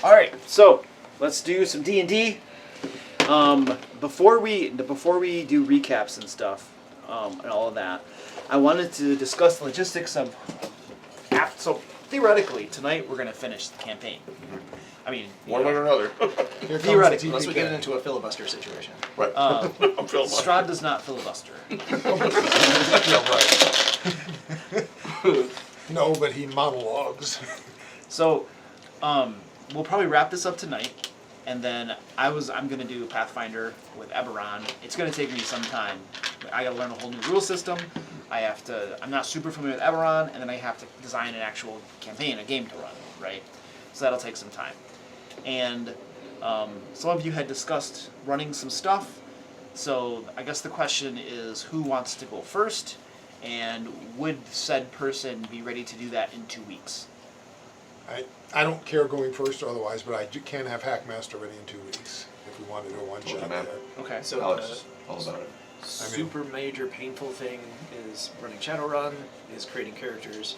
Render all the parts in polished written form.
All right, so let's do some D&D. Before we do recaps and stuff, and all of that, I wanted to discuss the logistics of. So theoretically, tonight we're going to finish the campaign. I mean, one way or another. Theoretically, unless we get into a filibuster situation. Right. Strahd does not filibuster. No, but he monologues. So, we'll probably wrap this up tonight, and then I'm gonna do Pathfinder with Eberron. It's gonna take me some time. I gotta learn a whole new rule system. I'm not super familiar with Eberron, and then I have to design an actual campaign, a game to run, right? So that'll take some time. And some of you had discussed running some stuff. So I guess the question is, who wants to go first? And would said person be ready to do that in 2 weeks? I don't care going first or otherwise, but I can have Hackmaster ready in 2 weeks if we want to do a one shot there. Okay. So Alex, all about it. Super major painful thing is running Shadowrun, is creating characters.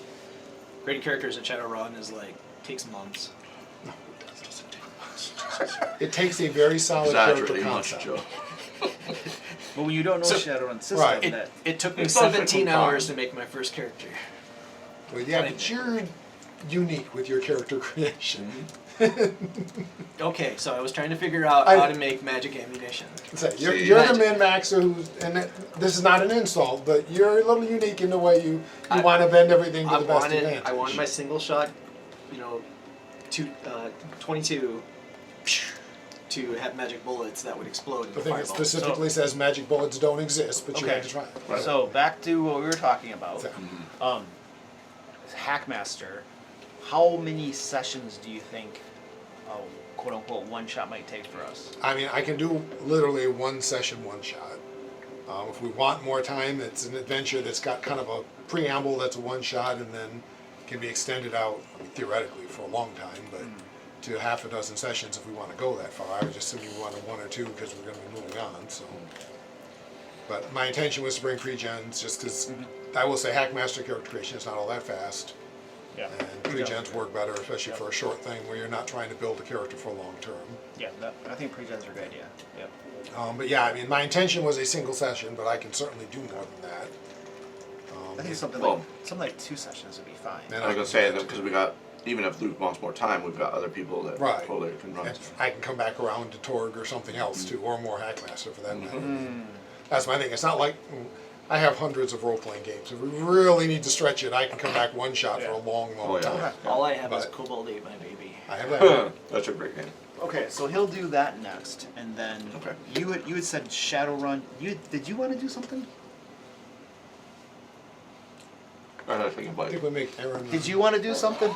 Creating characters in Shadowrun is like, takes months. No, it doesn't take months. It takes a very solid character concept. Well, when you don't know Shadowrun system, Right. It took me 17 hours to make my first character. Well, yeah, but you're unique with your character creation. Okay, so I was trying to figure out how to make magic ammunition. So you're the min-maxer who's, and this is not an insult, but you're a little unique in the way you want to bend everything to the best advantage. I wanted my single shot, 22 to have magic bullets that would explode in I the think it fireball. specifically says magic bullets don't exist, but you had to try it. Right. So back to what we were talking about. Hackmaster, how many sessions do you think a quote-unquote one-shot might take for us? I mean, I can do literally one session, one shot. If we want more time, it's an adventure that's got kind of a preamble that's a one shot and then can be extended out, theoretically, for a long time, but to half a dozen sessions if we want to go that far. I was just assuming we wanted one or two because we're going to be moving on. So, but my intention was to bring pre-gens just because I will say Hackmaster character creation is not all that fast. Yeah. And pre-gens work better, especially for a short thing where you're not trying to build a character for long term. Yeah, I think pre-gens are a good idea. Yep. But yeah, I mean, my intention was a single session, but I can certainly do more than that. I think something like 2 sessions would be fine. I was going to say, because we got, even if Luke wants more time, we've got other people that totally can run. And I can come back around to Torg or something else too, or more Hackmaster for that matter. That's my thing. It's not like I have hundreds of role-playing games. If we really need to stretch it, I can come back one shot for a long, long time. All I have is Cobalt 8, my baby. I have that. That's a great game. Okay, so he'll do that next, and then you had said Shadowrun. Did you want to do something? I think we make Aaron. Did you want to do something?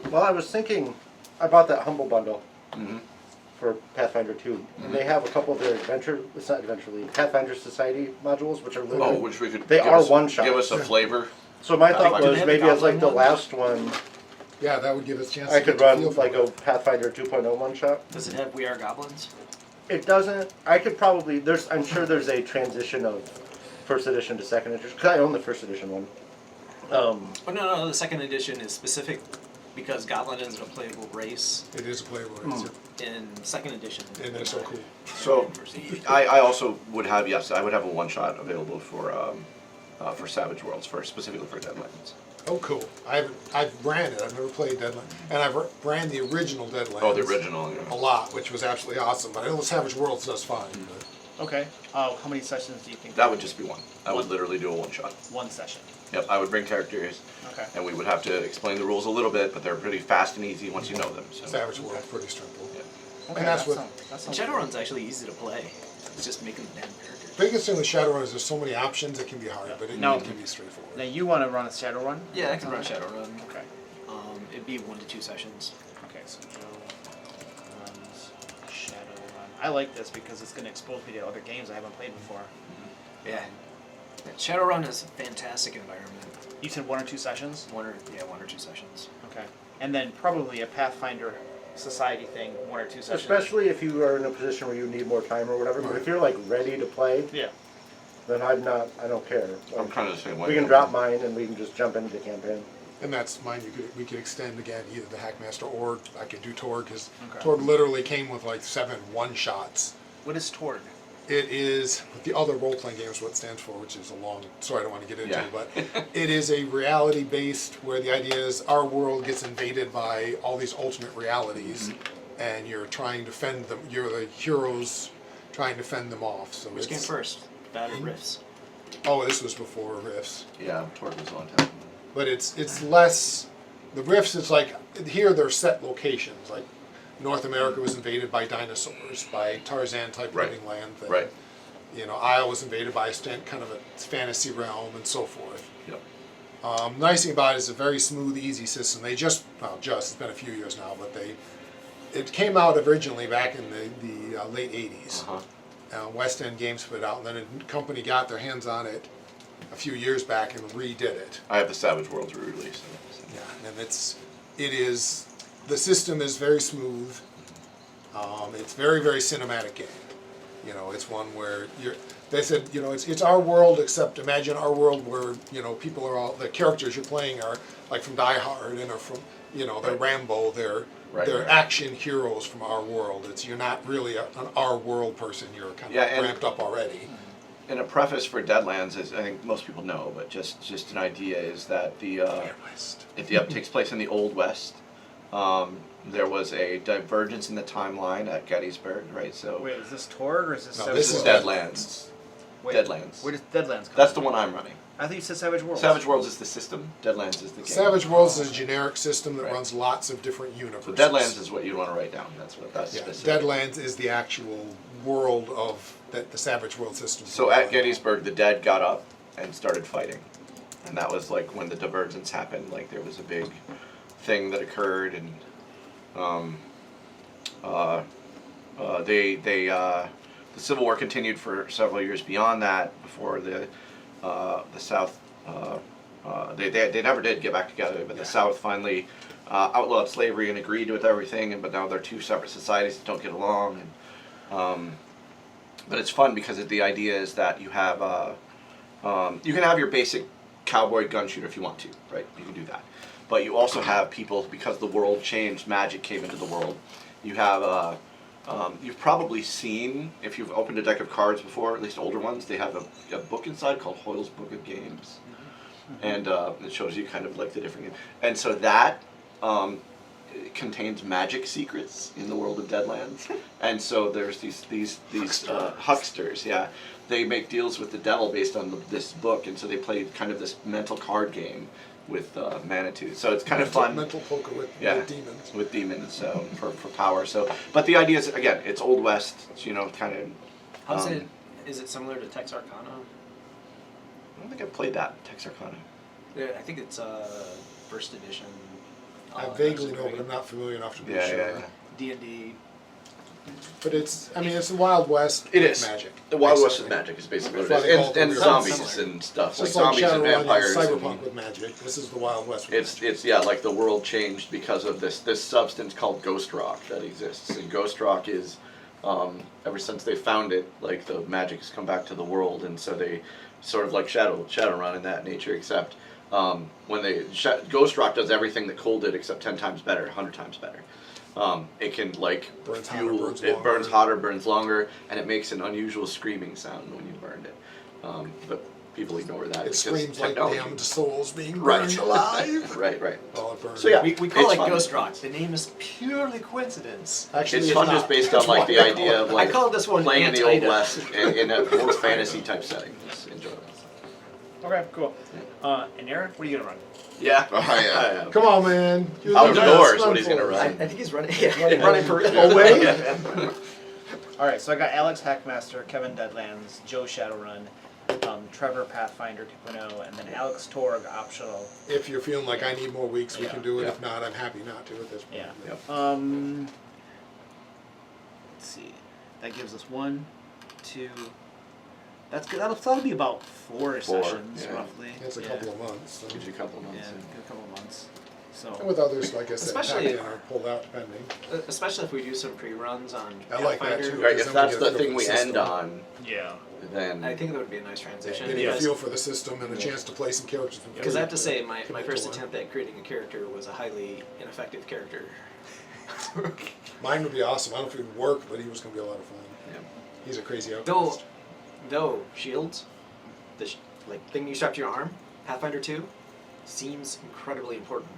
Well, I was thinking, I bought that Humble Bundle for Pathfinder 2. And they have a couple of their Pathfinder Society modules, which are literally, which we could. they are one shot. Give us a flavor. So my thought was maybe as like the last one, yeah, that would give us a chance. I could run like a Pathfinder 2.0 one shot. Does it have We Are Goblins? It doesn't. I could probably. I'm sure there's a transition of first edition to second edition. Because I own the first edition one. No, the second edition is specific because Goblin is a playable race. It is a playable race. In second edition. And they're so cool. So, I also would have, I would have a one shot available for Savage Worlds, specifically for Deadlands. Oh, cool. I've ran it. I've never played Deadlands. And I've ran the original Deadlands. Oh, the original, yeah. A lot, which was absolutely awesome. But I know Savage Worlds does fine. Okay. How many sessions do you think? That would just be one. I would literally do a one shot. One session. Yep, I would bring characters. Okay. And we would have to explain the rules a little bit, but they're pretty fast and easy once you know them. So. Savage Worlds pretty simple. Yeah. Okay, and that's what. Shadowrun's actually easy to play. It's just making the damn characters. Biggest thing with Shadowrun is there's so many options it can be hard, but it can be straightforward. Now you want to run a Shadowrun? Yeah, I can run Shadowrun. Okay. It'd be 1 to 2 sessions. Okay, so Joe runs Shadowrun. I like this because it's going to expose me to other games I haven't played before. Yeah. Shadowrun is a fantastic environment. You said 1 or 2 sessions? 1 or 2 sessions. Okay. And then probably a Pathfinder Society thing, 1 or 2 sessions. Especially if you are in a position where you need more time or whatever. But if you're like ready to play, then I don't care. I'm kind of the same way. We can drop mine and we can just jump into the campaign. And that's mine. We could extend again either the Hackmaster or I could do Torg because Okay. Torg literally came with like 7 one-shots. What is Torg? It is the other role-playing game is what it stands for, which is a long story I don't want to get into. Yeah. But it is a reality-based where the idea is our world gets invaded by all these alternate realities, and you're trying to fend them. You're the heroes trying to fend them off. So Which came first? Bad or Riffs? Oh, this was before Rifts. Yeah, Torque was a long time. But it's less. The Rifts, it's like here they're set locations. Like North America was invaded by dinosaurs, by Tarzan type Right. living land thing. Right. You know, Iowa was invaded by kind of a fantasy realm and so forth. Yep. Nice thing about it is a very smooth, easy system. They it's been a few years now, but it came out originally back in the late 80s. Uh-huh. West End Games put it out, and then a company got their hands on it a few years back and redid it. I have the Savage Worlds re-release. Yeah, and the system is very smooth. It's very, very cinematic game. You know, it's one where they said, you know, it's our world, except imagine our world where, you know, people are all, the characters you're playing are like from Die Hard and are from, you know, they're Right. Rambo, they're Right. action heroes from our world. You're not really an our world person, you're kind Yeah, of and- ramped up already. And a preface for Deadlands is, I think most people know, but just an idea is that it takes place in the Old West. There was a divergence in the timeline at Gettysburg, right? So Wait, is this Torg or is this No, Savage this is Worlds? Deadlands. Wait, Deadlands. Where does Deadlands come That's the from? one I'm running. I think you said Savage Worlds. Savage Worlds is the system. Deadlands is the game. Savage Worlds is a generic system that Right. runs lots of different universes. So Deadlands is what you want to write down. That's Yeah, specific. Deadlands is the actual world of that the Savage World system. So at Gettysburg, the dead got up and started fighting, and that was like when the divergence happened. Like there was a big thing that occurred, and the Civil War continued for several years beyond that. Before the South, they never did get back together, but the South finally outlawed slavery and agreed with everything. But now they're two separate societies that don't get along. And but it's fun because the idea is that you have you can have your basic cowboy gun shooter if you want to, right? You can do that. But you also have people, because the world changed, magic came into the world. You have you've probably seen, if you've opened a deck of cards before, at least older ones, they have a book inside called Hoyle's Book of Games. And it shows you kind of like the different games. And so that contains magic secrets in the world of Deadlands. And so there's these hucksters, yeah. They make deals with the devil based on this book, and so they play kind of this mental card game with Manitou. So it's kind of fun. Mental poker with demons. With demons, so for power. So, but the idea is, again, it's Old West. It's, you know, kind of. How's it? Is it similar to Tex Arcana? I don't think I've played that Tex Arcana. Yeah, I think it's first edition. I vaguely know, but I'm not familiar enough to be sure. Yeah. D&D. But it's the Wild West It with is. magic. The Wild West basically. with magic is basically what That's it why is, they and call it zombies similar. and stuff, It's like just like zombies and Shadowrun and vampires. Cyberpunk and with magic. This is the Wild West with magic. it's yeah, like the world changed because of this substance called ghost rock that exists, and ghost rock is ever since they found it, like the magic has come back to the world, and so they sort of like Shadowrun in that nature, except when ghost rock does everything that coal did except 10 times better, 100 times better. It can like Burns hotter, fuel, burns it longer. burns hotter, burns longer, and it makes an unusual screaming sound when you burned it. But people ignore that. It because screams like technology. damned souls being Right. burned alive. Right. Oh, it burns. So yeah, We call it's it fun. Ghost Rock. The name is purely coincidence. Actually, It's fun not. just based That's on like why the I call idea it- of like I call this one playing in the Old Anti-Ida. West in a more fantasy type setting. It's enjoyable. Okay, cool. And Eric, what are you gonna run? Yeah. yeah. Come on, man. You're Outdoors, the best what he's gonna run run. I think he's running. Yeah, Running running for away? All right, so I got Alex Hackmaster, Kevin Deadlands, Joe Shadowrun, Trevor Pathfinder 2.0, and then Alex Torg optional. If you're feeling like I need more weeks, we Yeah. can do it. Yeah. If not, I'm happy not to at this point. Yeah. Yep. Let's see. That gives us 1, 2. That's good. That'll be about 4 4, sessions yeah. roughly. It's a couple of months. So. Gives you a couple of Yeah, months. a couple of months. And So with others, like I said, Especially- packed in or pulled out depending. Especially if we do some pre-runs on I like that Pathfinder. too. Right, Because if then we that's get a the feel thing for we the end system. on, yeah. then I think that would be a nice transition. Getting a because- feel for the system and a chance to play some characters. from Because I have to Philly. say, my Commit first to one. attempt at creating a character was a highly ineffective character. Mine would be awesome. I don't know if it would work, but he was going to be a lot of fun. Yeah. He's a crazy Though, alchemist. though shields, the like thing you strap to your arm, Pathfinder 2, seems incredibly important.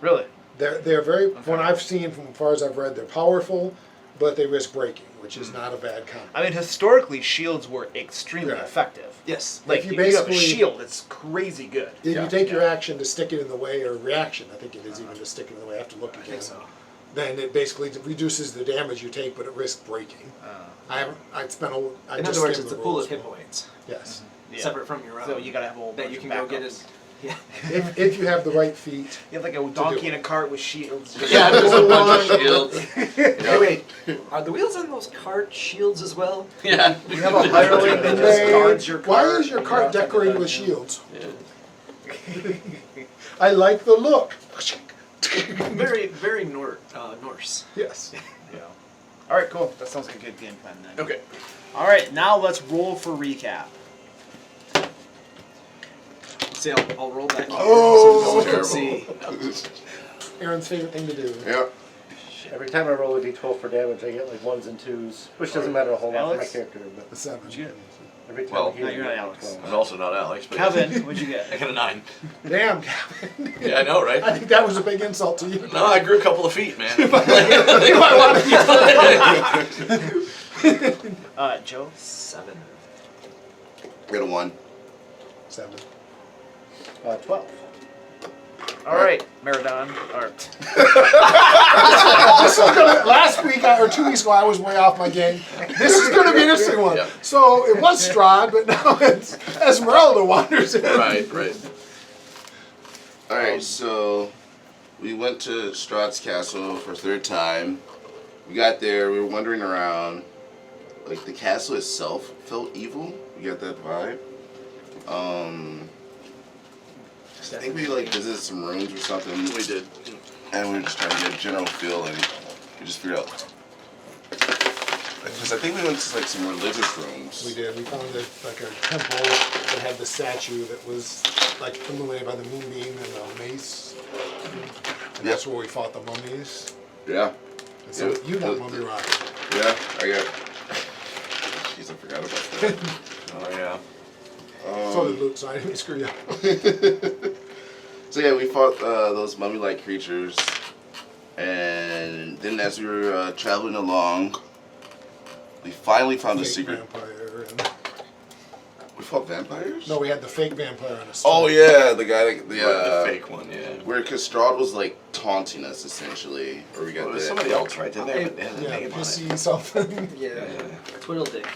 Really? They're very, Okay. from what I've seen, from as far as I've read, they're powerful, but they risk breaking, which is not a bad combo. I mean, historically, shields were extremely Yeah. effective. Yes. Like, If you you have a basically- shield that's crazy good. If Yeah. you take your action to stick it in the way, or reaction, I think it is even to stick it in the way, I have to look I again. think so. Then it basically reduces the damage you take, but it risks breaking. I haven't, I'd spent a, I In just other words, skimmed it's a the pool rules, of hit but- points, Yes. Yeah. separate from your own. So you gotta have a whole that bunch you of can go get backups. in. Yeah. If you have the right feet. You have like a donkey in a cart with shields. yeah, there's a bunch of shields. Hey, wait, are the wheels on those cart shields as well? Yeah. You have a hireling that just guards your Why cart. is your and cart you're out decorated to with defend shields? Yeah. I like the look. Very, very Norse. Yes. him. Yeah. All right, cool. That sounds like a good game plan then. Okay. All right, now let's roll for recap. See, I'll roll back. Oh! so Terrible. see. Aaron's favorite thing to do. Yeah. Every time I roll a d12 for damage, I get like 1s and 2s, which doesn't matter a whole lot for my Alex? character. But The 7. What'd you get? every time Well, I heal, no, I you're get not like Alex. 12. I'm also not Alex, but Kevin, what'd you I get? got a 9. Damn, Kevin. Yeah, I know, I right? think that was a big insult to you. No, I grew a couple of feet, man. You might want to Joe? 7. I got a 1. 7. 12. All right, Maradon. Or This is gonna, last week or 2 weeks ago, I was way off my game. This is going to be an interesting one. Yep. So it was Strahd, but now it's Esmeralda wanders in. Right. Alright, so we went to Strahd's castle for a 3rd time. We got there, we were wandering around. Like, the castle itself felt evil. We got that vibe. I think we like visited some rooms or something. We did. And we were just trying to get a general feel, and we just figured out. Because I think we went to like some religious rooms. We did. We found like a temple that had the statue that was like illuminated by the moonbeam and a mace. And that's where we fought the mummies. Yeah. And so Yeah. you got mummy rock. Yeah, I got. Jeez, I forgot about that. Oh yeah. So did Luke, so I didn't screw you up. So yeah, we fought those mummy-like creatures, and then as we were traveling along, we finally found a Fake secret. vampire. And, We fought vampires? no, we had the fake vampire on a Oh yeah, the guy, the fake one, yeah. Where Strahd was like taunting us essentially, or we got Well, it was the somebody else, right? Didn't they? They had a Yeah, name on it. pissy something. Yeah. Twiddledick.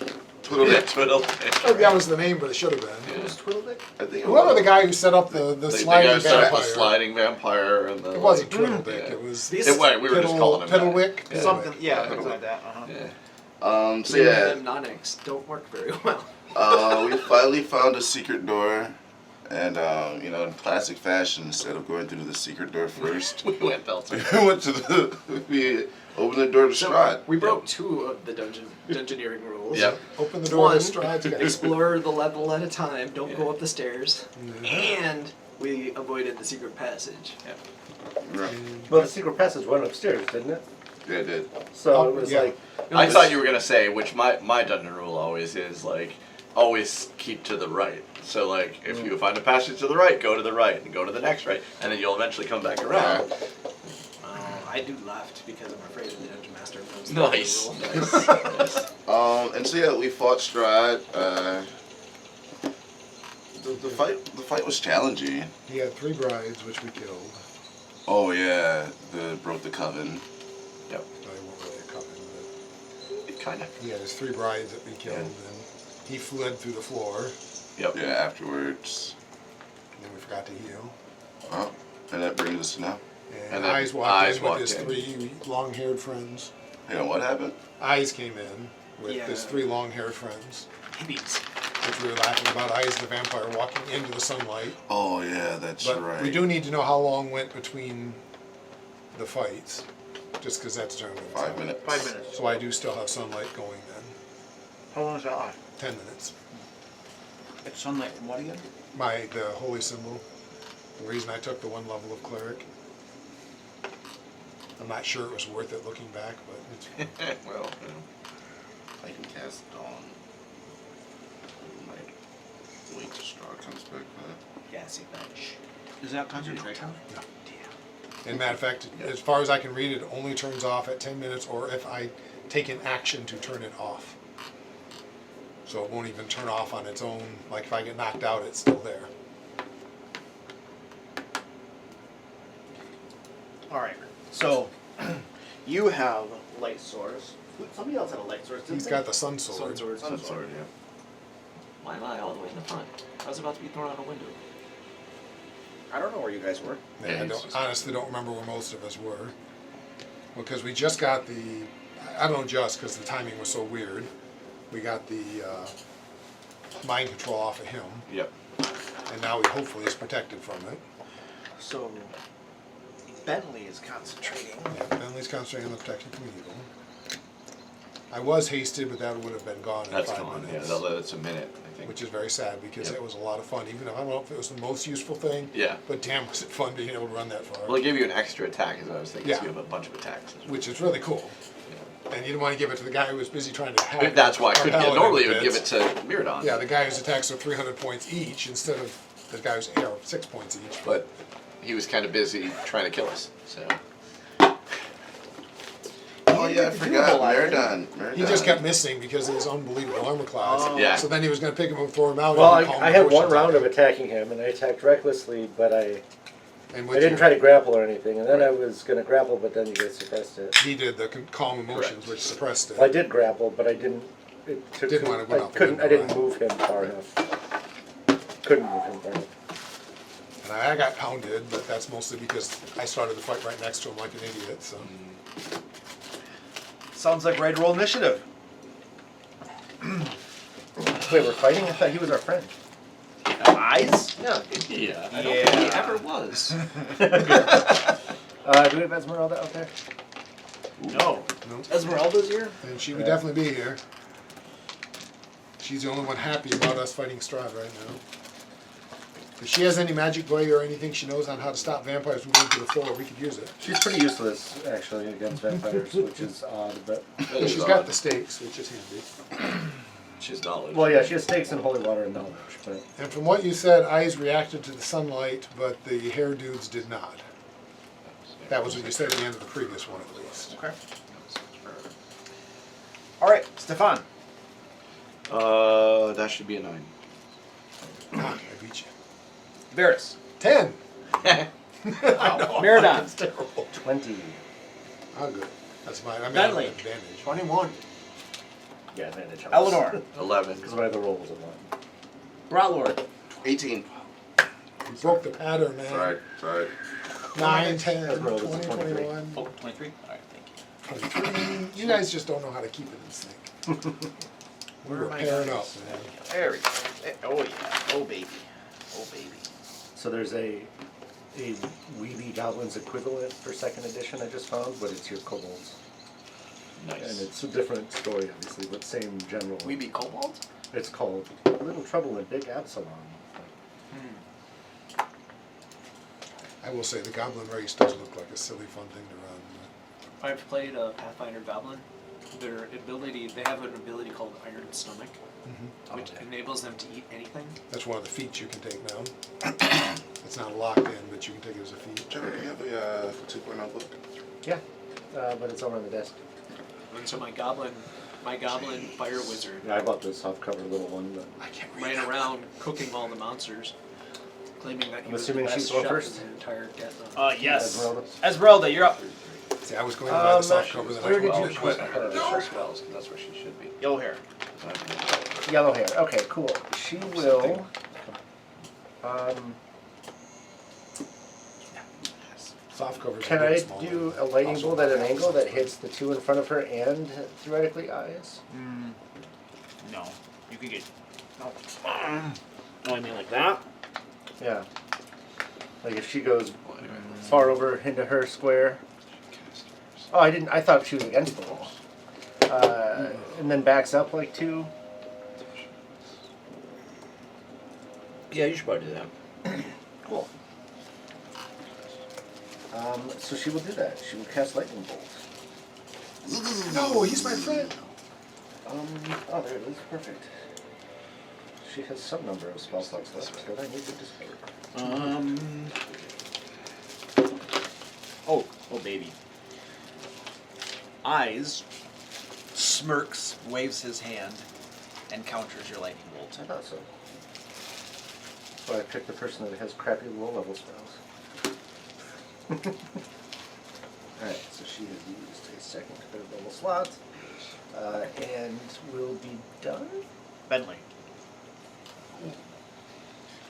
Twiddle. Oh, that was the name, but it should have been. Who was Twiddledick? I think it Whoever was. the guy who set up the The sliding guy set up vampire. a sliding vampire, and the It wasn't like, Twiddledick. yeah. It was These- Wait, we were just calling him that. Piddlewick. Yeah. something, yeah, Yeah. something like that. Uh-huh. Yeah. So Many of yeah, them Nonics don't work very well. we finally found a secret door, and you know, in classic fashion, instead of going through the secret door first, We went Belter. we went to we opened the door to Strahd. We broke 2 of the dungeoneering rules. Yep. Open the door One, to Strahd's guy. explore the level at a time, don't go up the stairs, Yeah. and we avoided the secret passage. Yeah, Well, the secret passage went upstairs, didn't it? yeah, it did. So Oh, it was yeah. like, I thought you were gonna say, which my dungeon rule always is like, always keep to the right. So like, if you find a passage to the right, go to the right, and go to the next right, and then you'll eventually come back around. I do left because I'm afraid of the dungeon master knows Nice. the rule. Nice. And so yeah, we fought Strahd. The fight was challenging. He had 3 brides, which we killed. Oh yeah, broke the coven. I won't really a coven, It kind of. but he had his 3 brides that we killed, and he fled through the floor, Yep. Yeah, afterwards. and then we forgot to heal. Oh, and that brings us to now. And, And then Eyes walked Eyes in with walked his in. 3 long-haired friends. You know what happened? Eyes came in with Yeah. his 3 long-haired friends. Hippies. which we were laughing about, Eyes the vampire walking into the sunlight. Oh yeah, that's But right. we do need to know how long went between the fights, just because that's during the 5 minutes. 5 minutes. So I do still have sunlight going then. How long is that last? 10 minutes. It's sunlight from what again? The holy symbol. The reason I took the one level of cleric. I'm not sure it was worth it looking back, but it's, Well, you know, I can cast Dawn. I might wait till Strahd comes back for that. Gassy bench. Is that concentration? and matter of fact, as far as I can read, it only turns off at 10 minutes or if I take an action to turn it off. So it won't even turn off on its own. Like if I get knocked out, it's still there. All right. So you have light source. Somebody else had a light source. Didn't He's they? got the sun sword. Sun sword. Sun sword, yeah. Why am I all the way in the front? I was about to be thrown out a window. I don't know where you guys were. Yeah, Yeah, I he's don't, just- honestly don't remember where most of us were. Because we just got the, I don't know just because the timing was so weird. We got the mind control off of him, Yep. and now he hopefully is protected from it. So Bentley is concentrating. Yeah, Bentley's concentrating on the protection from evil. I was hasted, but that would have been gone in That's 5 gone. Yeah, minutes. that's a minute, I think. Which is very sad because Yep. it was a lot of fun. Even if I don't know if it was the most useful thing, Yeah. but damn, was it fun being able to run that far. Well, it gave you an extra attack, as I was thinking. Yeah. So you have a bunch of attacks. Which is really cool. And you didn't want to give it to the guy who was busy trying to hack. That's why I our couldn't. paladin Normally, it would give bits. it to Miradon. Yeah, the guy whose attacks are 300 points each instead of the guy who's 6 points each. But he was kind of busy trying to kill us. So. Oh yeah, I forgot. Miradon. He just kept missing because of his unbelievable armor class. Oh. Yeah. So then he was going to pick him up and throw him out. Well, and call him I had motion one round of attack. attacking him, and I attacked recklessly, but I And didn't try to grapple or anything. And then I was going to grapple, but then you guys suppressed it. He did the calm emotions, Correct. which suppressed it. Well, I did grapple, but I didn't. It took. Didn't want to go I out the couldn't. I window, didn't right? move him far enough. Couldn't move him far enough. And I got pounded, but that's mostly because I started the fight right next to him like an idiot. So Sounds like right roll initiative. Wait, we're fighting? I thought he was our friend. Eyes? Yeah. Yeah. I don't think he ever was. Do we have Esmeralda out there? No. no. Esmeralda's here? And she would definitely be here. She's the only one happy about us fighting Strahd right now. If she has any magic blade or anything she knows on how to stop vampires from going to the floor, we could use it. She's pretty useless, actually, against vampires, which is odd, but... She's got the stakes, which is handy. She's knowledge. Well, yeah, she has stakes in holy water and knowledge, but... And from what you said, eyes reacted to the sunlight, but the hair dudes did not. That was what you said at the end of the previous one, at least. Okay. All right, Stefan. That should be a 9. Ah, I beat you. Varys. 10. Miradon. Terrible. 20. Oh, good. That's mine. I mean, Bentley. I have an advantage. 21. Yeah, advantage. Eleanor. 11. Because my other roll was a 1. Rotlord. 18. You broke the pattern, man. Sorry. 9, 10, Esmeralda's 20, a 23. 21, Oh, 23? All right, thank you. 23. You guys just don't know how to keep it in sync. We were pairing up, man. There we go. Oh, yeah. Oh, baby. Oh, baby. So there's a Weeby Goblins equivalent for 2nd edition I just found, but it's your kobolds. And Nice. it's a different story, obviously, but same general. We be kobolds? It's called Little Trouble in Big Absalom. I will say the goblin race does look like a silly fun thing to run. I've played a Pathfinder Goblin. Their ability, they have an ability called Iron Stomach, which enables them to eat anything. That's one of the feats you can take now. It's not locked in, but you can take it as a feat. Joe, do you have a 2.0 book? Yeah, but it's over on the desk. And so my goblin fire wizard Yeah, I bought the softcover little one, but I can't read. ran around cooking all the monsters, claiming that he I'm was assuming the best she's going chef first? in the entire get. Yes. Esmeralda. Esmeralda, you're up. See, I was going to buy the soft cover that I where did did you- quit. Her spells, because that's where she should be. Yellow hair. Yellow hair. Okay, cool. She will. Soft covers Can are I really small. do a lightning bolt at an angle that hits the 2 in front of her and theoretically eyes? No. You could get Oh, I mean like that? Yeah. Like if she goes far over into her square. Oh, I thought she was against the wall. And then backs up like 2. Yeah, you should probably do that. Cool. So she will do that. She will cast lightning bolt. No, he's my friend. Oh, there it is. Perfect. She has some number of spell slots left that I need to discard. Oh baby. Eyes smirks, waves his hand, and counters your lightning bolt. I thought so. So I picked the person that has crappy low-level spells. Alright, so she has used a second third-level slot. And will be done? Bentley.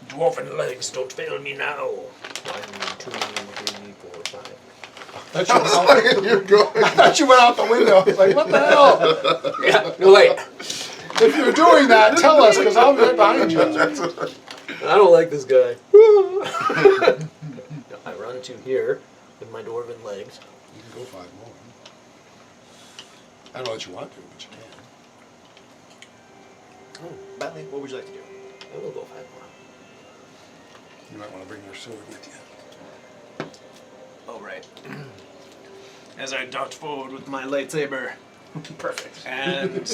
Dwarven legs, don't fail me now. 1, 2, 3, 4, 5. I thought you went out the window. I was like, what the hell? Yeah, no wait. If you're doing that, tell us, because I'm right behind you. I don't like this guy. I run to here with my dwarven legs. You can go 5 more. I don't know what you want to, but you can. Bentley, what would you like to do? I will go 5 more. You might want to bring your sword with you. Oh, right. As I dart forward with my lightsaber Perfect. and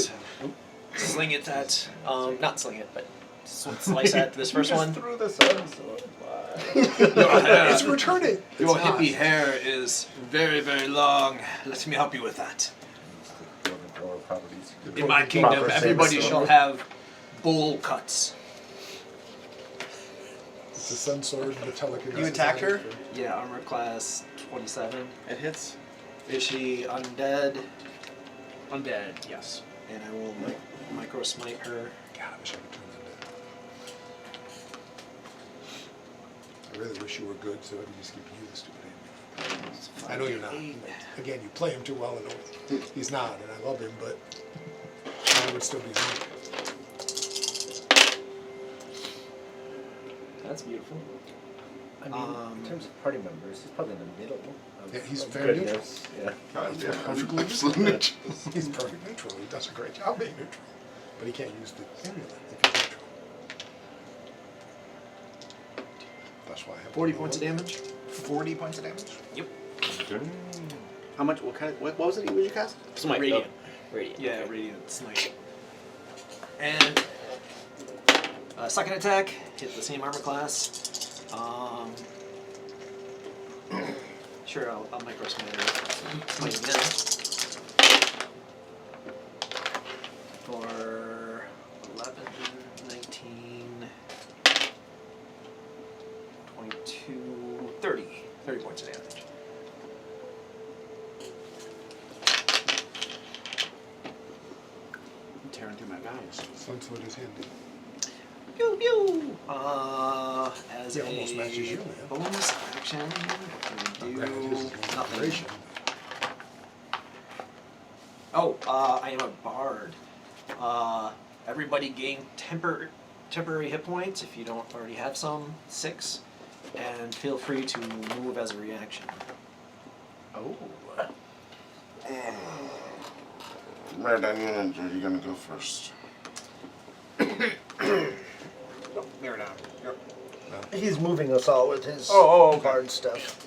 sling it at, not sling it, but slice at this first one. Through the sun, so It's returning. Your hippie hair is very, very long. Let me help you with that. In my kingdom, Proper everybody saber shall sword. have bowl cuts. It's a sun sword, metallic. You attacked her? Yeah, armor class 27. It hits. Is she undead? Undead, yes. And I will micro smite her. God, I wish I could turn that down. I really wish you were good, so I could just keep you the stupid aim. I know you're not. But again, you play him too well, and he's not, and I love him, but I would still be me. That's beautiful. I mean, in terms of party members, he's probably in the middle. Of, Yeah, he's of very goodness. Yeah. Perfectly Absolute neutral. He's perfect neutral. He does a great job being neutral, but he can't use the amulet if he's neutral. That's why I have 40 points of damage. 40 points of damage? Yep. How much? What kind of? What was it? What did you cast? Smite. Radiant. Radiant. Yeah, okay. radiant smite. And second attack, hit the same armor class. Sure, I'll micro smite her. Smite again. For 11, 19, 22, 30. 30 points of damage. I'm tearing through my guys. Sun sword is handy. Pew pew! As He almost matches you, man. bonus action, what can we Granted, his do? is more Nothing. duration. Oh, I am a bard. Everybody gain temporary hit points if you don't already have some, 6, and feel free to move as a reaction. Oh. Red Onion, are you gonna go first? Mirror down. Yep. He's moving us all with his okay. bard stuff.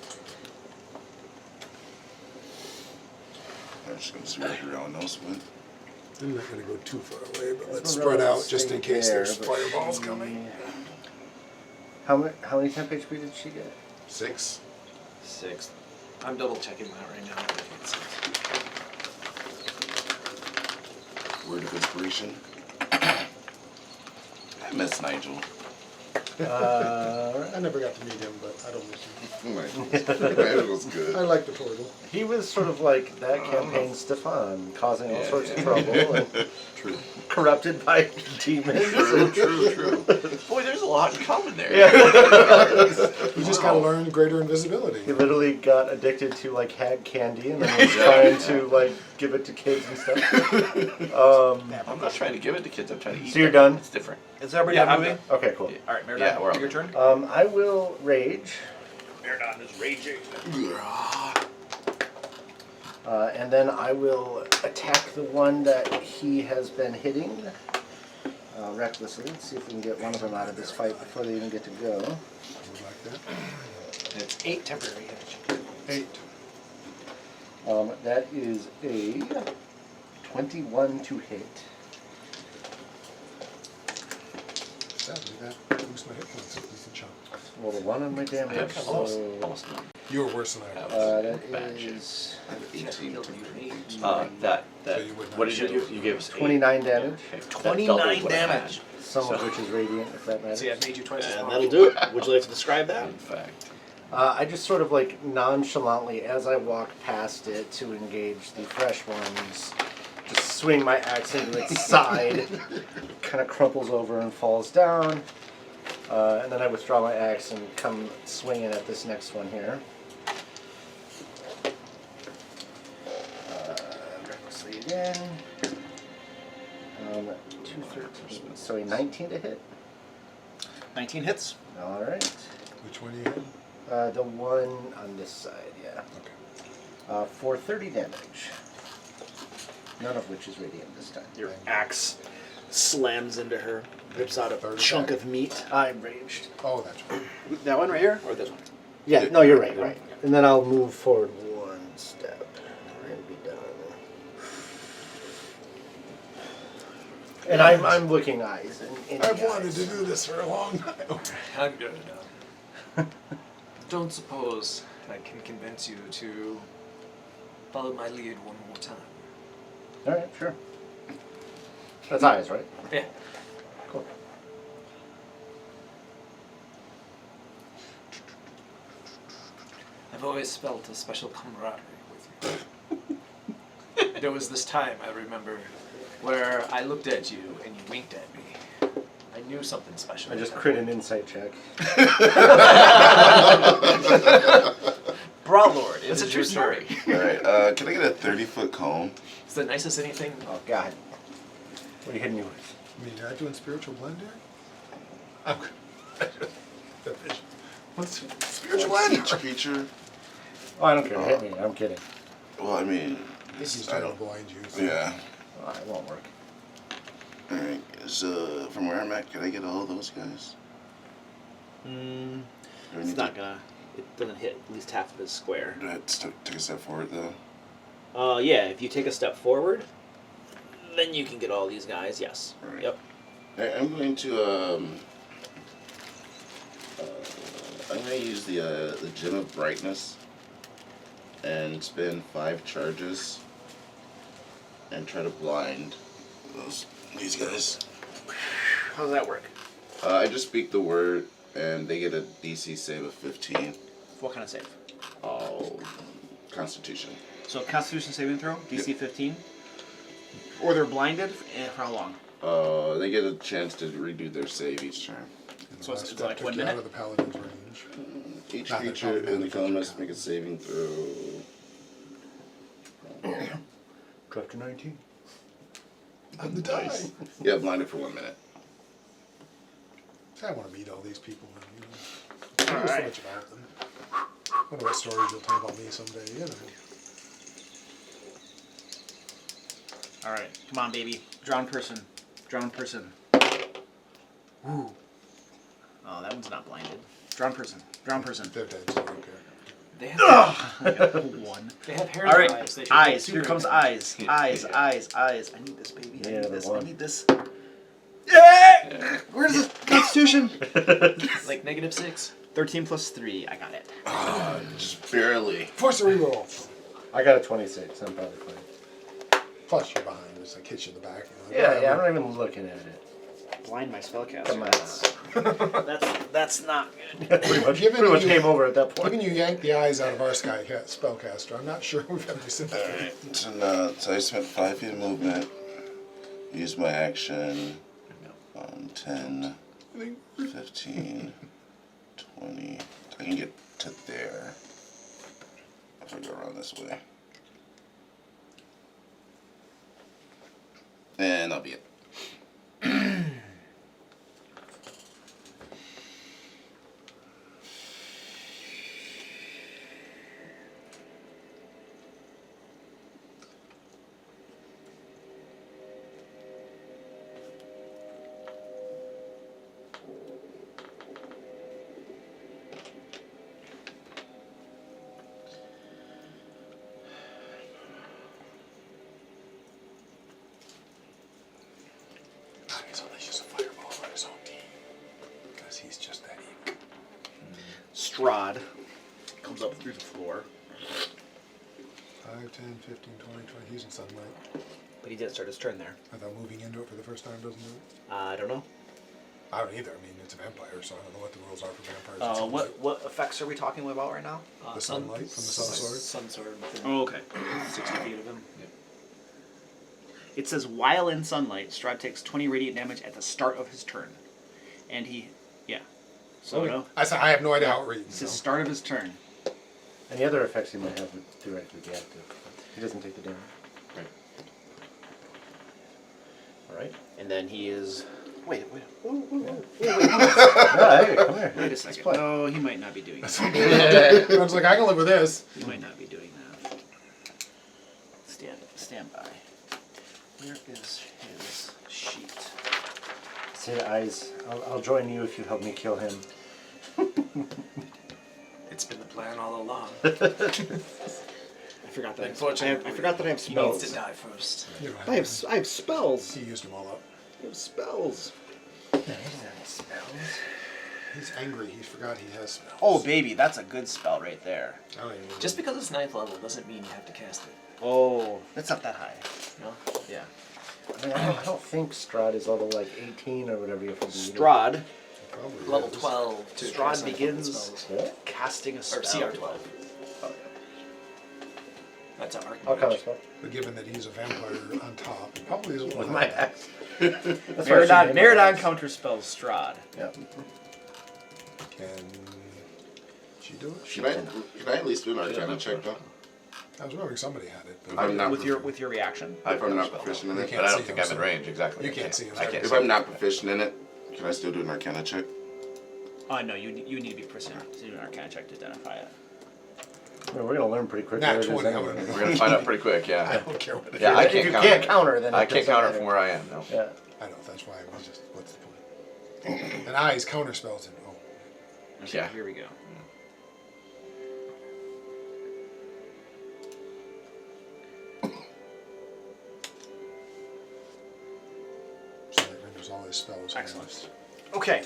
I'm just gonna see where everyone else went. I'm not going to go too far away, but let's We're spread really out just in staying case there, there's but fireballs she- coming. How many temp HP did she get? 6. 6. I'm double checking that right now. I think it's 6. Word of inspiration. I miss Nigel. I never got to meet him, but I don't miss him. It was I good. like the portal. He was sort of like that campaign Stefan, causing all sorts of trouble and True. corrupted by demons. True. Boy, there's a lot in common there. You just got to learn greater invisibility. He literally got addicted to like hag candy and then was trying to like give it to kids and stuff. I'm not trying to give it to kids. I'm trying to eat So you're them. done? It's different. Is everybody Yeah, not I'm moving? Okay, cool. All right, Meredith, Yeah, we're on. your turn. I will rage, Merdon is raging. and then I will attack the one that he has been hitting recklessly. Let's see if we can get one of them out of this fight before they even get to go. I would like that. And it's 8 temporary hit. 8. That is a 21 to hit. Sadly, that boosts my hit points a decent chunk. Roll a 1 on my damage. Almost none. You were worse than I was. That is I have 18. He'll do 8. That. So you would not What did you shoot. do? You gave us 8. 29 damage, Okay, that 29 doubled what I had. damage. some of which is radiant, if that matters. See, I've made you twice as And powerful. that'll do it. Would you like to describe that? In fact. I just sort of like nonchalantly, as I walk past it to engage the fresh ones, just swing my axe into its side. Kind of crumples over and falls down. And then I withdraw my axe and come swinging at this next one here. Recklessly again. 213. So a 19 to hit. 19 hits. All right. Which one do you have? The one on this side, yeah. Okay. For 30 damage. None of which is radiant this time. Your axe slams into her, rips out a Third chunk attack. of meat. I'm raged. Oh, that's right. That one right here, or this one? Yeah, no, you're right, right. And then I'll move forward one step and be done. And I'm looking eyes. In I've the wanted eyes. to do this for a long time. I'm good enough. Don't suppose I can convince you to follow my lead one more time. All right, sure. That's eyes, right? Yeah. Cool. I've always felt a special camaraderie with you. There was this time, I remember, where I looked at you and you winked at me. I knew something special. I just crit an insight check. Brawlord, It's a true story. Alright, can I get a 30-foot cone? It's the nicest anything. Oh, God. What are you hitting me with? I mean, you're not doing spiritual blend here? I'm good. What's spiritual blend? Each creature? Oh, I don't care. Hit me. I'm kidding. Well, I mean, He's I trying to don't. blind you. So. Yeah. Oh, it won't work. Alright, so from where I'm at, can I get all those guys? Mm, Or it's need not to- gonna. It doesn't hit at least half of his square. Do I have to take a step forward though? Yeah, if you take a step forward, then you can get all these guys. Yes. Alright. Yep. I'm going to I'm going to use the Gem of Brightness and spend 5 charges and try to blind these guys. How does that work? I just speak the word and they get a DC save of 15. What kind of save? Oh, Constitution. So Constitution saving throw, DC Yep. 15. Or they're blinded, and for how long? They get a chance to redo their save each turn. And the So it's last like step one took you out minute? of the paladin's range. Each Not that creature probably in the not cone the must first make a saving throw. Drop to 19. On the die. Yeah, blinded for 1 minute. I want to meet all these people. And, you know, I know so much about them. I wonder what stories you'll tell about me someday. You know. Alright, come on, baby. Drowned person. Drowned person. Ooh. Oh, that one's not blinded. Drowned person. Drowned person. They're dead, so I don't care. They have, One. they have hairs Alright, on eyes. They should eyes. get Here two comes right eyes. Eyes, eyes, eyes. I need this, baby. I Yeah, need this. I one. need this. Yeah! Where's the Constitution? now. Like -6. 13 plus 3. I got it. Just barely. Force a reroll. I got a 26. I'm probably fine. Plus you're behind. It's like hit you in the back. You know, Yeah, like, yeah, I'm not even looking at it. Blind my spellcaster. Come on. That's not good. Given pretty much you- game over at that point. Given you yanked the eyes out of our spellcaster, I'm not sure we've had any sympathy. Alright, so I spent 5 feet of movement. Use my action. 10, 15, 20. I can get to there. If I go around this way. And that'll be it. He's only just a fireball on his own team. Because he's just that evil. Strahd comes up through the floor. 5, 10, 15, 20, 20. He's in sunlight. But he did start his turn there. I thought moving into it for the first time doesn't do it. I don't know. I don't either. I mean, it's a vampire, so I don't know what the rules are for vampires. in sunlight. What effects are we talking about right now? The sunlight from the sun sword? Sun sword within Oh, okay. 60 feet of him. It says while in sunlight, Strahd takes 20 radiant damage at the start of his turn, and he, yeah. So Okay. no, I said I have no idea how it it reads. says So. start of his turn. Any other effects he might have would theoretically be active. He doesn't take the damage. All right, and then he is. Wait. No, hey, come here. Wait a second. play. No, he might not be doing that. I was like, I can live with this. He might not be doing that. Stand by. Where is his sheet? Say eyes. I'll join you if you help me kill him. It's been the plan all along. I forgot that. Unfortunately, I forgot that I have He needs spells. to die first. You know, I have spells. He used them all up. I have spells. He's angry. He forgot he has spells. Oh baby, that's a good spell right there. I don't even Just because it's 9th level doesn't mean you have to cast it. Oh, that's not that high. No? Yeah. I mean, I don't think Strahd is level like 18 or whatever you have to be. Strahd. probably Level is. 12 to Strahd cast 9th level begins spells. Yeah? casting a Or spell. CR 12. That's an arc. I'll counter spell. But given that he's a vampire on top, he probably is a little With high. my axe. That's why I should name my Meridon axe. counterspells Strahd. Yep. Can she do it? Can I at least do an Arcana check though? I was remembering somebody had it. But I'm not With your reaction. If I'm not proficient in You it, can't But I see don't think him, I'm in so- range, exactly. You can't see him. I can't if see I'm not proficient in it, can I still do an Arcana check? No, you need to be proficient to do an Arcana check to identify it. I mean, we're gonna learn pretty quickly. Nat what it is 20, I'm anyway. gonna- We're gonna find out pretty quick, I yeah. don't care what it is. Yeah, I If can't you counter. can't counter, then I it can't doesn't counter matter. from where I am, no. Yeah. I know, that's why I was just, what's the point? And eyes counter spells him. Oh. Okay, Yeah. here we go. So that renders all his spells. Excellent. Okay.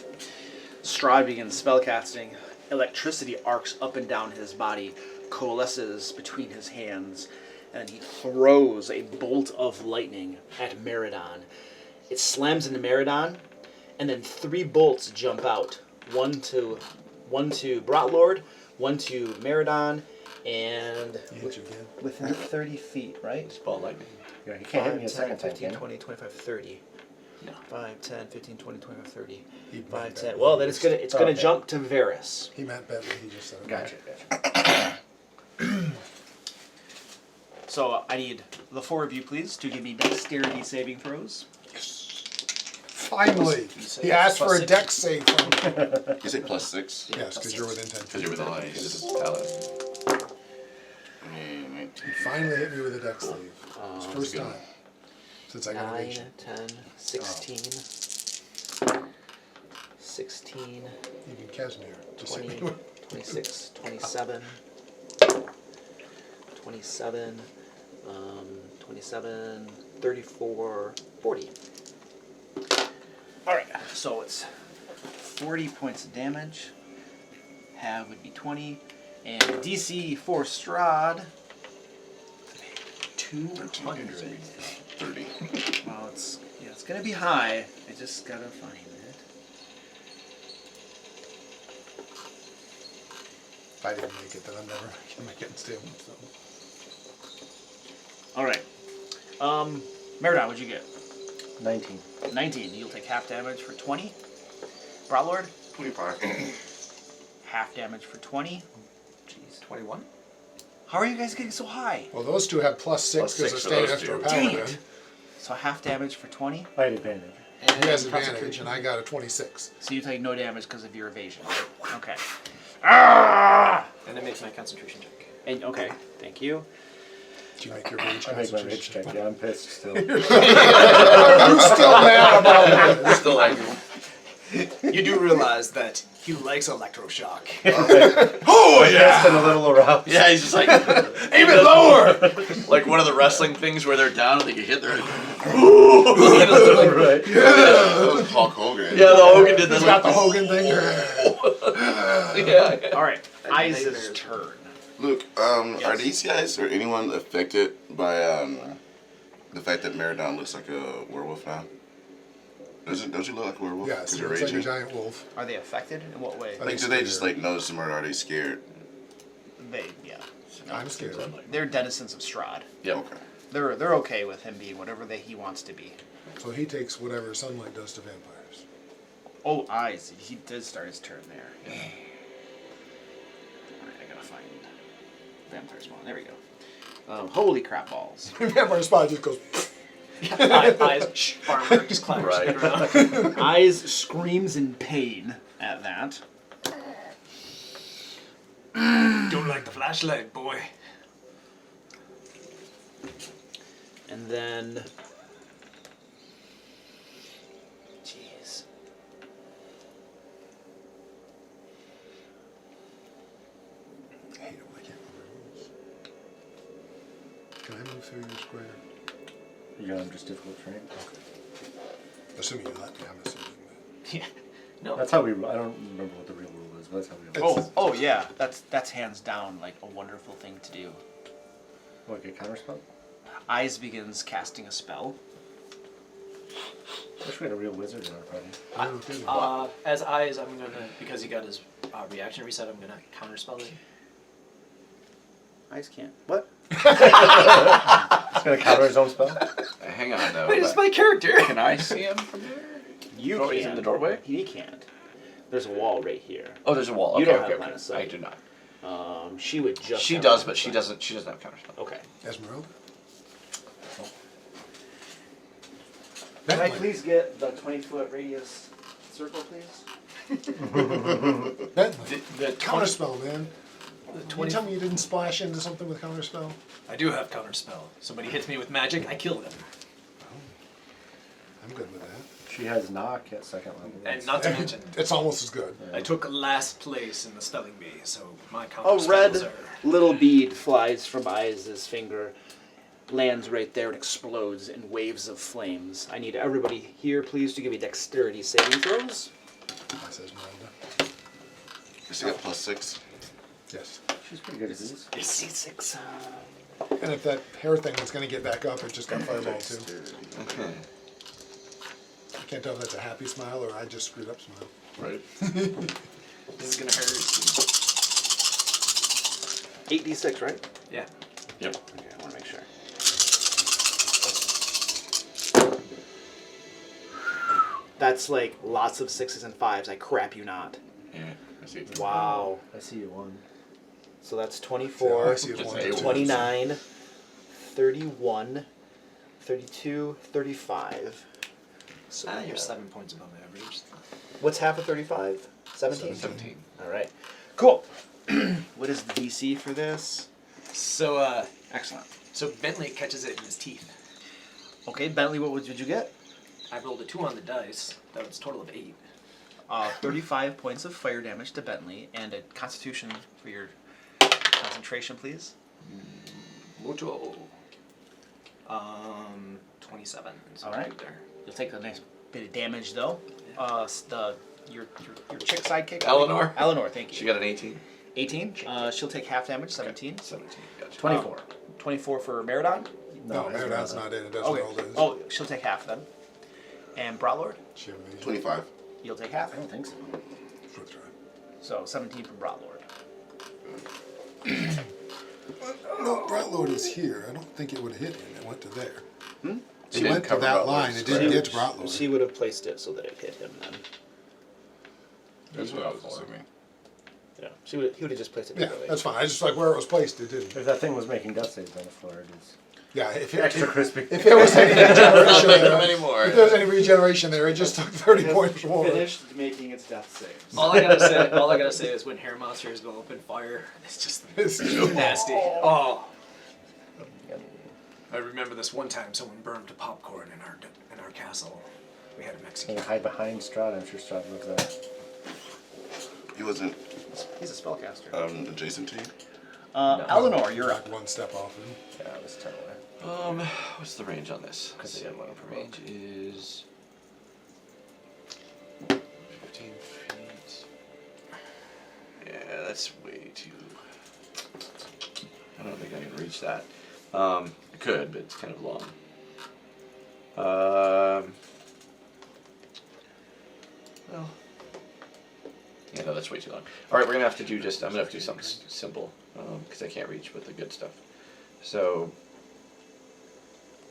Strahd begins spellcasting. Electricity arcs up and down his body, coalesces between his hands, and he throws a bolt of lightning at Meridon. It slams into Meridon, and then 3 bolts jump out. One to Brotlord, one to Meridon, and He hit you again. within 30 feet, right? Ball lightning. Yeah, you can't hit me a 10, second time, 15, can you? 20, 25, 30. No. 5, 10, 15, 20, 25, 30. He meant 5, that 10. Well, then it's Bentley. gonna Okay. jump to Varys. He meant Bentley, he just said it. Gotcha. So I need the 4 of you, please, to give me dexterity saving throws. Finally! He asked for a dex save from me. You say +6? Yes, because you're within 10 Because feet. you're within line. This is paladin. He finally hit me with a dex save. It's the first good. time. Since I got 9, evasion. 10, 16, 16, Even Casimir just hit 20, me with 26, 27, 27, 27, 34, 40. Alright, so it's 40 points of damage. Half would be 20. And DC for Strahd, 200. 30. Well, it's gonna be high. I just gotta find it. If I didn't make it, then I'm never gonna make it in stable. So. All right. Meridon, what'd you get? 19. 19. You'll take half damage for 20. Brotlord, 25. half damage for 20. Jeez. 21? How are you guys getting so high? Well, those two have +6 +6 because they're for staying those extra two. Dang paladin. it. So half damage for 20. I had advantage. He has And advantage, and I got a 26. So you take no damage because of your evasion. Okay. Ah! And I make my concentration check. And okay, thank you. Did you make your rage I make my concentration rage check. Yeah, I'm pissed still. Who's still mad about it? Still like, You do realize that he likes electroshock. Oh Just been a little aroused. Yeah, he's just like Even lower! like one of the wrestling things where they're down and they get hit. They're like, Right. That was Hulk Hogan. yeah, the Hogan did He's that. got the Hogan thing. Yeah. All right, Eyes' turn. Luke, are these guys or anyone affected by the fact that Meridon looks like a werewolf now? Don't you look like a werewolf? Yes, 'Cause it you're looks like a raging? giant wolf. Are they affected? In what way? Like, do they just like notice him or are they scared? Yeah. I'm scared. They're denizens of Strahd. Yep. Okay. They're okay with him being whatever he wants to be. So he takes whatever sunlight does to vampires. Oh, Eyes. He did start his turn there. Yeah. Alright, I gotta find vampire spawn. There we go. Holy crap balls. Vampire spot just goes. Eyes, armor, just clatters Right. around. Eyes screams in pain at that. Don't like the flashlight, boy. And then... Jeez. I hate it when I can't remember rules. Can I move through your square? You're on just difficult terrain. Assuming you let me, I'm assuming. Yeah. No. That's how we. I don't remember what the real rule is, but that's how we. Oh yeah. That's hands down like a wonderful thing to do. What, get counterspell? Eyes begins casting a spell. I wish we had a real wizard in our party. I don't know. As Eyes, I'm gonna, because he got his reaction reset, I'm gonna counterspell it. Eyes can't. What? He's gonna counter his own spell. Hang on though. Wait, it's my character! Can I see him from here? You Oh, can't. he's in the doorway? He can't. There's a wall right here. Oh, there's a wall. You Okay, don't okay, have okay. line of sight. I do not. She would just. She have does, line but of she sight. doesn't. She doesn't have counterspell. Okay. Esmeralda? Can I Bentley. please get the 20-foot radius circle, please? Bentley. The Counterspell, man. The Can you tell me you didn't splash into something with counterspell? I do have counterspell. Somebody hits me with magic, I kill them. I'm good with that. She has knock at second level. And not to mention, It's almost as good. I took last place in the spelling bee, so my A counterspells red are... little bead flies from Eyes' finger, lands right there and explodes in waves of flames. I need everybody here, please, to give me dexterity saving throws. That says Esmeralda. Does he get +6? Yes. She's pretty good at these. D6. And if that hair thing was going to get back up, it just got fireball too. Okay. I can't tell if that's a happy smile or I just screwed up smile. Right. This is gonna hurt. 8d6, right? Yeah. Yep. Okay, I want to make sure. That's like lots of 6s and 5s. I crap you not. Yeah. I see. Wow. I see you one. So that's Yeah, 24, I see it Just one, a two. 29, 31, 32, 35. So You're 7 points above average. what's half of 35? 17? 17. All right. Cool. What is the DC for this? So, Excellent. so Bentley catches it in his teeth. Okay, Bentley, what did you get? I rolled a 2 on the dice. That was a total of 8. 35 points of fire damage to Bentley, and a constitution for your concentration, please. Mucho. 27. So All right. good there. You'll take a nice bit of damage, though. Your chick sidekick? Eleanor. Eleanor, thank you. She got an 18. 18. She'll take half damage, 17. 17. Gotcha. 24. 24 for Meridon. No, Meridon's not in it. That's Okay. what all it is. Oh, she'll take half then. And Brotlord, She have an 25. you'll take half. I don't think so. Flip through it. So 17 for Brotlord. No, Brotlord is here. I don't think it would have hit him. It went to there. It It didn't went to cover that Butler's line. It square. didn't get to Brotlord. She would have placed it so that it hit him then. That's what I was assuming. Yeah. He would have just placed it Yeah, differently. that's fine. I just like where it was placed. It didn't. If that thing was making death saves on the floor, it is Yeah, if extra crispy. if there was any regeneration there, anymore. if there was any regeneration there, it just took 30 points more. Finished making its death saves. All I gotta say is when hair monsters go up in fire, it's just It's nasty. Oh. I remember this one time someone burned a popcorn in our castle. We had him Can executed. you hide behind Strahd? I'm sure Strahd loves that. He wasn't He's a spellcaster. adjacent to you. Eleanor, you're up. Like one step off him. Yeah, it was 10 away. What's the range on this? 'Cause they didn't want to provoke. Range is 15 feet. Yeah, that's way too. I don't think I can reach that. I could, but it's kind of long. Well. Yeah, no, that's way too long. All right, we're gonna have to do just. I'm gonna have to do something simple because I can't reach with the good stuff. So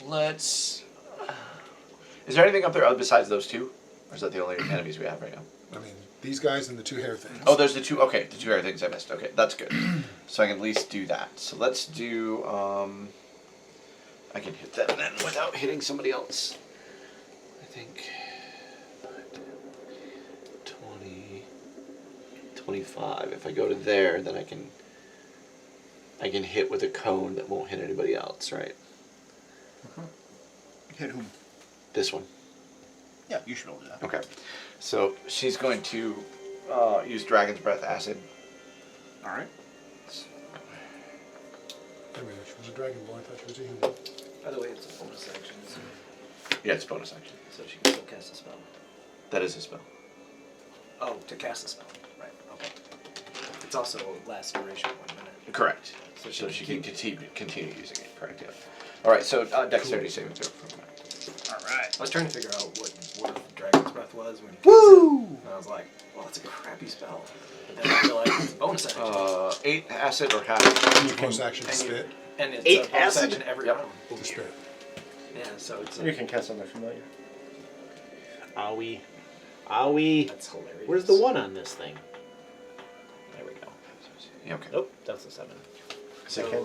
let's. Is there anything up there besides those two, or is that the only enemies we have right now? I mean, these guys and the 2 hair things. Oh, there's the two. Okay, the 2 other things I missed. Okay, that's good. So I can at least do that. So let's do. I can hit them then without hitting somebody else. I think. 20, 25. If I go to there, then I can hit with a cone that won't hit anybody else, right? Hit whom? This one. Yeah, you should be able to do that. Okay. So she's going to use Dragon's Breath Acid. All right. I mean, she was a dragonborn. I thought she was a human. By the way, it's a bonus action, Yeah, it's bonus action. so she can still cast a spell. That is a spell. Oh, to cast a spell. Right, okay. It's also last duration 1 minute. Correct. So So she she can can continue using it. Correct. Yeah. All right. So dexterity saving throw. All right. I was trying to figure out what Dragon's Breath was when he cast Woo! it. And I was like, well, it's a crappy spell. But then I realized it's a bonus action. 8 acid or half. Bonus action to and you- spit. and it's 8 a bonus acid? action every Yep. round. To spit. Yeah, so it's You can cast on the familiar. Owie. that's hilarious. Where's the 1 on this thing? There we go. Yeah, okay. Nope, that's a 7.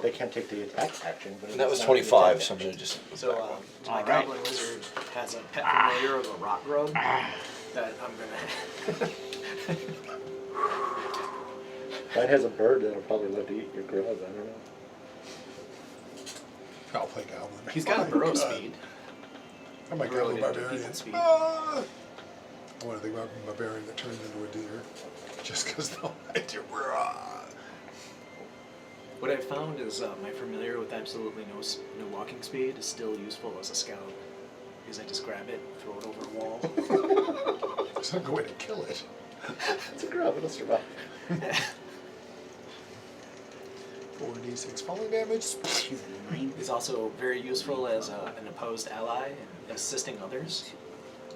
They can't take the attack action. But And that it's was not 25. the So I'm attack gonna just. So my Alright. goblin wizard has a pet familiar of a rock grub that I'm gonna. action. Mine has a bird that'll probably love to eat your grub. I don't know. I'll play goblin. He's got Oh a burrow God. speed. I'm a Burrow goblin into barbarian. people speed. I want to think about a barbarian that turns into a deer. Just because they'll hide your What I've found is my familiar with absolutely no walking speed is still useful as a scout. Because I just grab it, throw it over a wall. There's not a way to kill it. It's a grub. It'll survive. 4d6 falling damage. He's also very useful as an opposed ally and assisting others.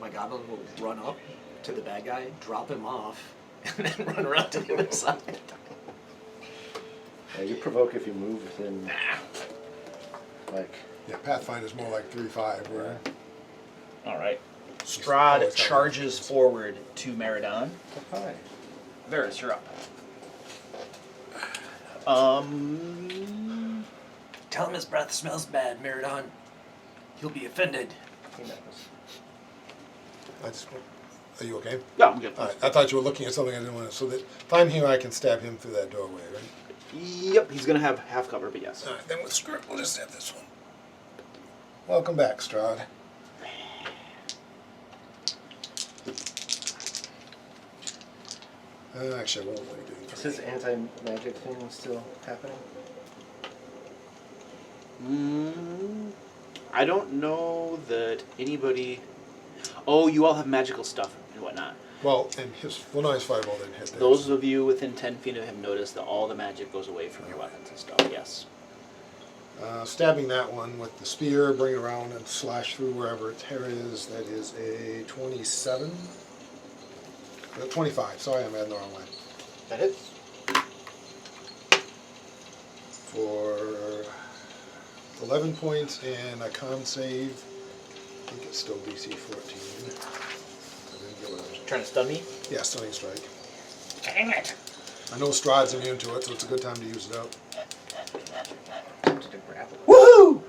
My goblin will run up to the bad guy, drop him off, and then run around to the other side. Yeah, you provoke if you move within, like, Yeah, Pathfinder's more like 3-5. Where All right. Oh, Strahd it's not charges right. forward to Meridon. hi. Varys, you're up. Tell him his breath smells bad, Meridon. He'll be offended. He knows. Are you okay? Yeah, I'm good. All right. I thought you were looking at something I didn't want to. So that if I'm here, I can stab him through that doorway, right? Yep, he's gonna have half cover, but yes. All right. Then we'll just have this one. Welcome back, Strahd. Actually, I won't let you do Is his anti-magic thing still happening? I don't know that anybody. Oh, you all have magical stuff and whatnot. Well, and his fireball didn't hit there. Those of you within 10 feet of him notice that all the magic goes away from your weapons and stuff. Yes. Stabbing that one with the spear, bring it around and slash through wherever its hair is. That is a 27. 25. Sorry, I'm adding the wrong way. That hits. For 11 points and a con save. I think it's still DC 14. I didn't get what I was. Trying to stun me? Yeah, stunning strike. Dang it! I know Strahd's immune to it, so it's a good time to use it up. Tempted to grapple. Woohoo!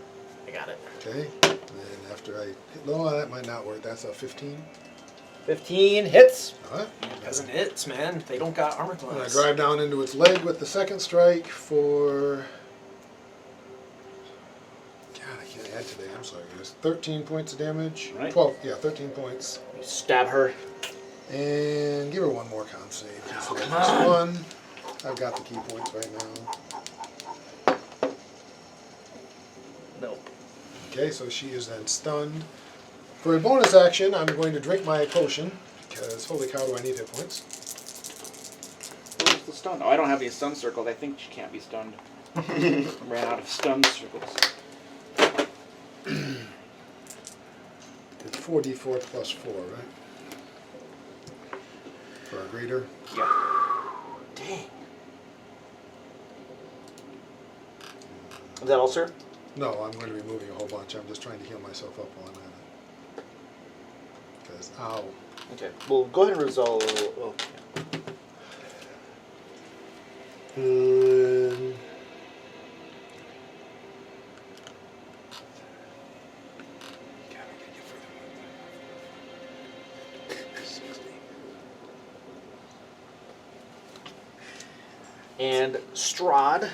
I got it. Okay. And then after I hit low, that might not work. That's a 15. 15 hits. Alright. Doesn't hits, man. They don't got armor And I class. drive down into its leg with the second strike for. God, I can't add today. I'm sorry, guys. 13 points of damage. Right. 12. Yeah, 13 points. You stab her. And give her one more con save. Oh, Just come this on. one. I've got the key points right now. Nope. Okay, so she is then stunned. For a bonus action, I'm going to drink my potion, because holy cow, do I need hit points. Where's the stun? Oh, I don't have any stun circles. I think she can't be stunned. Ran out of stun circles. It's 4d4 plus 4, right? For a greater. Yeah. Dang. Is that all, sir? No, I'm going to be moving a whole bunch. I'm just trying to heal myself up while I'm at it. Because, ow. Okay. Well, go ahead and resolve. Oh. And Strahd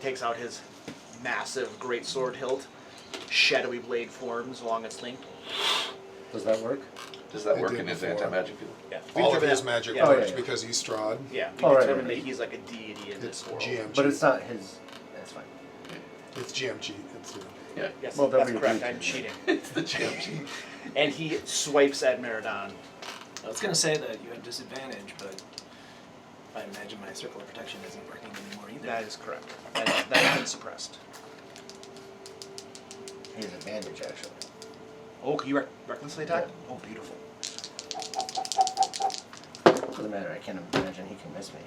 takes out his massive greatsword hilt. Shadowy blade forms along its length. Does that work? Does that It work did in his before. anti-magic field? Yeah. All of determined his that- magic yeah, works yeah. because he's Strahd. Yeah, we Oh, right, determined right. that he's like a deity in It's this world. GM But cheat. it's not his. That's fine. It's GM cheat. It's, Yeah. Yes, Well, that's then we correct. agree I'm to. cheating. It's the champion. And he swipes at Meridon. I was gonna say that you have disadvantage, but I imagine my circle of protection isn't working anymore either. That is correct. That has been suppressed. He has advantage, actually. Oh, can you recklessly attack? Oh, beautiful. Doesn't matter. I can't imagine he can miss me.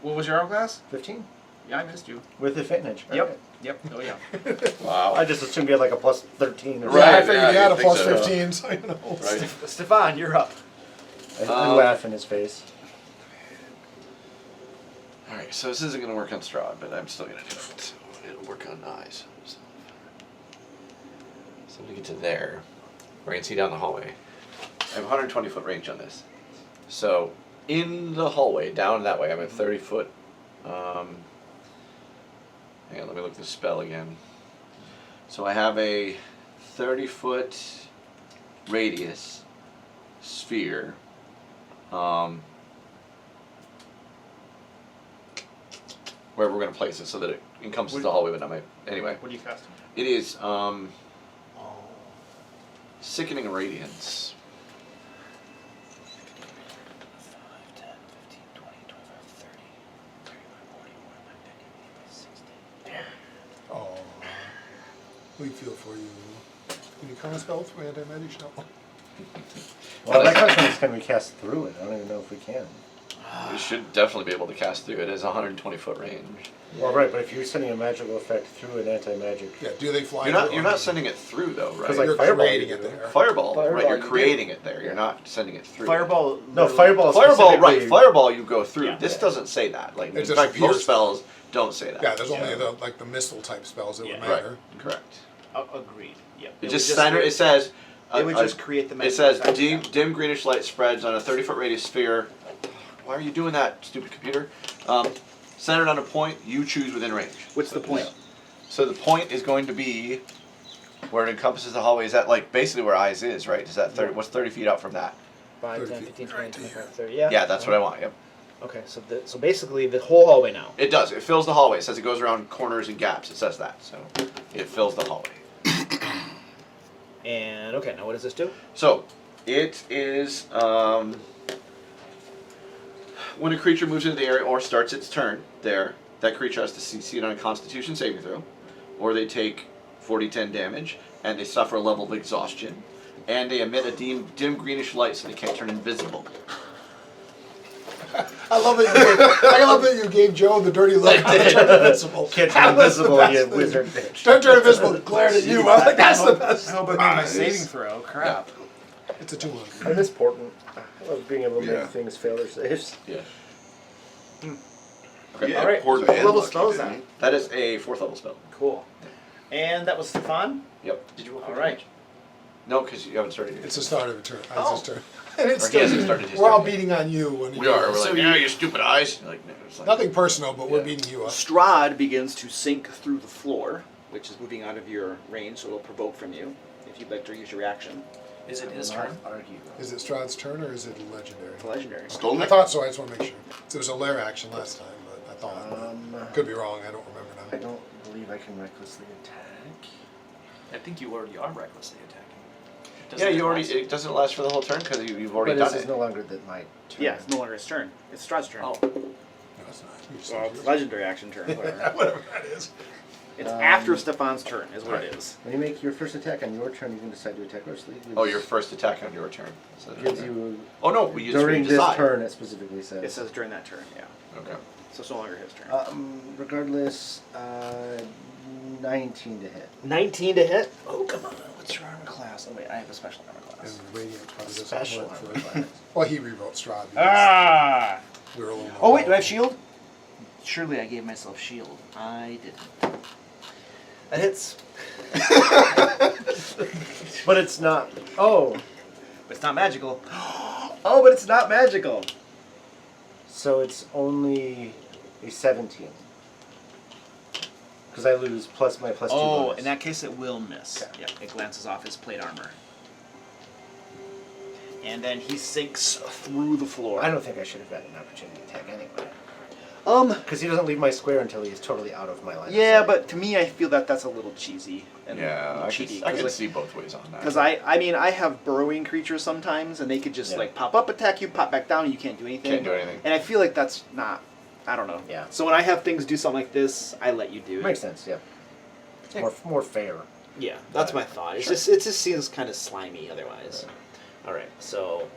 What was your arm class? 15 Yeah, I missed you. with advantage. Yep. Okay. Yep. Oh, yeah. Wow. I just assumed he had like a plus 13 or yeah, Right, I figured yeah, he had you'd a think plus so. 15, so you know. Right. Stefan, you're up. I laugh in his face. Alright, so this isn't going to work on Strahd, but I'm still going to do it. So it'll work on eyes. So I'm going to get to there, where I can see down the hallway. I have 120 foot range on this. So in the hallway, down that way, I'm at 30 foot. Hang on, let me look at the spell again. So I have a 30 foot radius sphere. Where we're going to place it so that it encompasses the hallway, but not my. Anyway, What do you cast? it is Sickening Radiance. 5, 10, 15, 20, 25, 30, 35, 40, 45, 50, 60. Oh, we feel for you. Can you counter spell through anti-magic spell? Well, my question is, can we cast through it? I don't even know if we can. We should definitely be able to cast through it. It has 120 foot range. Well, right, but if you're sending a magical effect through an anti-magic, Yeah, do they fly? You're not sending it through though, right? because like You're fireball, creating you it do. there. Fireball, right? Fireball, You're you do. creating it there. You're not sending it through. Fireball. No, literally- fireball. Fireball, right? specifically- Fireball, you go through. Yeah. This doesn't say that. Like, in It's just fact, most pierce. spells don't say that. Yeah, there's only Yeah. the missile type spells that would Yeah. Right. matter. Correct. Agreed. Yep. It would just center. It says. It would just create the. It magical says effect, dim, yeah. dim greenish light spreads on a 30 foot radius sphere. Why are you doing that, stupid computer? Centered on a point you choose within range. What's the point? So the point is going to be where it encompasses the hallway. Is that like basically where eyes is, right? Is that 30? What's 30 feet out from that? 5, 30 10, feet 15, right 20, to 25, here. 30. Yeah. Yeah, that's what I want. Yep. Okay, so basically the whole hallway now. It does. It fills the hallway. It says it goes around corners and gaps. It says that. So it fills the hallway. And okay, now what does this do? So it is when a creature moves into the area or starts its turn there, that creature has to succeed on a Constitution saving throw, or they take 40-10 damage, and they suffer a level of exhaustion, and they emit a dim greenish light so they can't turn invisible. I love that you gave Joe the dirty look. Turn invisible. Can't That turn was the invisible, best you thing. wizard bitch. Don't turn invisible. Glared at you. I was like, that's the best. I hope I made my saving throw. Crap. It's a 2-1. I miss Portland. I love being able to Yeah. make things fail or saves. Yeah. Okay. All right. Poor What man, level lucky, spell is didn't that? he? That is a 4th level spell. Cool. And that was Stefan. Yep. Did you roll All right. No, because you haven't started yet. It's the start of a turn. It's his turn. And it's Or he hasn't still, started his we're all turn yet. beating on you when We are. We're So like, you- yeah, you stupid eyes. You're like, no, it's like, Nothing personal, but we're Yeah. beating you up. Strahd begins to sink through the floor, which is moving out of your range, so it'll provoke from you if you'd like to use your reaction. Is it I his will not turn? argue. Is it Strahd's turn or is it legendary? It's legendary. Stolen I it? thought so. I just want to make sure. It was a lair action last time, but I thought. Could be wrong. I don't remember I now. don't believe I can recklessly attack. I think you already are recklessly attacking. Yeah, Doesn't you it already. last? It doesn't last for the whole turn because you've already But done this is it. no longer my turn. Yeah, it's no longer his turn. It's Strahd's turn. Oh, No, it's not. You just- Well, it's legendary action turn. Whatever. Whatever that is. It's after Stefan's turn, is what it is. When you make your first attack on your turn, you can decide to attack or sleep. Oh, your first attack on your turn. So Gives you oh no, we just during this decide. turn. It specifically says. It says during that turn, yeah. Okay. So it's no longer his turn. Regardless, 19 to hit. 19 to hit. Oh, come on. What's your armor class? Oh, wait, I have a special armor And class. Radiant probably doesn't Special work armor for class. Well, he rewrote Strahd. because Ah! we were a little Oh, wait, do I have shield? Surely I gave myself shield. I didn't. That hits. But it's not. Oh, But it's not magical. Oh, but it's not magical. so it's only a 17. Because I lose plus my plus 2 Oh, bonus. in that case it will miss. Okay. Yeah, it glances off his plate armor. And then he sinks through the floor. I don't think I should have gotten an opportunity to attack anyway. Because he doesn't leave my square until he is totally out of my line. of Yeah, sight. but to me I feel that that's a little cheesy and Yeah, I cheaty. can like, see both ways on that. Because I mean, I have burrowing creatures sometimes, and they could just Yeah. like pop up, attack you, pop back down, and you can't do anything. Can't do anything. And I feel like that's not, I don't know. Yeah. So when I have things do something like this, I let you do it. Makes sense, yeah. It's more fair. Yeah, that's my thought. It's just it just seems kind of slimy otherwise. All right, so.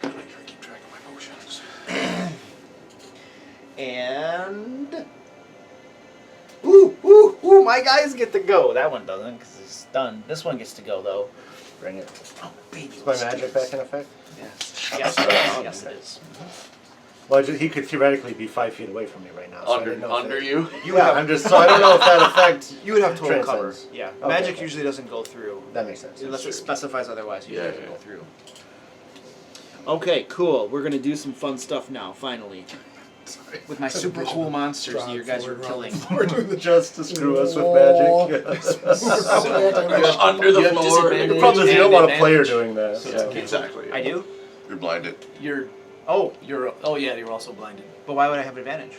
I gotta keep track of my motions. And. Ooh, my guys get to go. That one doesn't because he's stunned. This one gets to go though. Bring it. Oh, baby. Is my magic back in effect? Yes. Yes, it is. Well, he could theoretically be 5 feet away from me right now. So I didn't know if Under it- you. Yeah, I'm just so I don't know if that affects. You would have total cover. Transcends. Yeah. Okay, Magic okay. usually doesn't go through. That makes sense. Unless it specifies otherwise, usually Yeah, doesn't yeah. go through. Okay, cool. We're gonna do some fun stuff now, finally. Sorry. With my super cool monsters that you guys are killing. We're doing the Just to screw us with Oh. magic. You're under the You have floor. disadvantage. The problem is you don't want a And player advantage. doing that. So Yeah. exactly. I do? You're blinded. You're Oh, you're also blinded. but why would I have advantage?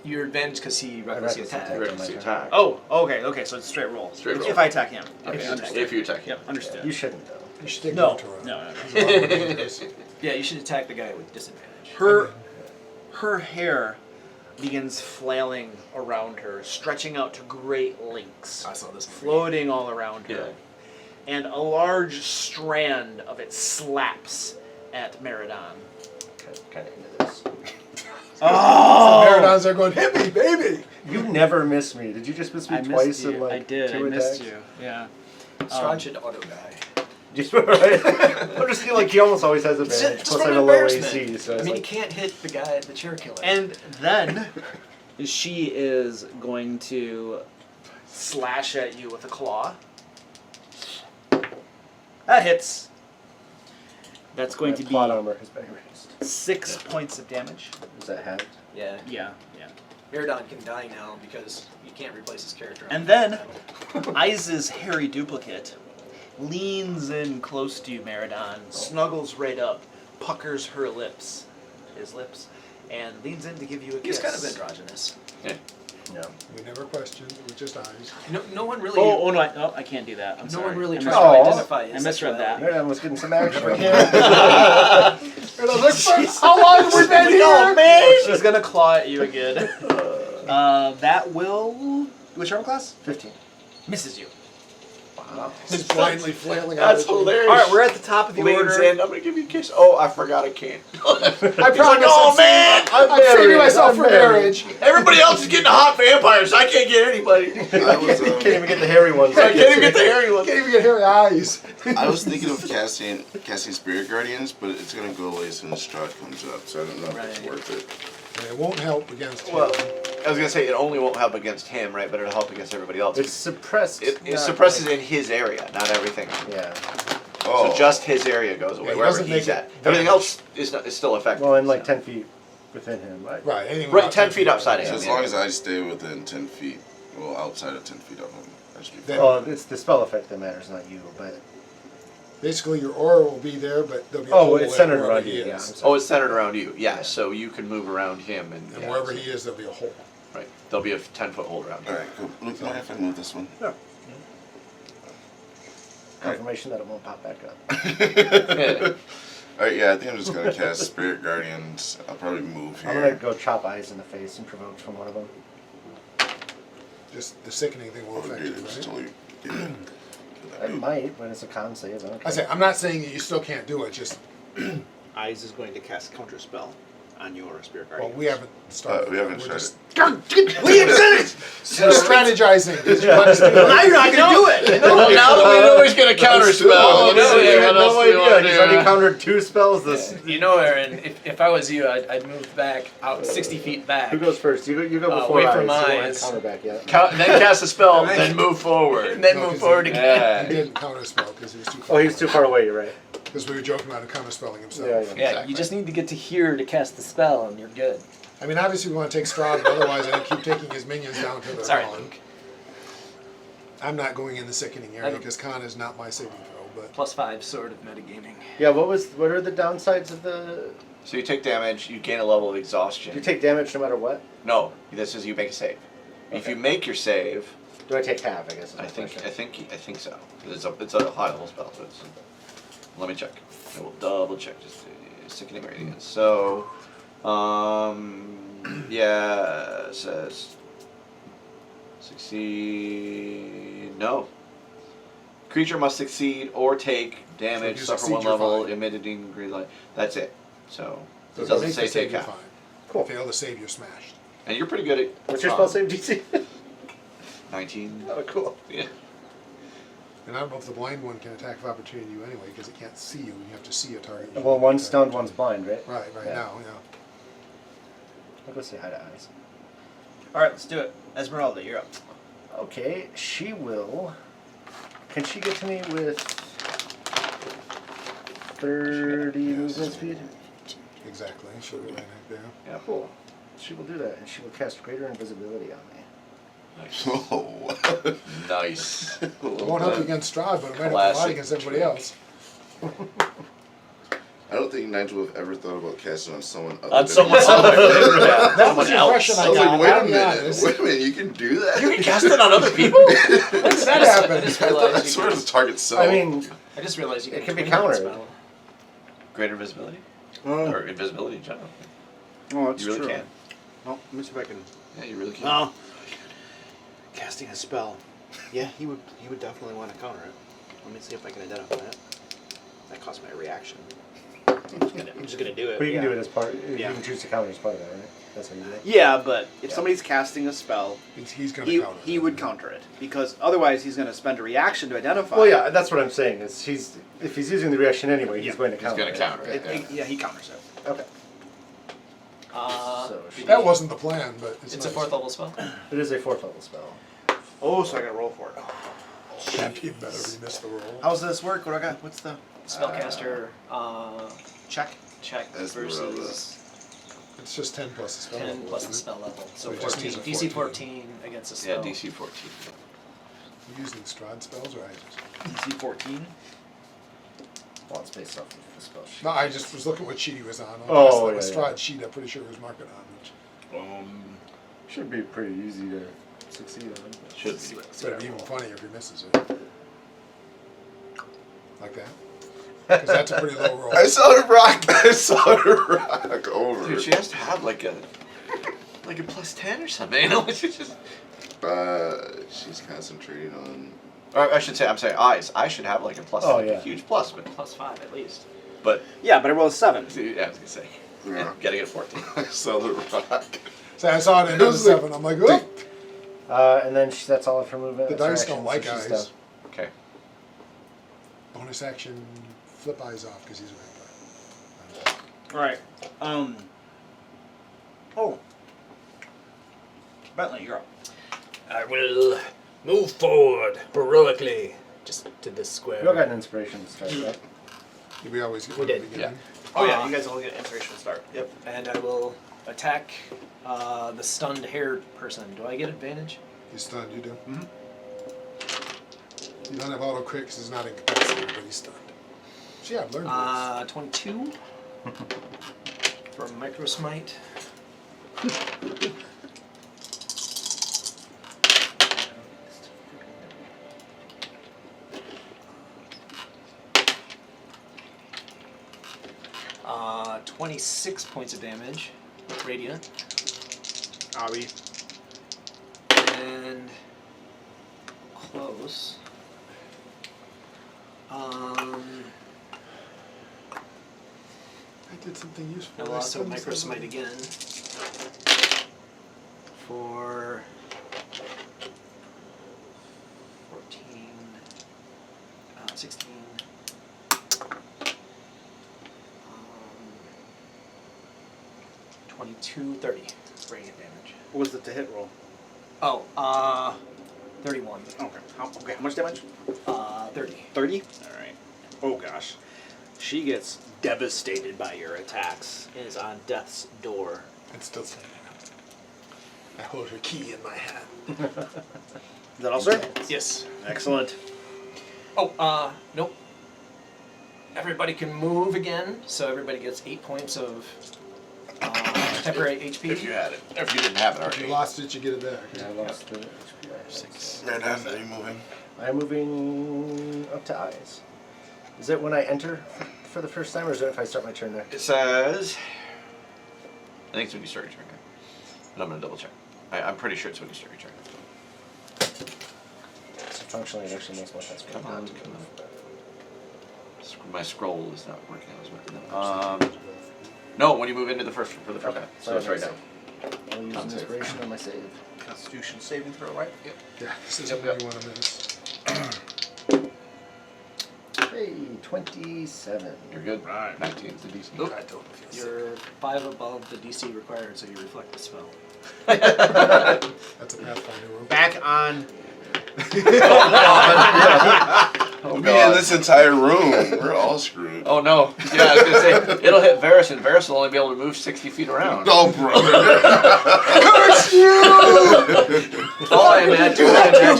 Your advantage because he recklessly recklessly attacked. attacked. Reckless attack. Oh, okay, so it's straight roll. Straight roll. If I attack him. Okay, Okay, understood. if you attack. Yep, understood. You shouldn't though. You should take No, Gontor out. no. He's a lot more dangerous. Yeah, you should attack the guy with disadvantage. Her hair begins flailing around her, stretching out to great lengths, I saw this movie. floating all around her. Yeah. And a large strand of it slaps at Meridon. Kind of into this. Oh! Meridons are going, hit me, baby! You never miss me. Did you just miss me twice in like I did. 2 I missed attacks? you. Yeah. Strahd should auto die. Right? I'm just feeling like he almost always has advantage. Just Plus from I'm a low embarrassment. AC, so I it's mean, like, you can't hit the guy, the chair killer. And then she is going to slash at you with a claw. That hits. That's going my to be plot armor has been erased. 6 points of damage. Is that halved? yeah, Yeah. Meridon can die now because you can't replace his character. And then Iza's hairy duplicate leans in close to you, Meridon, snuggles right up, puckers her lips, his lips, and leans in to give you a He's kiss. kind of androgynous. No. We never questioned, it was just eyes. No one really. Oh no, I can't do that. I'm no sorry. one really I tries misread- to identify his I misread that. sexuality. Meridon was getting some action. How long have we been here? Oh man! She's gonna claw at you again. That will. Which armor class? 15. Misses you. Just blindly flailing out. That's at you. hilarious. All right, we're at the top of the Leans order. in. I'm gonna give you a kiss. Oh, I forgot I can't. I He's like, promise oh I'm man! I'm saving myself for marriage. Everybody else is getting hot vampires. I can't get anybody. I was, Can't even get the hairy ones. I can't even get the hairy one. Can't even get hairy eyes. I was thinking of casting Spirit Guardians, but it's gonna go away as soon as Strahd comes up, so I don't know if it's Right. worth it. And it won't help against him. Well, I was gonna say it only won't help against him, right? But it'll help against everybody else. It's suppressed. It not suppresses like- in his area, not everything. Yeah. Oh. So just his area goes away, Yeah, he wherever doesn't he's make at. it Everything damage. else is still affected. Well, and like so. 10 feet within him. Right. Right, anything Right, about 10 feet outside of So him. as long as I stay within 10 feet, well, outside of 10 feet of him, I should be Then- fine. Well, it's the spell effect that matters, not you. But Basically, your aura will be there, but there'll be a oh, hole it's centered wherever around he you. Yeah. I'm is. sorry. Oh, it's centered around you. Yeah, so you can move around him and, And yeah, wherever so- he is, there'll be a hole. Right. There'll be a 10-foot hole around you. Alright, cool. Luke, mind if I move this one? Confirmation that it won't pop back up. Alright, yeah, I think I'm just gonna cast Spirit Guardians. I'll probably move here. I'm gonna go chop eyes in the face and provoke from one of them. Just the sickening thing will Oh, affect dude, you, it's right? totally. I might, but it's a con save. I don't I say, care. I'm not saying that you still can't do it, just, Eyes is going to cast counter spell on your spirit well, guardian. we haven't started. we haven't We're started. just we're strategizing, 'cause you want us to do Now it. you're not gonna do it. Now that we know he's gonna counter spell, Oh, you know, You yeah, had what else no do you wanna idea. He's do? already countered 2 spells. This. You know, Aaron, if I was you, I'd move back out 60 feet back. Who goes first? You go before away eyes. from You don't want eyes. to counter back yet. Then cast a spell, then move forward. And then No, move 'cause forward he- again. He Yeah. didn't counter spell because he was too Oh, far. he's too far away. You're right. Because we were joking about him counter spelling himself. Yeah, yeah. Yeah, Exactly. you just need to get to here to cast the spell, and you're good. I mean, obviously we want to take Strahd, but otherwise I keep taking his minions down to the Sorry, gone. Luke. I'm not going in the sickening area I- because con is not my saving throw, but +5 sort of metagaming. Yeah. What are the downsides of the? So you take damage, you gain a level of exhaustion. You take damage no matter what. No, this is you make a save. If you make your save, Do I take half? I guess. Is I my think question. so. It's a high level spell, so it's. Let me check. I will double check just the sickening radiance. So, yeah, it says succeed. No. Creature must succeed or take damage, you suffer succeed, 1 you're level, fine. emitting green light. That's it. So so it if you doesn't make say the save, take you're half. fine. Cool. If you fail to save, you're smashed. And you're pretty good at. What's your spell save DC? 19. Oh, cool. Yeah. And I don't know if the blind one can attack of opportunity you anyway because it can't see you. You have to see a target. Well, one's stunned, one's blind, right? Right, Yeah. now, yeah. I'll go say hi to eyes. All right, let's do it. Esmeralda, you're up. Okay, she will. Can she get to me with 30 movement speed? Exactly. She'll get right there. Yeah. Cool. She will do that, and she will cast greater invisibility on me. Oh. Nice. It won't help you against Strahd, but it might help a Classic lot against everybody else. I don't think Nigel have ever thought about casting on someone other On than someone himself. else. That was the impression I I was got. like, wait I'll a be minute, honest. wait a minute, you can do that? You can cast it on other people? When did that happen? I just I realized you swear can, to target self. I mean, I just realized you It can can be twin that countered. spell. Greater visibility? Oh, Or invisibility in general. that's You really true. can. Well, let me see if I can. Yeah, you really can. Oh, casting a spell. Yeah, he would definitely want to counter it. Let me see if I can identify it. That costs me a reaction. I'm just gonna do it. but you can yeah. do it as part. Yeah. You can choose to counter as part of that, right? That's how you do it. Yeah, but if somebody's casting a spell, He's going to counter. he would counter it because otherwise he's going to spend a reaction to identify. Well, yeah, that's what I'm saying. Is if he's using the reaction anyway, he's going to He's counter. going it. to counter it. Yeah, he counters it. Okay. So she, That wasn't the plan, but it's It's a nice. 4th level spell. it is a 4th level spell. Oh, so I got to roll for it. You better miss the roll. How's this work? What do I got? What's the Spellcaster check? check Esmeralda. versus It's just 10 plus the spell 10 level, plus the isn't it? spell level. So So it just 14. needs a DC 14 against a Yeah, spell. DC 14. You using Strahd spells or I just? DC 14. Well, it's based off of the spell sheet. No, I just was looking what sheet he was on. Oh, The yeah, Strahd sheet, I'm pretty sure he was marking on. Which, Should be pretty easy to succeed on. Should See be. what, it's see what gonna be I even roll. funnier if he misses it. Like that? Because that's a pretty low roll. I saw her rock. I saw her rock over. Dude, she has to have like a plus 10 or something. You know, she's just. She's concentrating on. Or I should say, I'm saying eyes. I should have like a plus, Oh, like yeah. a huge plus, but +5 at least. Yeah, but I rolled a 7. yeah, I was gonna say, Yeah. getting it 14. I saw the rock. So I saw it into the 7. I'm like, oh! And then that's all of her movement. The That's her dice action, don't so like she's eyes. done. Okay. Bonus action, flip eyes off because he's a vampire. All right. Oh. Bentley, you're up. I will move forward heroically, just to this square. We all got an inspiration to start, right? We always get We one at did, the beginning. Oh yeah, you guys all get inspiration to start. Yep, and I will attack the stunned hair person. Do I get advantage? He's stunned, you do. Mm-hmm. You don't have auto crit because he's not incapacitated, but he's stunned. So yeah, I've learned 22 for micro smite. Uh, 26 points of damage, radiant, Ari. and close. I did something useful. I will I also stunned micro smite somebody. again for 14, 16, 22, 30 radiant damage. What was it to hit roll? Oh, 31. Okay. How much damage? 30. 30? Alright. Oh gosh. She gets devastated by your attacks and is on death's door. It's still standing up. I hold her key in my hand. Is that all, sir? Yes. Excellent. Oh, nope. Everybody can move again, so everybody gets 8 points of temporary HP. If you had it, if you didn't have it If already. you lost it, you get it back. Yeah, I lost the HP. 6. Meredith, are you moving? I'm moving up to eyes. Is it when I enter for the first time, or is it if I start my turn there? It says. I think it's when you start your turn. But I'm gonna double check. I'm pretty sure it's when you start your turn. So functionally, it actually makes more sense for me Come not on, to come move. My scroll is not working as well. No, when you move into the first for the first time. So it's right now. I'll use an inspiration on my save. Constitution saving throw, right? Yep. Yeah, this is Yep, what yep. you want to miss. Hey, 27. You're good. Right. 19 is the DC. I totally feel sick. You're 5 above the DC required, so you reflect the spell. That's a Pathfinder rule. Back on. Oh Me and this entire room, we're all screwed. Oh no. Yeah, I was gonna say it'll hit Varys, and Varys will only be able to move 60 feet around. Oh, brother. All I imagine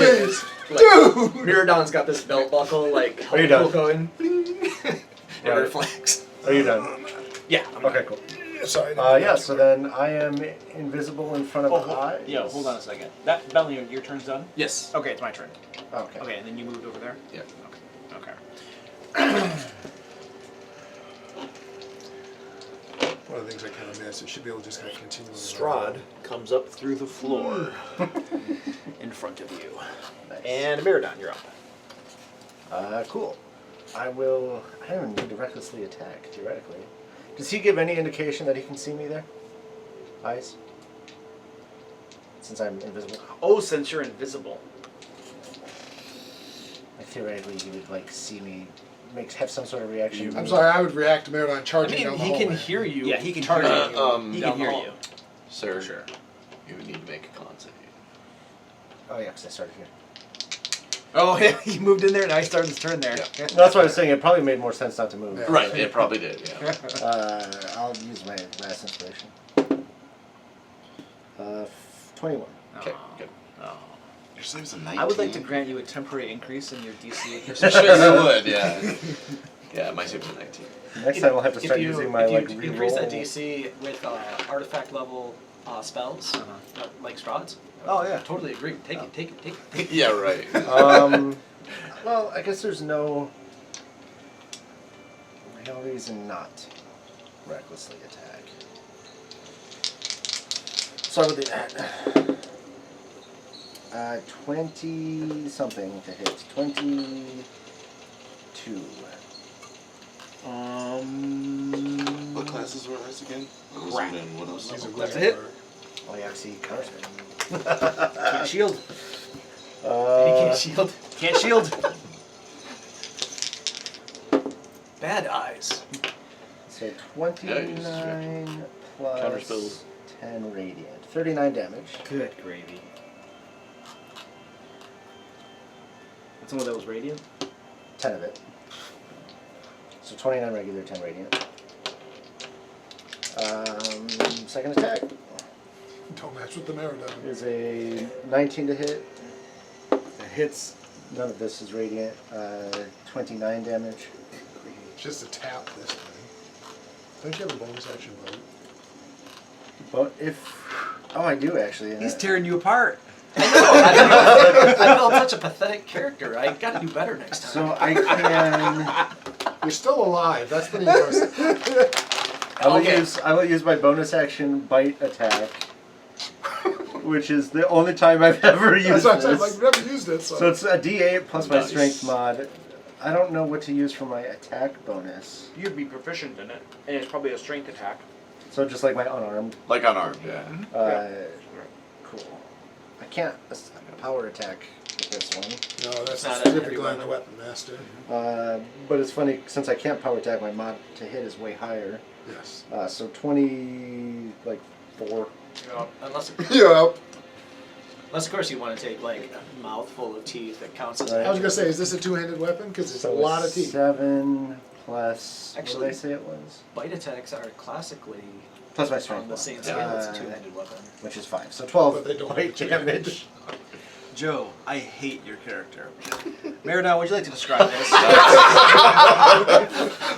is, like, Miradon's got this belt buckle, like, Are you done? going. It Right. reflects. Are you done? Yeah, I'm Okay, cool. Sorry. Yeah, so then I am invisible in front of eyes. Yeah, hold on a second. That Bentley, your turn's done? Yes. Okay, it's my turn. Okay. Okay, and then you moved over there? Yeah. Okay. One of the things I kind of missed, it should be able to just kind of continue. Strahd comes up through the floor. In front of you. Nice. And Miradon, you're up. Cool. I don't even need to recklessly attack, theoretically. Does he give any indication that he can see me there? Eyes? Since I'm invisible? Oh, since you're invisible. Like, theoretically, he would, like, see me, have some sort of reaction. I'm sorry, I would react to Meridon I charging mean, down the he can hallway. hear you. Yeah, he can charging hear you. He down can the hear hall. you. Sir, Sure. you would need to make a con save. Oh, yeah, because I started here. Oh, yeah, he moved in there, now he started his turn there. Yeah. That's why I was saying it probably made more sense not to move. Yeah. Right, it probably did, yeah. I'll use my last inspiration. 21. Okay, good. Oh. Your save's a 19. I would like to grant you a temporary increase in your DC. Sure you would, yeah. Yeah, my save was 19. Next time I'll have to start using my, if you like, increase that reroll. DC with artifact level spells, like Strahd's, Oh, yeah. totally agree. Take it, take it, take it, take it. Yeah, right. Well, I guess there's no real reason not recklessly attack. So I would do that. 20 something to hit. 22. What classes were ours again? Crap. And what else? He's a That's good it. worker. Oh yeah, see, counters me. Can't shield. And he can't shield. Can't shield. Bad eyes. So 29 plus Counterspell. 10 radiant. 39 damage. Good gravy. That's the one that was radiant? 10 of it. So 29 regular, 10 radiant. Second attack Don't match with the Maradon. is a 19 to hit. It hits. None of this is radiant. 29 damage. Just a tap this time. Don't you have a bonus action vote? But if... Oh, I do actually. He's tearing you apart. I felt such a pathetic character. I gotta do better next time. So I can... You're still alive. That's pretty impressive. I will use my bonus action bite attack, which is the only time I've ever used That's what I'm saying. this. Like, never used it. So it's a D8 plus my strength mod. I don't know what to use for my attack bonus. You'd be proficient in it, and it's probably a strength attack. So just like my unarmed. Like unarmed, yeah. Cool. I can't power attack with this one. No, that's Not specifically every on the weapon master. But it's funny, since I can't power attack, my mod to hit is way higher. Yes. So 24. Unless, Yeah. unless of course you want to take like a mouthful of teeth that counts as. Right. I was gonna say, is this a two-handed weapon? Because it's So a lot of teeth. 7 plus. Actually- What did I say it was? Bite attacks are classically Plus my on strength the mod, same scale as a two-handed weapon. which is 5. So But 12 they don't bite have damage. Joe, I hate your character. Maradon, would you like to describe this?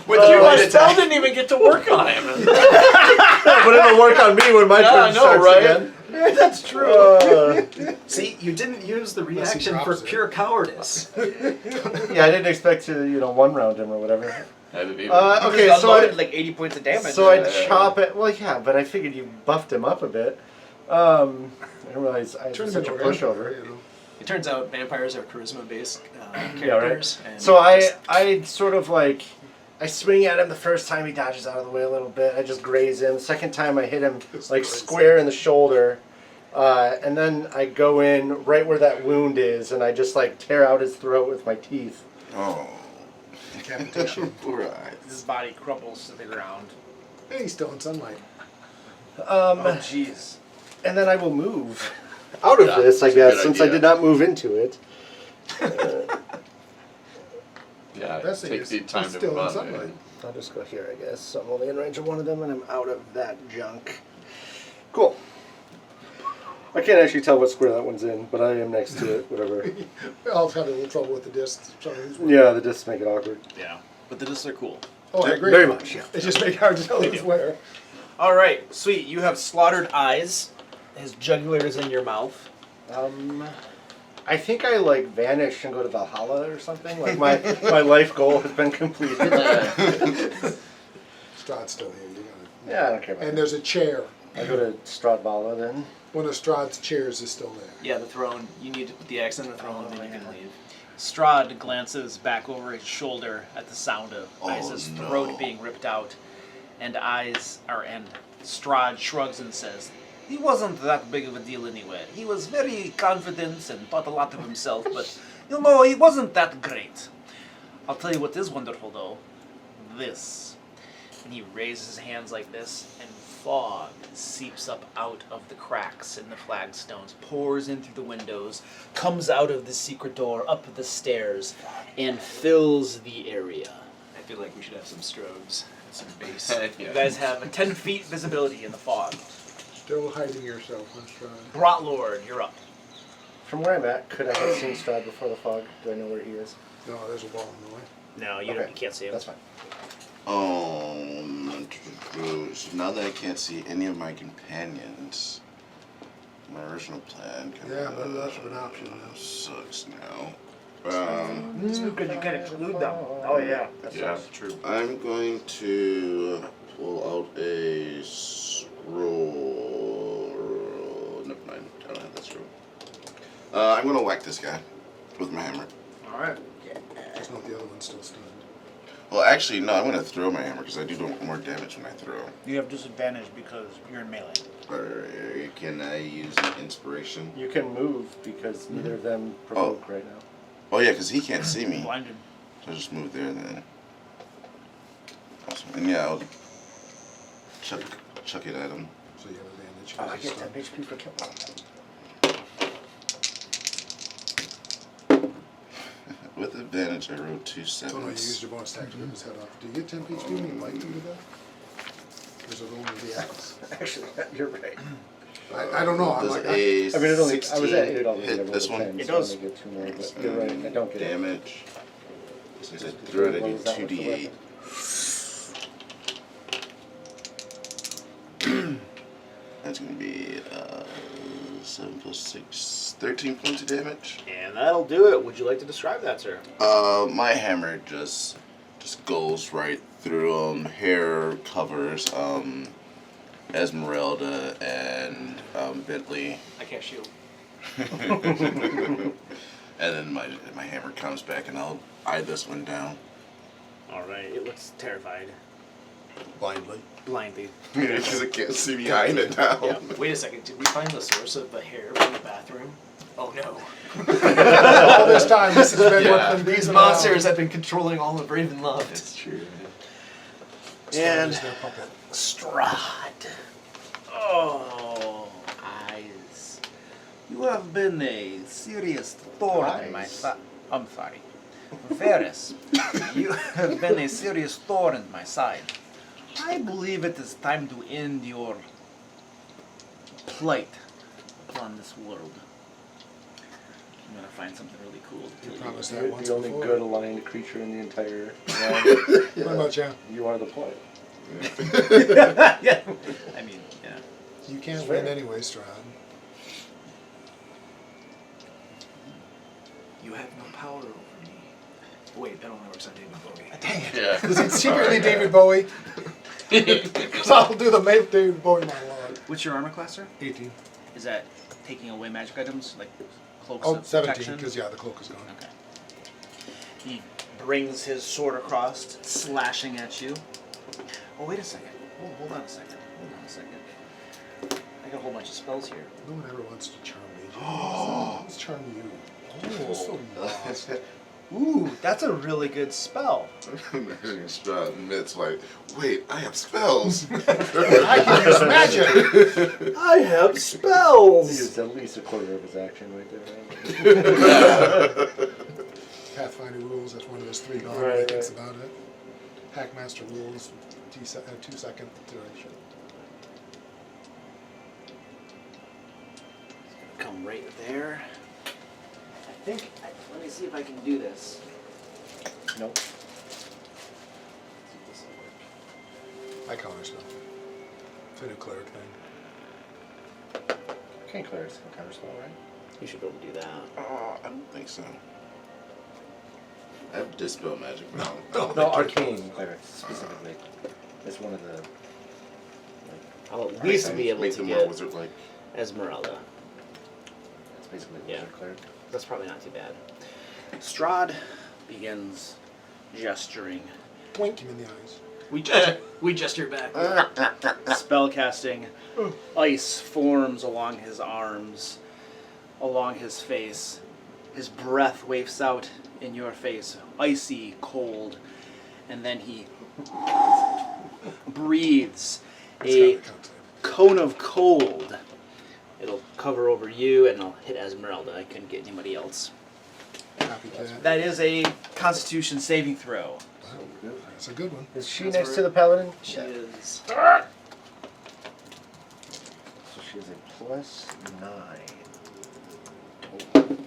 With you, I still didn't even get to work on him. But it'll work on me when my Yeah, I turn know, starts right? again. That's true. See, you didn't use the Unless he reaction for drops it. pure cowardice. Yeah, I didn't expect to, one round him or whatever. I didn't even. Okay, Just so I, unloaded like 80 points of damage. so I chop it. Well, yeah, but I figured you buffed him up a bit. I didn't realize I Turn was him such a into a vampire, pushover. you know. It turns out vampires are charisma-based characters. Yeah, right. And So I sort of like, I swing at him the first time, he dodges out of the way a little bit. I just graze him. Second time I hit him like square in the shoulder. And then I go in right where that wound is, and I just like tear out his throat with my teeth. Oh. Decapitation. Right. His body crumbles to the ground. And he's still in sunlight. Oh, jeez. And then I will move out of this, I that's a guess, good since I idea. did not move into it. Yeah, Best thing take is the time he's to still move in on. sunlight. I'll just go here, I guess. So I'm only in range of one of them, and I'm out of that junk. Cool. I can't actually tell what square that one's in, but I am next to it, whatever. I'll have a little trouble with the discs. Yeah, the discs make it awkward. Yeah. But the discs are cool. Oh, I agree. Very much, yeah. They just make it hard to tell who's where. Alright, sweet. You have slaughtered eyes. His jugular is in your mouth. I think I like vanish and go to Valhalla or something. Like my life goal has been completed. Strahd's still here. You got it. Yeah, I don't care about And that. there's a chair. I go to Strahd then. One of Strahd's chairs is still there. Yeah, the throne. You need to put the X in the throne, then you can leave. Strahd glances back over his shoulder at the sound of Oh, Iza's no. throat being ripped out, and Strahd shrugs and says, "He wasn't that big of a deal anyway. He was very confident and thought a lot of himself, but he wasn't that great. I'll tell you what is wonderful though, this." And he raises his hands like this, and fog seeps up out of the cracks in the flagstones, pours in through the windows, comes out of the secret door, up the stairs, and fills the area. I feel like we should have some strobes, some base. You guys have a 10 feet visibility in the fog. Still hiding yourself on Strahd. Brat Lord, you're up. From where I'm at, could I have seen Strahd before the fog? Do I know where he is? No, there's a wall in the way. No, you Okay. don't. You can't see him. That's fine. So now that I can't see any of my companions, my original plan kind Yeah, but less of an option now. sucks now. Because you can exclude them. Oh yeah. Yeah, true. I'm going to pull out a scroll. Never mind, I don't have that scroll. I'm going to whack this guy with my hammer. Alright. Just not the other one's still stunned. Well, actually, no, I'm going to throw my hammer because I do more damage when I throw. You have disadvantage because you're in melee. Can I use inspiration? You can move because neither of them provoke right now. Oh, yeah, because he can't see me. Blinded. So I'll just move there then. Awesome. And yeah, I'll chuck it at him. So you have advantage. Oh, I get 10 HP for kill. With advantage, I rolled 2 Oh no, you used 7s. your bonus attack to rip his head off. Do you get 10 HP when you bite him to death? Or is it only the axe? Actually, you're right. I don't know. I'm Does like, a I mean, it only, I 16 was at 8 already. hit this one? It does. So I get 2 more, but you're right. I don't get it. Damage. Since I threw it, I do 2d8. That's gonna be 7 plus 6, 13 points of damage. And that'll do it. Would you like to describe that, sir? My hammer just goes right through him. Hair covers Esmeralda and Bentley, I can't shield. and then my hammer comes back, and I'll eye this one down. All right. It looks terrified. blindly. Blindly. Because it can't see me eyeing it down. Yeah. Wait a second. Did we find the source of the hair from the bathroom? Oh no. All this time, this has been Yeah. what These monsters have been controlling all of Ravenloft. It's true. And their puppet. Strahd. Oh, eyes. You have been a serious thorn in my side. I'm sorry. Varys, you have been a serious thorn in my side. I believe it is time to end your plight upon this world. I'm gonna find something really cool to You tell you. promised that You're once the only before. good aligned creature in the entire realm. What about you? You are the point. Yeah. I mean, yeah. You can't It's win fair. anyway, Strahd. You have no power over me. Wait, that only works on David Bowie. Yeah. Is it secretly David Bowie? Because I'll do the David Bowie monologue. What's your armor class, sir? 18. Is that taking away magic items like cloaks Oh, of 17, protection? because yeah, the cloak is gone. Okay. He brings his sword across, slashing at you. Oh, wait a second. Hold on a second. Hold on a second. I got a whole bunch of spells here. No one ever wants to charm me. Let's charm you. Oh, so lost. Ooh, that's a really good spell. Imagining Strahd admits, like, wait, I have spells. I can use magic! I have He spells. used at least a quarter of his action right there. Right? Pathfinder rules, that's one of those 3 gone Right, when he thinks right. about it. Hackmaster rules, 2-second duration. Come right there. I think. Let me see if I can do this. Nope. I counterspell. It's a new cleric thing. Can't clerics can counterspell, right? You should be able to do that. Oh, I don't think so. I have dispel magic, but I Oh, don't No, arcane clerics specifically. It's one of the. Like, I'll at least be able make to them more get wizard-like. Esmeralda. it's basically Yeah. wizard cleric. That's probably not too bad. Strahd begins gesturing, Wink him in the eyes. We gesture back. spell casting. Ice forms along his arms, along his face. His breath wafts out in your face, icy cold, and then he breathes It's a got a count. cone of cold. It'll cover over you and it'll hit Esmeralda. I couldn't get anybody else. Copycat. That is a Constitution saving throw. Wow, that's a good one. Is she That's next right. to the paladin? She is. So she has a +9 total.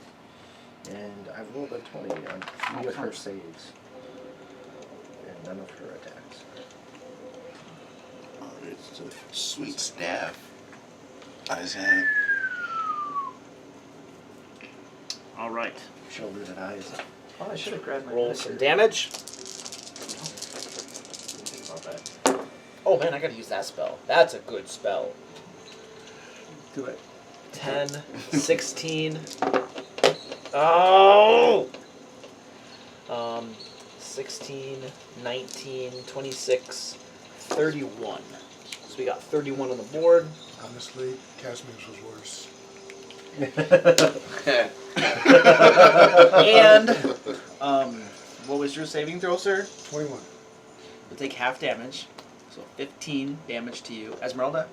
And I rolled a 20 on 3 of her saves. And none of her attacks. Alright, so sweet staff. Eyes hat. All right. Shoulder that eyes. Oh, I should have grabbed my Roll dice some here. damage. Not bad. Oh man, I gotta use that spell. That's a good spell. Do it. 10, 16. Oh! 16, 19, 26, 31. So we got 31 on the board. Honestly, Cashmere's was worse. And what was your saving throw, sir? 21. You'll take half damage, so 15 damage to you. Esmeralda?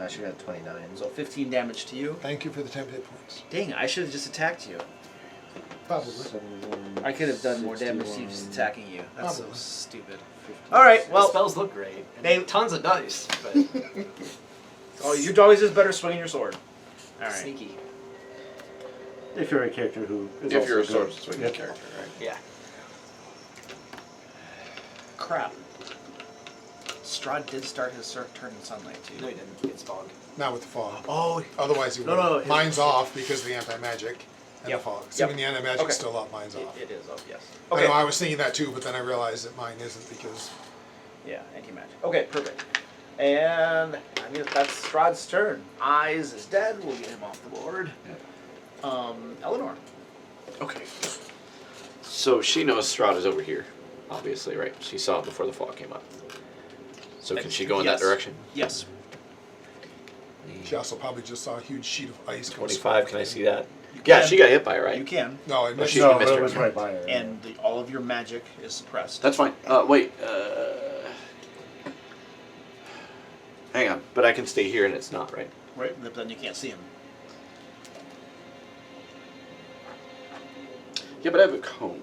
She got 29. So 15 damage to you. Thank you for the 10 hit points. Dang, I should have just attacked you. Probably. I could have done more damage to you 61. just attacking you. That's so Probably. stupid. Alright, The well, spells look great. And they- tons of dice, but oh, you'd always just better swinging your sword. Alright. sneaky. If you're a character who is If also you're a good. sword swinging Yeah. character, right? Yeah. Crap. Strahd did start his turn in sunlight too. No, you didn't. It's fog. Not with the fog. Oh, Otherwise, he would. No, his- Mine's off because of the anti-magic and Yep. the fog. Assuming the anti-magic's Okay. still up, mine's off. it is up, yes. I Okay. know, I was thinking that too, but then I realized that mine isn't because Yeah, anti-magic. Okay, perfect. And I mean, that's Strahd's turn. Eyes is dead. We'll get him off the board. Eleanor. Okay. So she knows Strahd is over here, obviously, right? She saw it before the fog came up. So can she go in Yes. that direction? Yes. she also probably just saw a huge sheet of ice. go 25, can I scrolling. see that? You Yeah, can. she got hit by it, right? You can. No, it missed. she- No, missed it her. was right by her. And all of your magic is suppressed. That's fine. Wait. Hang on. But I can stay here and it's not, right? Right, but then you can't see him. Yeah, but I have a cone.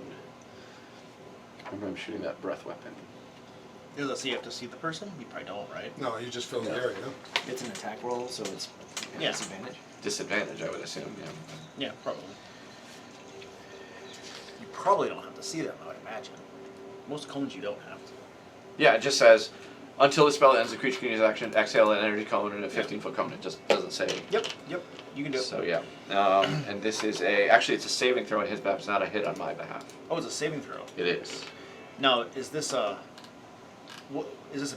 Remember, I'm shooting that breath weapon. Does it say you have to see the person? You probably don't, right? No, you just filled the area. It's an attack roll, so it's Yeah. disadvantage. Disadvantage, I would assume, yeah. Yeah, probably. You probably don't have to see them, I would imagine. Most cones you don't have to. Yeah, it just says, until the spell ends, the creature can use action, exhale an energy cone in a 15-foot cone. It just doesn't say. Yep, you can do it. So, yeah. And this is actually, it's a saving throw on his behalf. It's not a hit on my behalf. Oh, it's a saving throw. It is. Now, is this a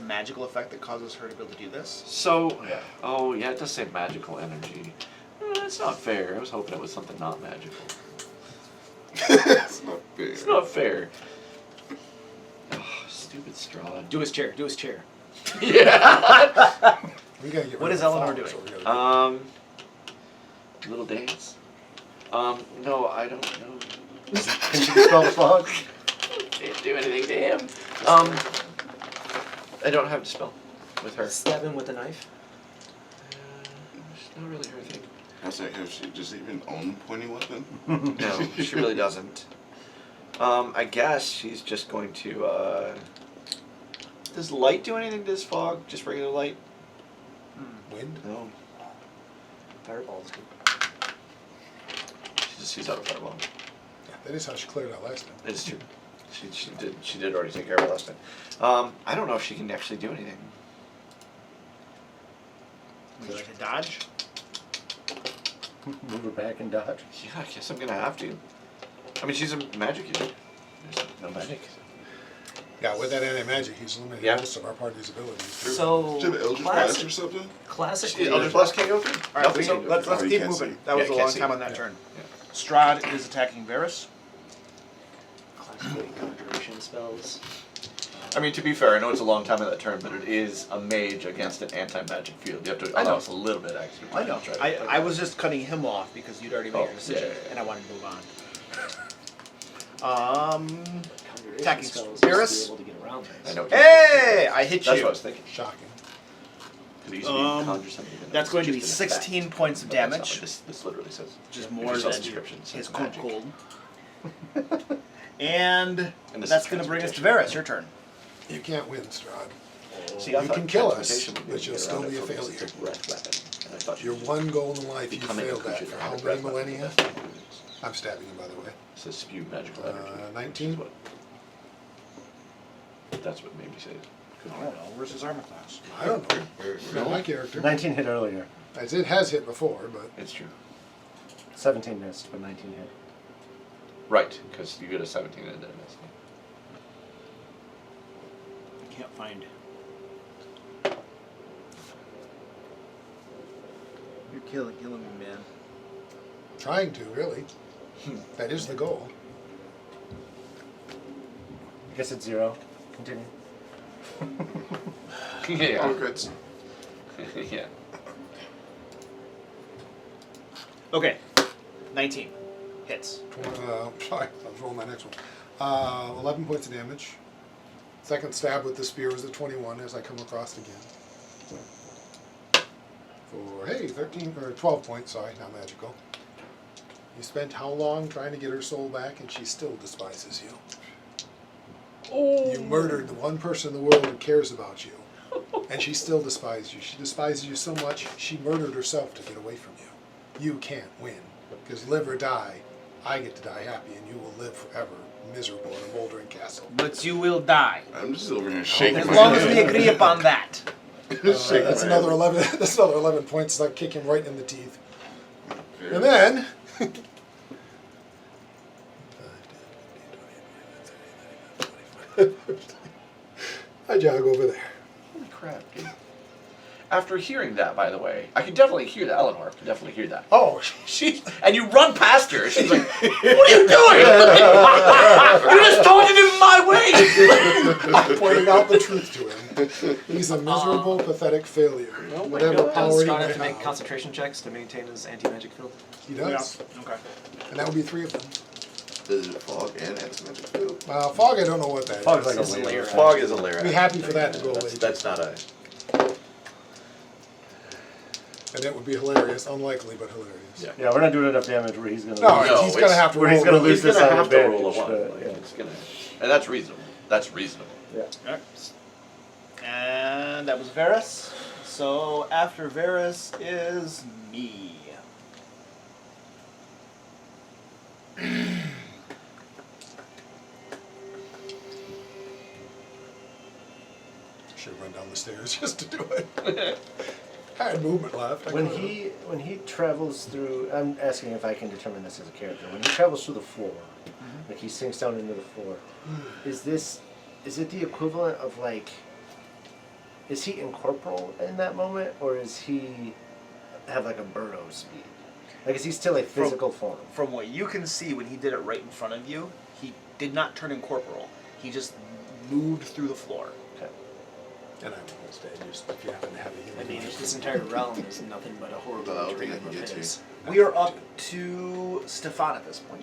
magical effect that causes her to be able to do this? So, oh, yeah, it does say magical energy. It's not fair. I was hoping it was something not magical. It's not fair. It's not fair. Oh, stupid Strahd. Do his chair. Do his chair. Yeah. We gotta get What rid is of the Eleanor fog, doing? so we gotta Little dance. No, I don't know. Can she dispel the fog? Didn't do anything to him. I don't have Dispel with her. Stab him with a knife. It's not really her thing. How's that? Does she just even own pointy weapon? No, she really doesn't. I guess she's just going to. Does light do anything to this fog? Just regular light? Wind? No. Fireball's good. She just sees out a fireball. Yeah, that is how she cleared out last time. It's true. She did already take care of it last time. I don't know if she can actually do anything. Would you like to dodge? Move her back and dodge. Yeah, I guess I'm gonna have to. I mean, she's a magic user. There's no magic. Yeah, with that anti-magic, he's limited Yeah. most of our party's abilities. So Should have Eldritch Blast or something? classically, Eldritch Blast can't go through? Alright, Nothing so can go let's through. Oh, you keep can't moving. see. That was Yeah, a can't long see. time on that Yeah. turn. Strahd is attacking Varys. classically conjuration spells. I mean, to be fair, I know it's a long time on that turn, but it is a mage against an anti-magic field. You have to I know. allow us a little bit extra time. I know. to try to play I that. was just cutting him off because you'd already made Oh, your decision, yeah. and I wanted to move on. Conjuration Attacking spells Varys? just to be able to get around things. I know. Hey! I hit That's you. what I was thinking. Shocking. Could it easily conjure something that That's was going to be just an effect. 16 points of But that's not damage, what this literally says. which is If more you saw than description, it his says cold magic. cold. And this that's is going to bring us to transportation. Varys. Your turn. You can't win, Strahd. See, I You thought can kill us, transportation would be but able to you'll get still around be it a from this failure. breath weapon. And I thought Your you one goal in life, you becoming a failed at creature for that how had a many breath weapon. millennia? That's what it is. I'm stabbing you, by the way. It says spew magical energy. 19? That's what made me say it. Could I be. don't know. Where's his armor class? I don't know. Not my character. 19 hit earlier. As it has hit before, but It's true. 17 missed, but 19 hit. Right, because you get a 17 and then miss. I can't find. You're killing me, man. trying to, really. That is the goal. I guess it's 0. Continue. Yeah. Oh, good. Yeah. Okay, 19 hits. Sorry, I was rolling my next one. 11 points of damage. Second stab with the spear was a 21 as I come across again. for, hey, 13 or 12 points, sorry, not magical. You spent how long trying to get her soul back and she still despises you? Oh. You murdered the one person in the world who cares about you. And she still despises you. She despises you so much, she murdered herself to get away from you. You can't win. Because live or die, I get to die happy and you will live forever miserable in a moldering castle. But you will die. I'm just over here shaking As my long as we head. agree upon that. That's another 11. That's another 11 points. It's like kick him right in the teeth. And then, I jog over there. Holy crap, dude. After hearing that, by the way, I could definitely hear that. Eleanor could definitely hear that. Oh, And you run past her. She's like, "What are you doing? You're just taunting him my way." I'm pointing out the truth to him. He's a miserable, pathetic failure. Whatever power Does he Strahd may have to make have, concentration checks to maintain his anti-magic field? he does. Okay. And that would be 3 of them. Does it fog and anti-magic field? Fog, I don't know what that is. Fog's like It's a a layer. layer. Fog is a layer. I'd be happy for that to go away. That's not a. And it would be hilarious. Unlikely, but hilarious. Yeah. Yeah, we're not doing enough damage where he's gonna No, lose. No, he's going to have to where he's roll gonna really- lose He's this gonna on have to roll a advantage. one. But, Like, yeah. it's gonna, and that's reasonable. That's reasonable. Alright. And that was Varus. So after Varus is me. Should have run down the stairs just to do it. I had movement left. I When could've. he travels through, I'm asking if I can determine this as a character. When he travels through the floor, like he sinks down into the floor, is it the equivalent of like, is he incorporeal in that moment, or is he have like a Birdo speed? Like, is he still a physical form? From what you can see, when he did it right in front of you, he did not turn incorporeal. He just moved through the floor. Okay. And I will stay just if you happen to have a healing. I mean, this entire realm is nothing but a horrible I don't think dream I can of get to his. We are up to Stefan at this point.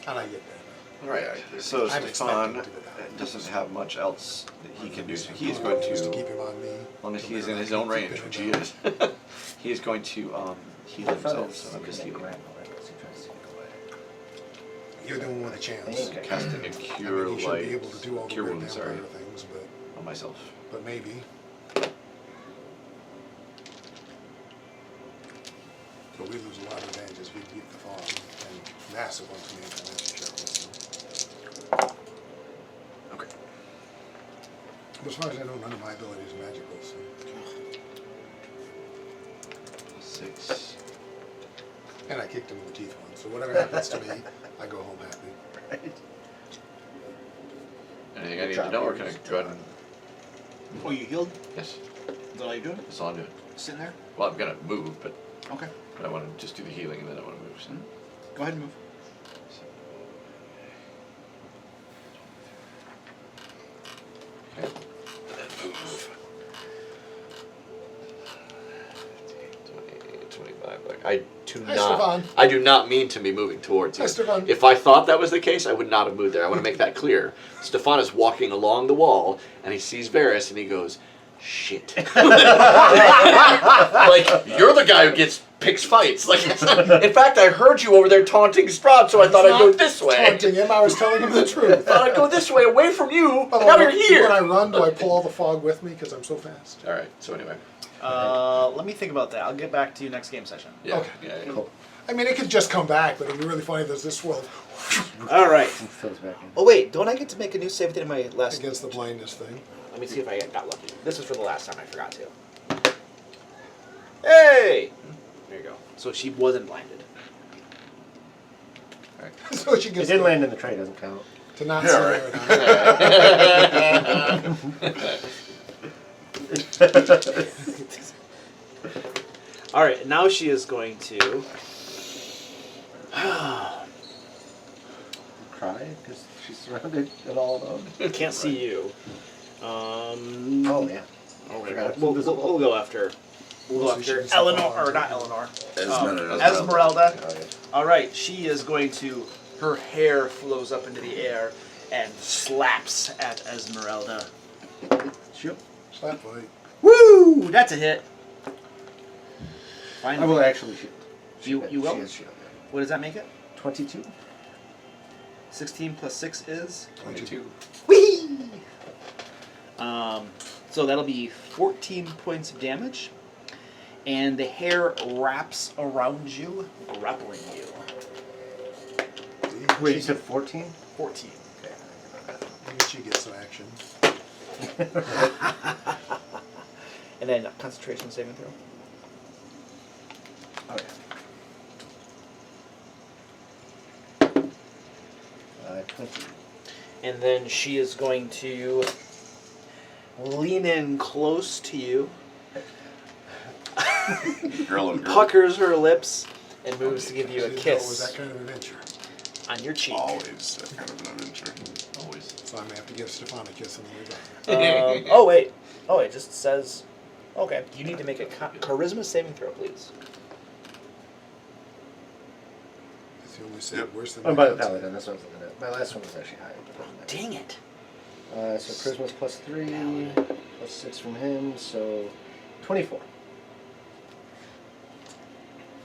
And I get that. All right. So I'm Stefan expecting to do that. doesn't have much else that he can do. So he's going Just to to, keep him on me. as long as he's in his own range, which he is, he is going to heal I thought it himself. was So I'm just secret healing. grapple, right? 'Cause he tries to take it away. You're the one with a chance. Okay. Casting a I cure mean, you should light, be able to do all the cure weird wounds, vampire sorry, things, on myself. but maybe. But we lose a lot of advantages. We beat the fog and massive ones from the anti-magic sharpness. Okay. But as far as I know, none of my abilities are magical. So. 6. And I kicked him in the teeth once. So whatever happens to me, I go home happy. Right. Anything I need to know, or can I go ahead and? Oh, you healed? Yes. Is that all you're doing? That's all I'm doing. Sitting there? Well, I'm gonna move, but Okay. I want to just do the healing and then I want to move. So. Go ahead and move. Okay. And then move. 20, 25. Like Stefan. I do not mean to be moving towards you. Hi, Stefan. If I thought that was the case, I would not have moved there. I want to make that clear. Stefan is walking along the wall and he sees Varus and he goes, "Shit!" Like, you're the guy who picks fights. Like, in fact, I heard you over there taunting Strahd, so I thought I'd go this way. Taunting him, I was telling him the truth. Thought I'd go this way, away from you. Oh, Now you're here. When I run, do I pull all the fog with me because I'm so fast? All right. So anyway. Let me think about that. I'll get back to you next game session. Yeah. Okay. Yeah. Cool. I mean, it could just come back, but it'd be really funny if there's this swirl All right. It fills back in. Oh wait, don't I get to make a new save at the end of my last? against the blindness thing. Let me see if I got lucky. This was for the last time. I forgot to. Hey! There you go. So she wasn't blinded. So she It gets did land in the tray, doesn't count. to not Yeah, see right. it. All right, now she is going to. Cry because she's surrounded and all alone. Can't see you. Oh yeah. Okay. We'll go after. We'll go after Eleanor, or not Eleanor. Esmeralda. Oh, yeah. All right, she is going to. Her hair flows up into the air and slaps at Esmeralda. Shoot. Slap fight. Woo! That's a hit. Fine. I will actually shield. You will? She is shield. What does that make it? 22. 16 plus 6 is? 22. Whee! So that'll be 14 points of damage. And the hair wraps around you, grappling you. Wait, you said 14? 14. Maybe she gets some action. And then concentration saving throw. Oh, yeah. 20. And then she is going to lean in close to you, Girl on girl. puckers her lips, and moves to give you a Didn't know it was kiss that kind of adventure. on your cheek. Always that kind of an adventure. Always. So I may have to give Stefan a kiss on the way back. Oh wait. Oh, it just says. Okay, you need to make a charisma saving throw, please. It's the only say Yep. worse than I'm by the that. paladin, that's what I was looking at. My last one was actually higher. Dang it. So charisma's plus 3, plus 6 from him, so 24.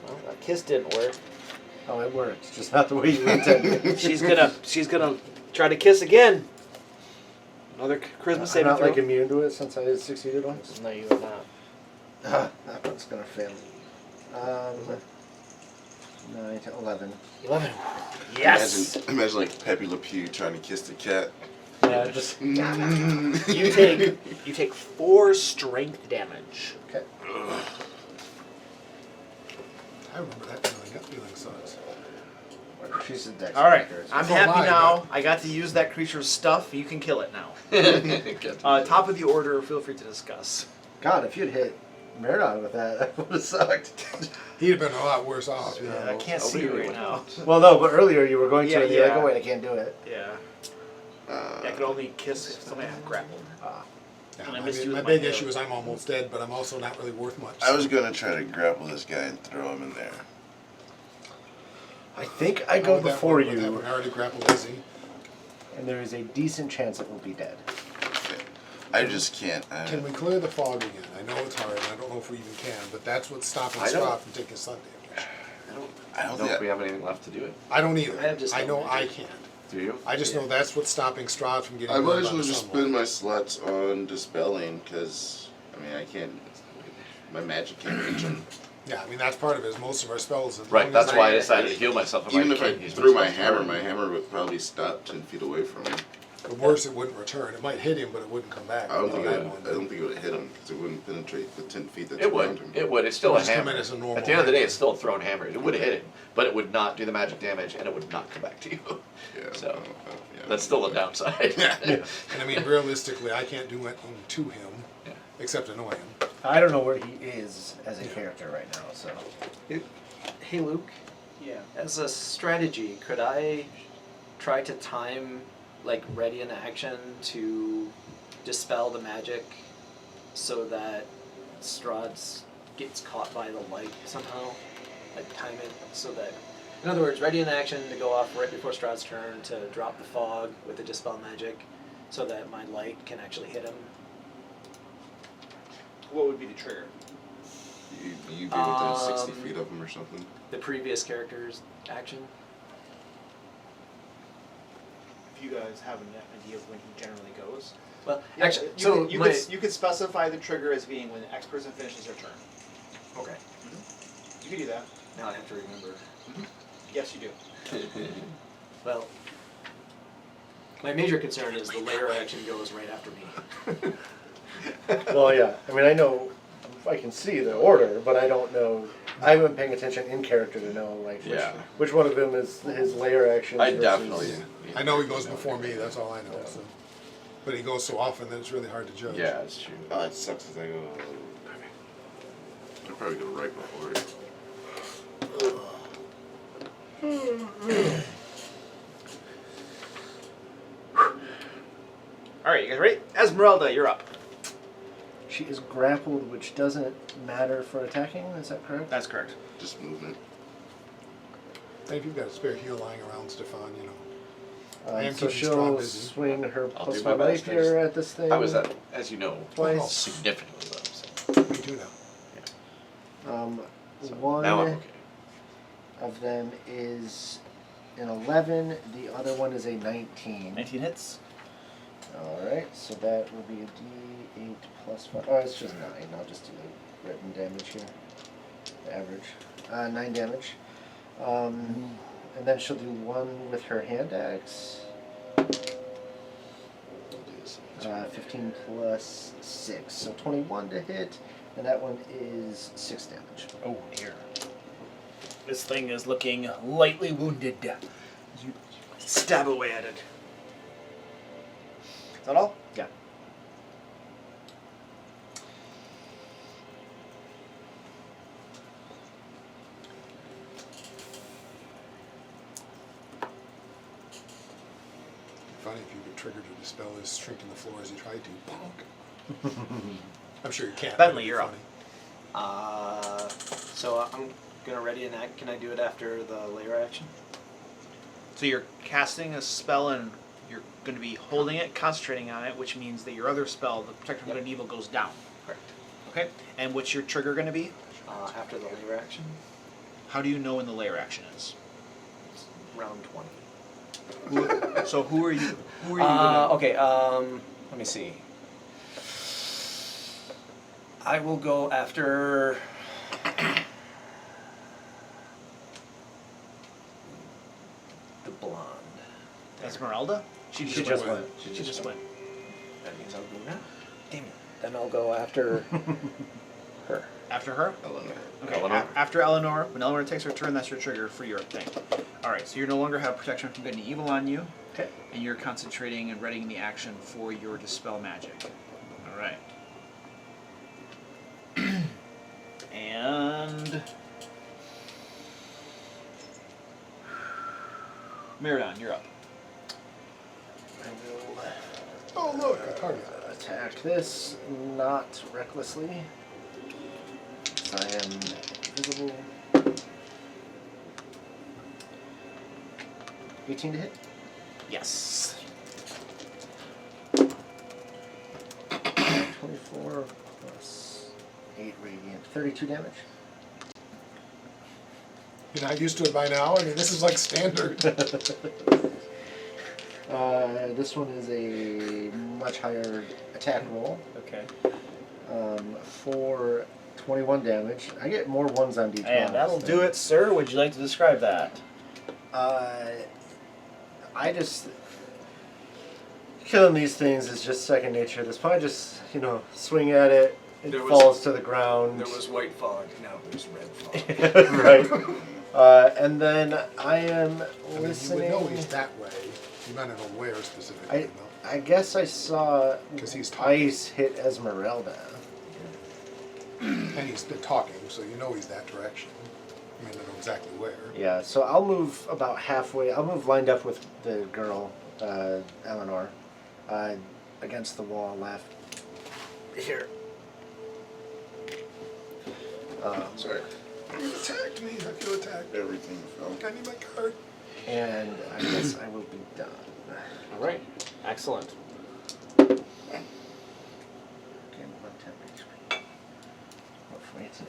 Well, that kiss didn't work. Oh, it worked, just not the way you intended. She's gonna try to kiss again. Another charisma I'm saving not throw. like immune to it since I succeeded once. No, you are not. That one's gonna fail. 9 to 11. 11. Yes. Imagine like Pepe Le Pew trying to kiss the cat. Yeah, just You take 4 strength damage. okay. I remember that feeling. That feeling sucks. She's a dex. All right, character. I'm It's all happy mine, now. I got to use that creature's stuff. You can kill it now. Top of the order. Feel free to discuss. God, if you'd hit Meridon with that, that would have sucked. He'd have been a lot worse off. You Yeah, I know. can't see you right now. Well, no, but earlier you were going to, Yeah, and you're like, yeah. oh wait, I can't do it. Yeah. I could only kiss if somebody had grappled. Yeah, And I I missed mean, you my with my big nail. issue is I'm almost dead, but I'm also not really worth much. I was gonna try to grapple this guy and throw him in there. I think I go before you, I already grappled Izzy. and there is a decent chance it will be dead. I just can't. Can we clear the fog again? I know it's hard, and I don't know if we even can, but that's what's stopping I don't- Strahd from taking sun damage. I don't know think if we have anything left to do it. I don't either. I have just I know no I magic. can't. Do you? I just know that's what's stopping Strahd from getting I might burned as by well the just sunlight. spend my slots on dispelling, because, I mean, I can't. My magic can't reach him. Yeah, I mean, that's part of it, is most of our spells. as Right, long that's as why I decided to heal myself. Even if I can't use threw my spells. hammer would probably stop 10 feet away from him. The worse, it wouldn't return. It might hit him, but it wouldn't come back. I don't think That it one. would hit him, because it wouldn't penetrate the 10 feet that's It around would. him. It would. It's still It'll a just come hammer. in as a normal At the end of the day, hammer. it's still a thrown hammer. It would have hit him, but it would not do the magic damage, and it would not come back to you. Yeah, So, yeah. That's still a downside. And I mean, realistically, I can't do anything to him, Yeah. except annoy him. I don't know where he is as a character right now, so. Hey Luke, Yeah. as a strategy, could I try to time, like, ready in action to dispel the magic so that Strahd gets caught by the light somehow? Like, time it so that... In other words, ready in action to go off right before Strahd's turn to drop the fog with the dispel magic so that my light can actually hit him. What would be the trigger? You'd be within 60 feet of him or something. The previous character's action. If you guys have an idea of when he generally goes. Well, Yeah, actually, you so could, you, my... could, you could specify the trigger as being when the X person finishes their turn. Okay, You could do that. now I have to remember. Yes, you do. Well, my major concern is the layer action goes right after me. Well, yeah. I mean, I know I can see the order, but I don't know. I haven't been paying attention in character to know like Yeah. which one of them is his layer action. I definitely. I know he goes before me, that's all I know. So. But he goes so often that it's really hard to judge. Yeah, it's true. Oh, it sucks as I go. I'd probably go right before it. All right, you guys ready? Esmeralda, you're up. She is grappled, which doesn't matter for attacking. Is that correct? That's correct. Just movement. And if you've got a spare heal lying around, Stefan, you know. I am So keeping she'll Strahd busy. swing her I'll plus do my my life best. here at this thing. I was at, as you know, Twice. significantly low. So. Me too now. So one now I'm okay. of them is an 11. The other one is a 19. 19 hits. Alright, so that will be a D8 plus 5. Oh, it's just 9. I'll just do the written damage here. The average. 9 damage. And then she'll do 1 with her hand axe. 15 plus 6. So 21 to hit. And that one is 6 damage. Oh dear. This thing is looking lightly wounded. You stab away at it. Is that all? Yeah. Funny if you could trigger to dispel his shrinking the floor as he tried to. Bonk. I'm sure you can't. Bentley, but you're it'd up. be So I'm gonna ready an act. Can I do it after the layer action? So you're casting a spell and you're going to be holding it, concentrating on it, which means that your other spell, the Protect from Good and Evil, goes down. Correct. Okay? And what's your trigger going to be? After the layer action, How do you know when the layer action is? it's round 20. So who are you? Who are you gonna? Okay. Let me see. I will go after. The blonde. Esmeralda? She just went. She just went. That means I'll go now. Damn it. Then I'll go after her. After her? Eleanor. Okay. Eleanor. After Eleanor, when Eleanor takes her turn, that's your trigger for your thing. Alright, so you no longer have Protection from Good and Evil on you. Okay. And you're concentrating and readying the action for your Dispel Magic. Alright. And Meridon, you're up. I will Oh, look, a target. attack this, not recklessly. I am visible. 18 to hit. Yes. 24 plus 8 radiant. 32 damage. You're not used to it by now? I mean, this is like standard. This one is a much higher attack roll. Okay. For 21 damage. I get more ones on d12. And that'll do it, sir. Would you like to describe that? I just... Killing these things is just second nature. This point, I just, swing at it. It There was- falls to the ground. There was white fog. Now there's red fog. Right. And then I am I mean, you listening. would know he's that way. You might not know where specifically, I guess I saw because he's talking. ice hit Esmeralda. And he's been talking, so you know he's that direction. I mean, I don't know exactly where. Yeah, so I'll move about halfway. I'll move lined up with the girl, Eleanor, against the wall left. Here. Sorry. You attacked me. I feel attacked. Everything fell. I need my card. And I guess I will be done. Alright. Excellent. Okay, 110 HP. Hopefully it's not.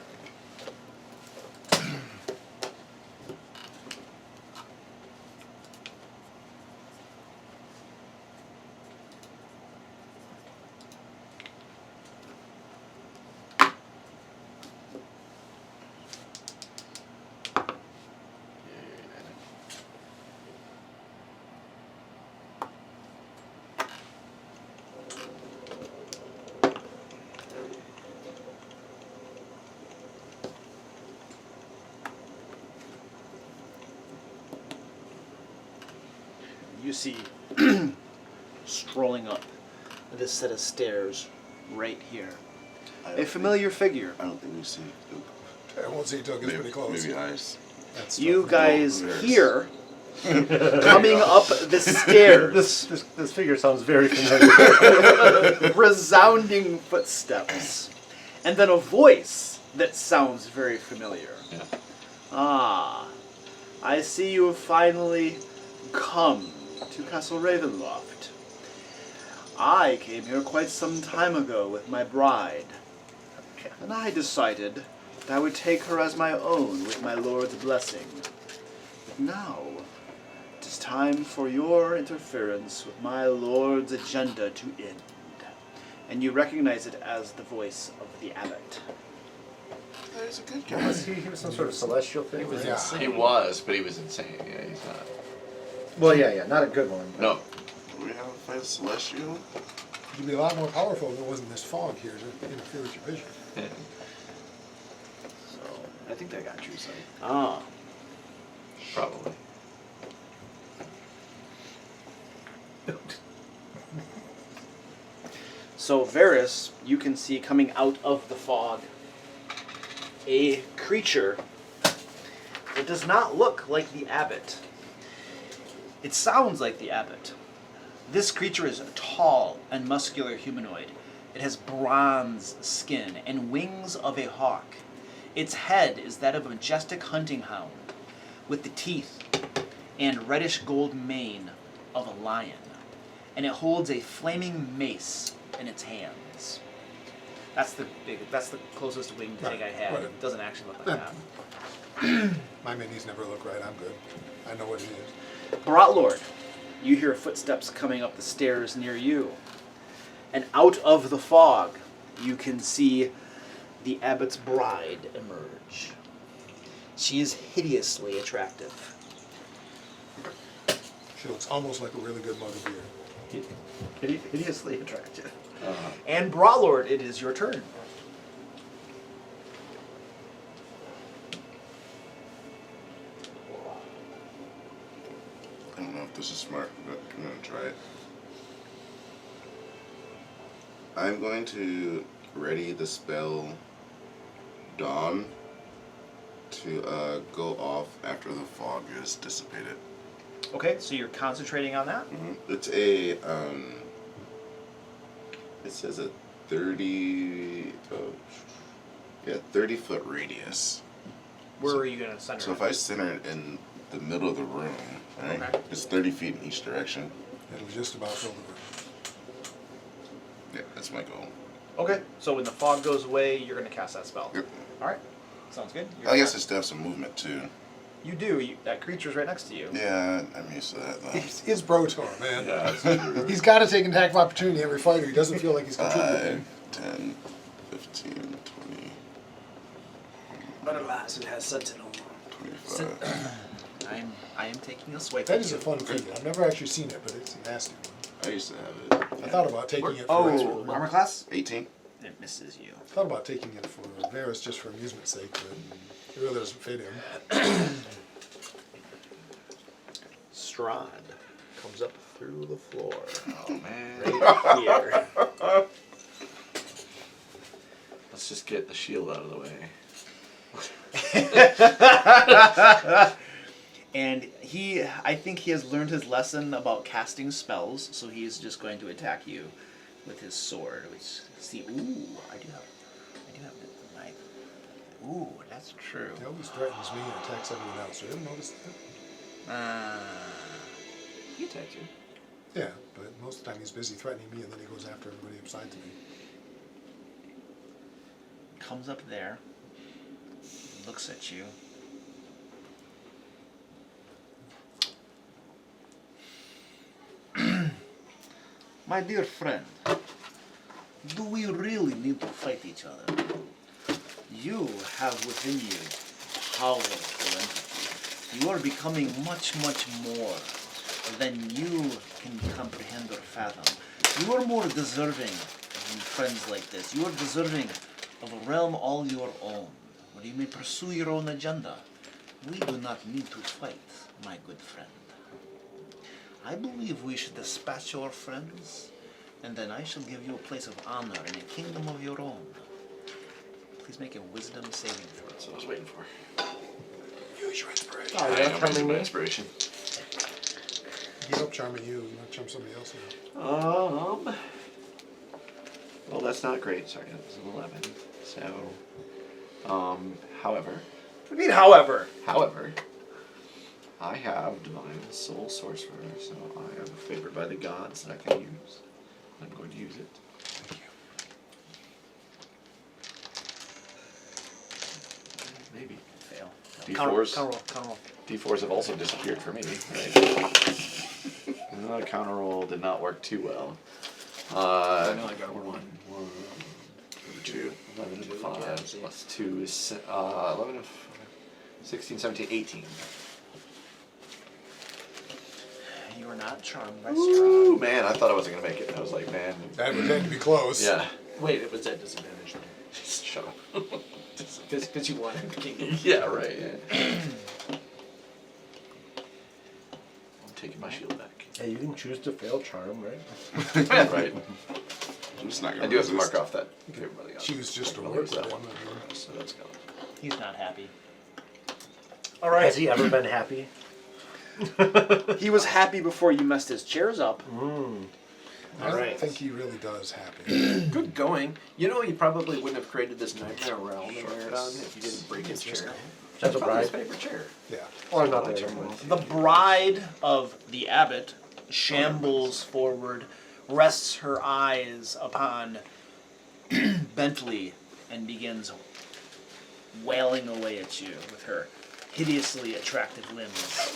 You see, strolling up this set of stairs right here, a familiar figure. I don't think we see. I won't see until it gets pretty close. Maybe eyes. That's You tough. guys There's- hear coming up the stairs, This figure sounds very familiar. resounding footsteps, and then a voice that sounds very familiar. Yeah. Ah, I see you have finally come to Castle Ravenloft. I came here quite some time ago with my bride, and I decided that I would take her as my own with my lord's blessing. But now, it is time for your interference with my lord's agenda to end. And you recognize it as the voice of the abbot. He's a good guy. He was some sort of celestial thing. Yeah. He was, but he was insane. Yeah, he's not. Well, yeah, not a good one. But. No. Do we have to fight a celestial? You'd be a lot more powerful if there wasn't this fog here to interfere with your vision. So I think they got true sight. Ah. Probably. So Varys, you can see coming out of the fog a creature that does not look like the abbot. It sounds like the abbot. This creature is a tall and muscular humanoid. It has bronze skin and wings of a hawk. Its head is that of a majestic hunting hound, with the teeth and reddish gold mane of a lion. And it holds a flaming mace in its hands. That's the closest winged thing I have. Right. It doesn't actually look like that. My minis never look right. I'm good. I know what it is. Lord, you hear footsteps coming up the stairs near you. And out of the fog, you can see the abbot's bride emerge. She is hideously attractive. She looks almost like a really good mug of beer. Hideously attractive. And Lord, it is your turn. I don't know if this is smart, but I'm going to try it. I'm going to ready the spell Dawn to go off after the fog is dissipated. Okay, so you're concentrating on that? It's a, it says a 30 foot radius. Where are you going to center So if I center it in the middle of the room, right, Okay. it's 30 feet in each direction. It'll just about fill the room. Yeah, that's my goal. Okay, so when the fog goes away, you're going to cast that spell. Yep. Alright, sounds good. I guess I still have some movement too. You do. That creature's right next to you. Yeah, I'm used to that though. It's Brotor, man. Yeah, that's true. He's got to take an attack of opportunity every fighter. He doesn't feel like he's contributing. 5, 10, 15, 20, But alas, it has Sentinel. 25. I am taking a swipe. That at is you. a fun feat. I've never actually seen it, but it's a nasty one. I used to have it. I thought about taking it for Oh, armor class? 18. It misses you. I thought about taking it for Varys just for amusement's sake, but it really doesn't fit him. Strahd comes up through the floor. Oh man. Right here. Let's just get the shield out of the way. And I think he has learned his lesson about casting spells, so he is just going to attack you with his sword. Which, see, ooh, I do have the knife. Ooh, that's true. He always threatens me and attacks everyone else. You ever notice that? He attacks you. Yeah, but most of the time he's busy threatening me and then he goes after everybody besides me. Comes up there, looks at you. My dear friend, do we really need to fight each other? You have within you powerful entity. You are becoming much, much more than you can comprehend or fathom. You are more deserving of friends like this. You are deserving of a realm all your own, where you may pursue your own agenda. We do not need to fight, my good friend. I believe we should dispatch your friends, and then I shall give you a place of honor in a kingdom of your own. Please make a wisdom saving throw. That's what I was waiting for. Use your inspiration. Oh, I yeah, know coming my in. inspiration. He's up charming you, not charm somebody else now. Well, that's not great. Sorry, that was an 11. So, however, What do you mean, however? I have Divine Soul Sorcerer, so I am favored by the gods that I can use. I'm going to use it. D4s. Counter roll. D4s have also disappeared for me. Right? Counter roll did not work too well. I know I got one. 2, 11 and 5 plus 2 is 11 and 16, 17, 18. You are not charmed by Ooh, Strahd. man, I thought I wasn't going to make it. I was like, man. That would tend to be close. Yeah. Wait, it was at disadvantage. Shut up. Because you wanted the kingdom. Yeah, right, yeah. I'm taking my shield back. Hey, you can choose to fail charm, right? Yeah, right. I'm just not I gonna do have to resist. mark off that everybody got. Choose just to I'll work lose with that him. one. So that's gone. He's not happy. All right. Has he ever been happy? He was happy before you messed his chairs up. I don't think he really does happy. Good going. You know, he probably wouldn't have created this nightmare realm in Meridon if he didn't break his chair. Gentle Probably his bride. favorite chair. Yeah. Or not the The bride of the abbot shambles forward, rests her eyes upon Bentley, and begins wailing away at you with her hideously attractive limbs.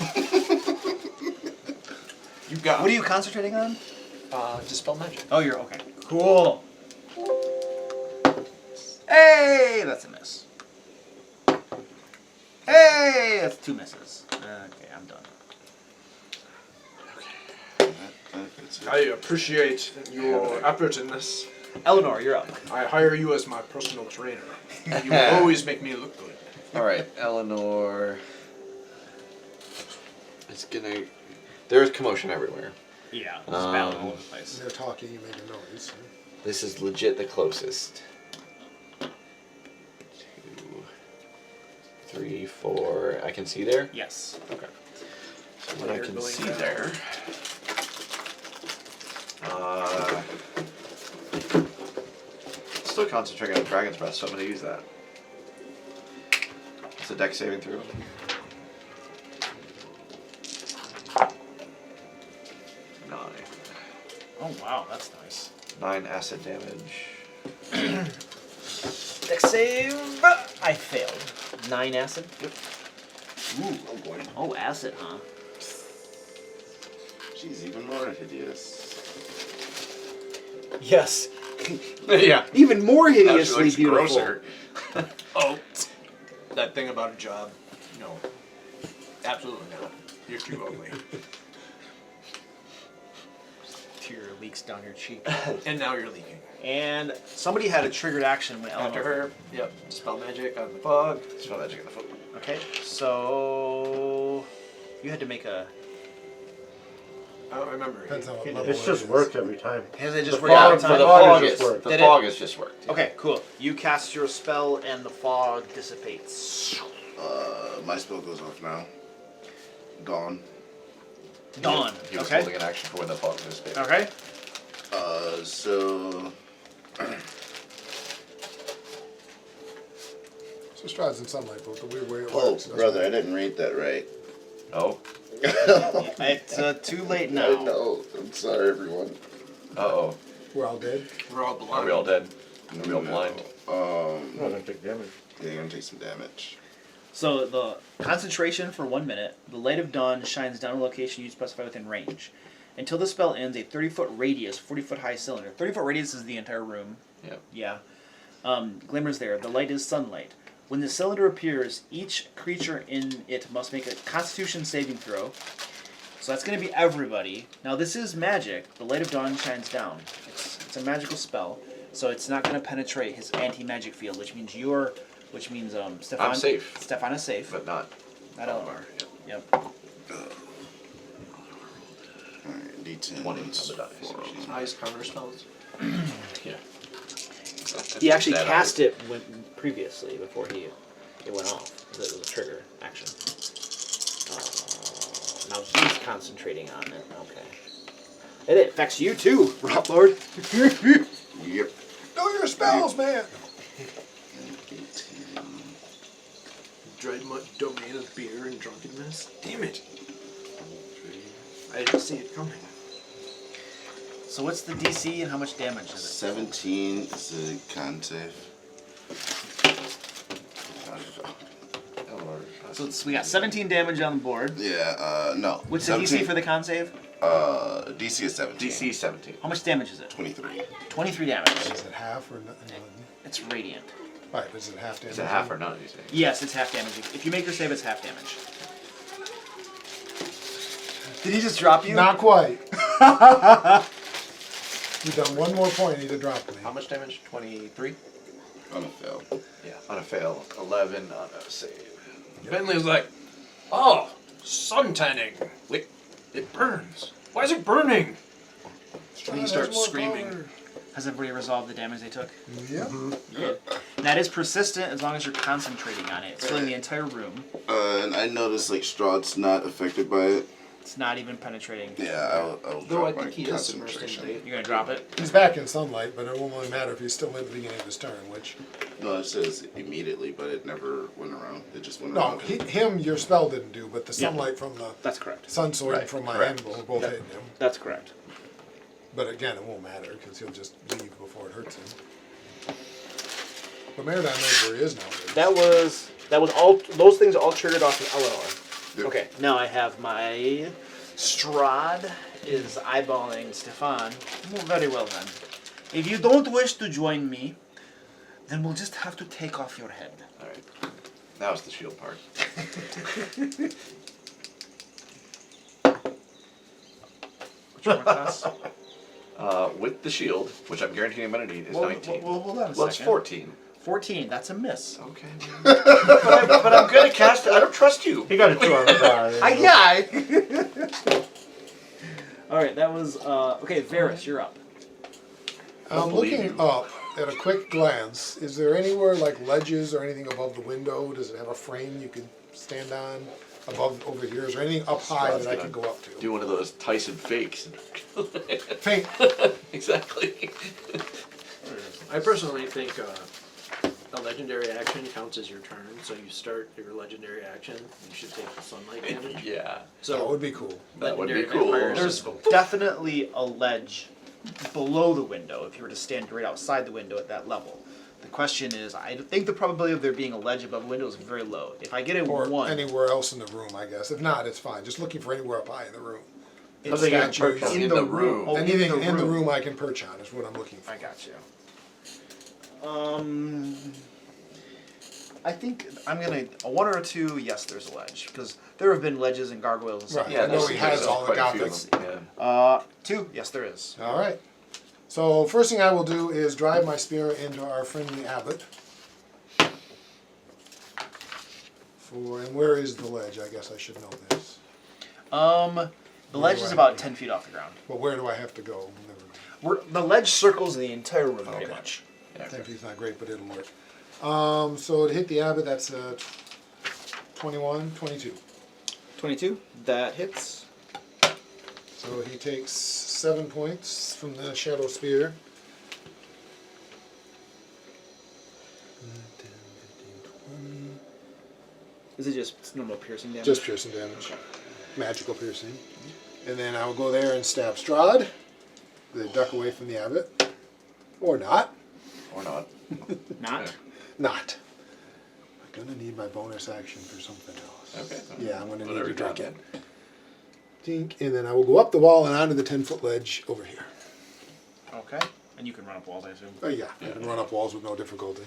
You got What are you concentrating on? Dispel Magic. Oh, you're okay. Cool. Hey, that's a miss. Hey, that's 2 misses. Okay, I'm done. I appreciate your effort in this. Eleanor, you're up. I hire you as my personal trainer. You will always make me look good. All right, Eleanor. It's gonna. There's commotion everywhere. Yeah, it's ballad all over the place. They're talking, you make a noise. This is legit the closest. 2, 3, 4. I can see there. Yes. Okay. So what I They're can going see down. there. Still concentrating on Dragon's Breath, so I'm going to use that. It's a dex saving throw. 9. Oh wow, that's nice. 9 acid damage. Dex save. I failed. 9 acid. Yep. Ooh. Oh boy. Oh, acid, huh? She's even more hideous. Yes. Yeah. Even more hideously looks beautiful. grosser. Oh, that thing about a job. No. Absolutely not. You're too ugly. Tear leaks down your cheek. And now you're leaking. And somebody had a triggered action when Eleanor. After her, yep. Dispel Magic on the fog. Spell magic in the foot. Okay, so you had to make a. I don't remember. Depends on what level It's it just is. worked every time. Has it just The worked fog- out For time? the fog fog has is just worked. the Did fog has just worked. Yeah. Okay, cool. You cast your spell and the fog dissipates. My spell goes off now. Gone. Dawn. He was Okay. holding an action for when the fog dissipated. Okay. So So Strahd's in sunlight, but the weird way it oh works. doesn't brother, I it? didn't read that right. Oh. It's too late I now. know. I'm sorry, everyone. Uh-oh. We're all dead. We're all blind. Are we all dead? Are we all blind? I'm gonna take damage. Yeah, you're gonna take some damage. So the concentration for 1 minute. The light of dawn shines down a location you specify within range. Until the spell ends, a 30-foot radius, 40-foot high cylinder. 30-foot radius is the entire room. Yep. Yeah. Glimmers there. The light is sunlight. When the cylinder appears, each creature in it must make a Constitution saving throw. So that's going to be everybody. Now this is magic. The light of dawn shines down. It's a magical spell, so it's not going to penetrate his anti-magic field, which means Stefan. I'm safe. Stefan is safe. But not. Not Eleanor. Yep. Alright, D10. 20 on the dice. Eyes counter spells. Yeah. He actually That cast it previously before it went off. It was a trigger action. Now he's concentrating on it. Okay. And it affects you too, Rob Lord. Yep. Know your spells, man! D10. Dread domain of beer and drunkenness. Damn it. I didn't see it coming. So what's the DC and how much damage is it? 17 is a con save. Eleanor, So we got 17 damage on the board. Yeah, no. What's the DC for the con save? DC is 17. DC 17. How much damage is it? 23. 23 damage. Is it half or none? It's radiant. Right, but is it half damage? Is it half or none? You say? Yes, it's half damage. If you make your save, it's half damage. Did he just drop you? Not quite. You've done one more point, he'd have dropped me. How much damage? 23? On a fail. Yeah, on a fail. 11 on a save. Bentley's like, oh, sun tanning. Wait, it burns. Why is it burning? And he starts screaming. Has everybody resolved the damage they took? Yeah. Good. And that is persistent as long as you're concentrating on it. It's filling the entire room. And I noticed like Strahd's not affected by it. It's not even penetrating. Yeah, I'll Though I drop my think he is submersed in concentration. date. You're gonna drop it? He's back in sunlight, but it won't really matter if he's still at the beginning of his turn, which... No, it says immediately, but it never went around. It just went No, around. him, your spell didn't do, but the sunlight from the That's correct. sun sword and Right, from my correct. hand were both hitting him. That's correct. But again, it won't matter, because he'll just leave before it hurts him. But Marathon knows where he is now. That was all. Those things all triggered off of Eleanor. Yep. Okay, now I have my Strahd is eyeballing Stefan. Well, very well then. If you don't wish to join me, then we'll just have to take off your head. Alright. Now it's the shield part. Which one class? With the shield, which I'm guaranteeing I'm going to need, is Well, 19. hold on a Well, it's second. 14. 14, that's a miss. Okay. but I'm going to cast it. I don't trust you. He got a 2 on the die. Alright, that was, okay, Varys, you're up. I'm believe looking you. up at a quick glance. Is there anywhere like ledges or anything above the window? Does it have a frame you could stand on above over here? Is there anything up high Strahd's that I gonna can go up to? Do one of those Tyson fakes. Faint. Exactly. I personally think a legendary action counts as your turn, so you start your legendary action, you should take the sunlight damage. Yeah. That So would be cool. That would be legendary cool. vampires There's just go- definitely a ledge below the window if you were to stand right outside the window at that level. The question is, I think the probability of there being a ledge above the window is very low. If I get a Or 1, anywhere else in the room, I guess. If not, it's fine. Just looking for anywhere up high in the room. it's Something I can statues perch on. in In the the room. room. Oh, Anything in the room I can perch on is what I'm looking for. I got you. I think I'm gonna a 1 or a 2. Yes, there's a ledge because there have been ledges and gargoyles and stuff. Right. I know he has all the quite a few of gothics. them, yeah. 2. Yes, there is. All right. So first thing I will do is drive my spear into our friendly abbot. And where is the ledge? I guess I should know this. The ledge is about 10 feet off the ground. But where do I have to go? Never mind. The ledge circles the entire room pretty Okay. much. 10 feet's not great, but it'll work. So to hit the abbot, that's 21, 22. 22. That hits. So he takes 7 points from the shadow spear. 10, 15, 20. Is it just normal piercing damage? Just piercing damage. Magical piercing. And then I will go there and stab Strahd. They duck away from the abbot. Or not. Or not. Not. Not. I'm gonna need my bonus action for something else. Okay. Yeah, I'm gonna need Whatever to you drink got. it. Dink, and then I will go up the wall and onto the 10-foot ledge over here. Okay. And you can run up walls, I assume. Oh yeah, I can run up walls with no difficulty.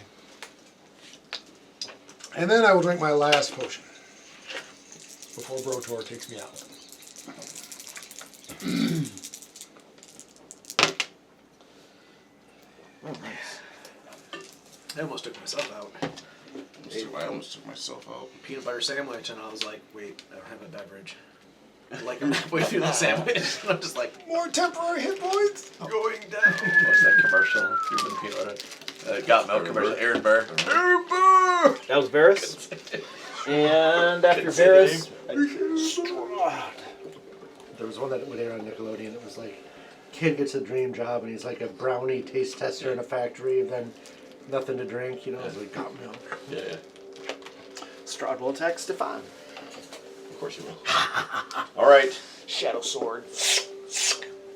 And then I will drink my last potion before Brotor takes me out. Oh, nice. I almost took myself out. I almost took myself out. Peanut butter sandwich, and I was like, wait, I don't have a beverage. Like I'm halfway through the sandwich, and I'm just like, More temporary hit points. going down. What's that commercial? Cuban peanut butter. Got milk commercial. Aaron Burr. That was Varys. And after Couldn't say the Varys, Strahd. There was one that would air on Nickelodeon. It was like, kid gets a dream job and he's like a brownie taste tester in a factory, and then nothing to drink, you know. So he got milk. Yeah, yeah. Strahd will attack Stefan. Of course you will. All right. Shadow sword. Is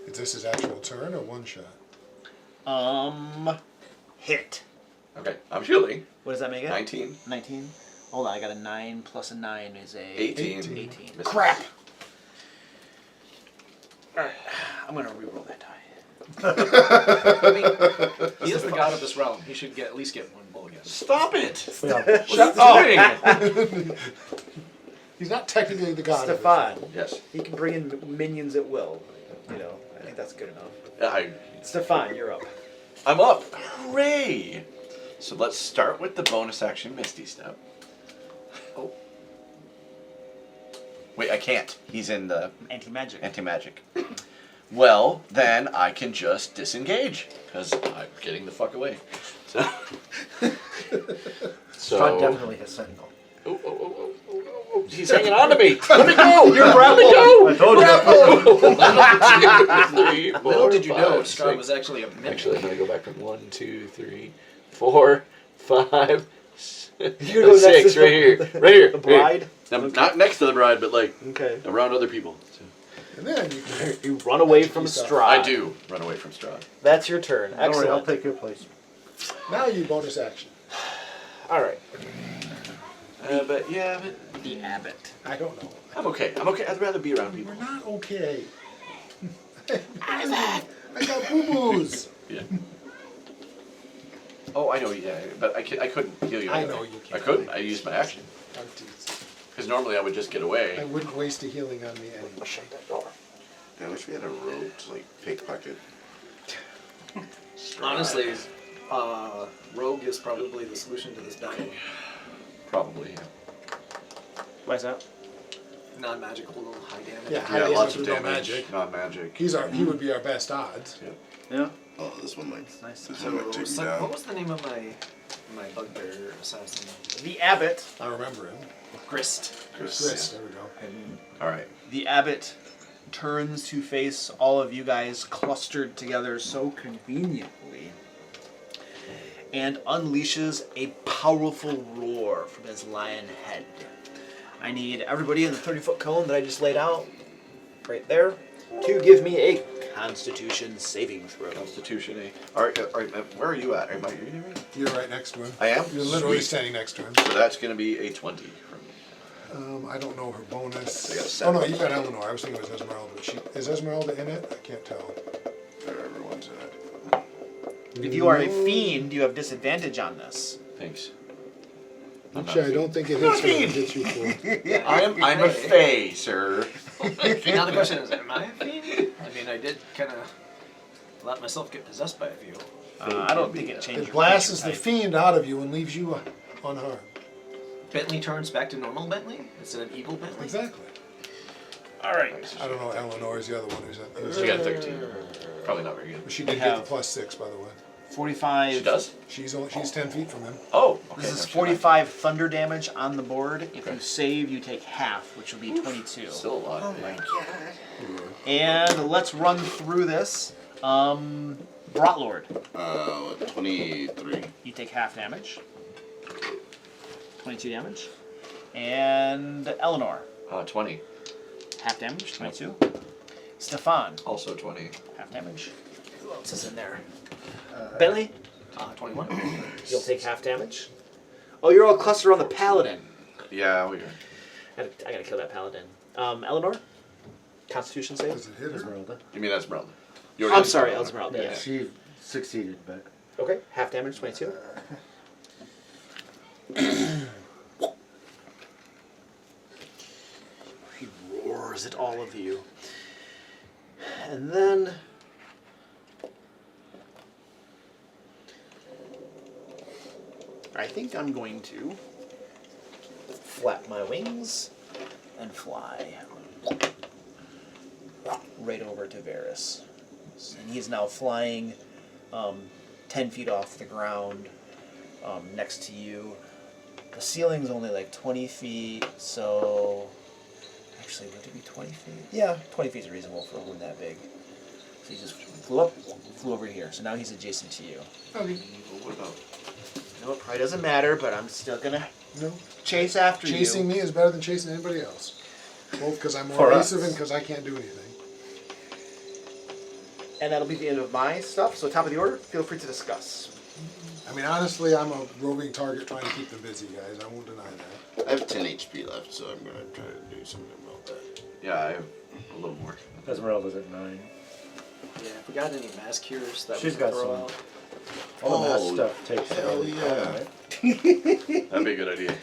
this his actual turn or one shot? Hit. Okay. I'm shielding. What does that make it? 19. 19. Hold on, I got a 9 plus a 9 is a 18. 18. Misses. Crap! Alright, I'm gonna reroll that die. I mean, he is the god of this realm. He should at least get one mulligan. Stop it! Shut Doing? He's not technically the god. Stefan, Yes. he can bring in minions at will. You know, I think that's good enough. I Stefan, you're up. I'm up. Hooray! So let's start with the bonus action Misty Step. Oh. Wait, I can't. He's in the Anti-magic. anti-magic. Well, then I can just disengage, because I'm getting the fuck away. So, Strahd definitely has sentinel. He's hanging on to me. Let me go. You're Let me go. I told you. Grapple. 1, 2, 3, 4, Little did you know, 5, Strahd 6. was actually a mimic. Actually, I'm gonna go back from 1, 2, 3, 4, 5, You're gonna go 6 next to right here. Right here. The bride? Now, not next to the bride, but like Okay. around other people. So. And then you can You run away from Strahd. I do run away from Strahd. That's your turn. Don't worry, I'll Excellent. take your place. now you bonus action. Alright. But yeah, but The abbot. I don't know. I'm okay. I'm okay. I'd rather be around people. We're not okay. I got boo-boos. Yeah. Oh, I know. Yeah, but I couldn't heal you. I anyway. know you I can't. couldn't. I used my action I'm teasing. because normally I would just get I away. wouldn't waste a healing on me anyway. Shut that door. Yeah, I wish we had a rogue to like pickpocket. Honestly, rogue is probably the solution to this battle. Probably. Yeah. Why is that? Non-magical, high damage. Yeah, high Yeah, damage lots of with no damage. magic. Not magic. He would be our best odds. Yeah. Oh, this one might. Nice. This one might So, take me so down. what was the name of my bugbear assassin? The abbot. I remember him. Grist. Chris, there we go. All right. The abbot turns to face all of you guys clustered together so conveniently and unleashes a powerful roar from his lion head. I need everybody in the 30-foot cone that I just laid out, right there, to give me a Constitution saving throw. Constitution. All right. Where are you at? Am I? You're right next to him. I am. You're literally Sweet. standing next to him. So that's gonna be a 20 from me. I don't know her bonus. I got a Oh seven. no, you got Eleanor. I was thinking it was Esmeralda. But is Esmeralda in it? I can't tell. Everyone's in it. If you are a fiend, you have disadvantage on this. Thanks. Actually, I don't think it hits her. It hits you for. I'm a fae, sir. Now the question is, am I a fiend? I mean, I did kind of let myself get possessed by a few. I don't think it changes. It blasts the fiend out of you and leaves you unharmed. Bentley turns back to normal Bentley instead of evil Bentley. Exactly. All right. I don't know. Eleanor is the other one who's She got a 13. Probably not very good. She did get the +6, by the way. 45. She does? She's 10 feet from him. Oh, okay. This is no, she's 45 thunder damage on the board. If Okay. you save, you take half, which will be 22. not. Still a lot. Oh my And let's run through this. Brotlord, 23. you take half damage. 22 damage. And Eleanor, 20. half damage, 22. Stefan, Also 20. half damage. Who else is in there? Bentley, 21. you'll take half damage. Oh, you're all clustered on the paladin. Yeah, we are. I gotta kill that paladin. Eleanor, Constitution save. Does it hit her? Esmeralda. You mean Esmeralda? I'm sorry, Esmeralda. Yeah. She succeeded, but Okay, half damage, 22. He roars at all of you. And then... I think I'm going to flap my wings and fly right over to Varys. And he's now flying 10 feet off the ground next to you. The ceiling's only like 20 feet, so... Actually, would it be 20 feet? Yeah, 20 feet is reasonable for a room that big. So he just flew up, flew over here. So now he's adjacent to you. Okay. What about? No, it probably doesn't matter, but I'm still gonna No. chase after you. Chasing me is better than chasing anybody else. Both because I'm more For us. evasive and because I can't do anything. And that'll be the end of my stuff. So top of the order, feel free to discuss. I mean, honestly, I'm a roving target trying to keep them busy, guys. I won't deny that. I have 10 HP left, so I'm gonna try to do something about that. Yeah, I have a little more. Esmeralda's at 9. Yeah, if we got any mass cures that She's we got can throw some. out. All the mass Oh, stuff takes hell it. yeah. Right? That'd be a good idea.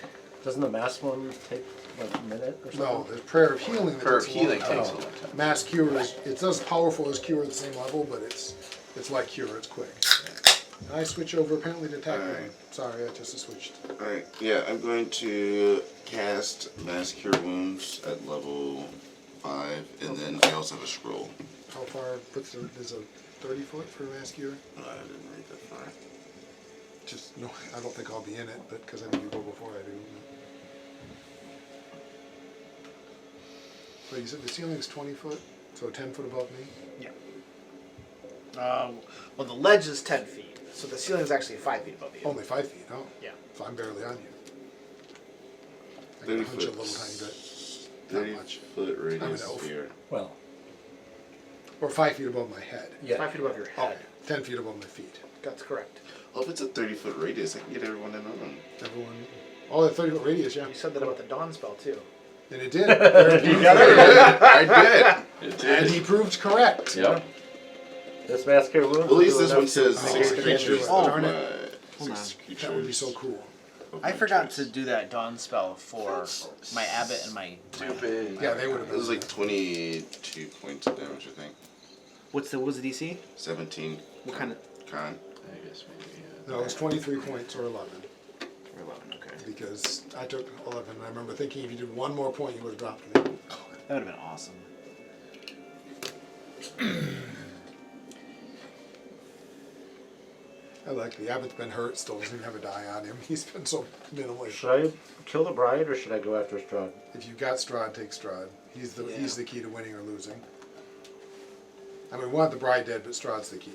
Doesn't the mass one take like a minute or something? No, there's Prayer of Healing. That Prayer of takes a long Healing time. takes a long time. Mass Cure is, it's as powerful as Cure at the same level, but it's like Cure, it's quick. I switch over apparently to attack Alright. mode. Sorry, I just switched. Alright, yeah, I'm going to cast Mass Cure Wounds at level 5, and then I also have a scroll. How far is a 30 foot for Mass Cure? I didn't read that far. Just, no, I don't think I'll be in it, but because I know you go before I do. But you said the ceiling's 20 foot, so 10 foot above me? Well, the ledge is 10 feet, so the ceiling is actually 5 feet above you. Only 5 feet, oh. Yeah. So I'm barely on you. I 30 can hunch a foot. little tiny bit. 30 Not much. foot radius elf. here. Well, Or 5 feet above my head. yeah. 5 feet above your head. 10 feet above my feet. That's correct. Well, if it's a 30 foot radius, I can get everyone in on them. Everyone. Oh, the 30 foot radius, yeah. You said that about the dawn spell too. And it did. You got it. I did! It And did. he proved correct. Yep. This mass cure wound. Well, at least this enough one says to 6 negate the creatures. damage. Oh, darn it. Hold on. 6 creatures. That would be so cool. of I my forgot choice. to do that dawn spell for my abbot and my. Stupid. Yeah, they would have It been. was like 22 points of damage, I think. What was the DC? 17 What kind of? con. I guess maybe. No, it was 23 points or 11. Or 11. Okay. Because I took 11. And I remember thinking if you did one more point, you would have dropped me. That would have been awesome. I like the abbot's been hurt, still doesn't even have a die on him. He's been so minimally. Should I kill the bride or should I go after Strahd? If you've got Strahd, take Strahd. He's the key to winning or losing. I mean, we want the bride dead, but Strahd's the key.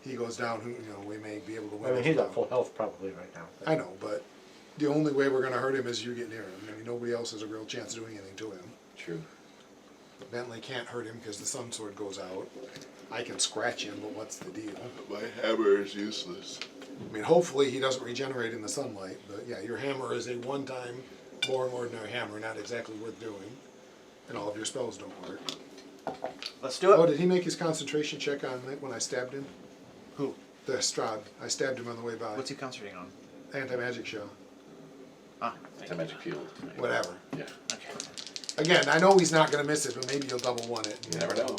He goes down, we may be able to win. I mean, if he's not. at full health probably right now. I know, but the only way we're going to hurt him is you get near him. I mean, nobody else has a real chance of doing anything to him. True. But Bentley can't hurt him because the sun sword goes out. I can scratch him, but what's the deal? My hammer is useless. I mean, hopefully he doesn't regenerate in the sunlight, but yeah, your hammer is a one-time, boring, ordinary hammer, not exactly worth doing. And all of your spells don't work. Let's do it. Oh, did he make his concentration check on it when I stabbed him? Who? The Strahd. I stabbed him on the way by. What's he concentrating on? Anti-magic show. Ah, It's a magic field. Whatever. Yeah. okay. Again, I know he's not going to miss it, but maybe he'll double one it. You never know.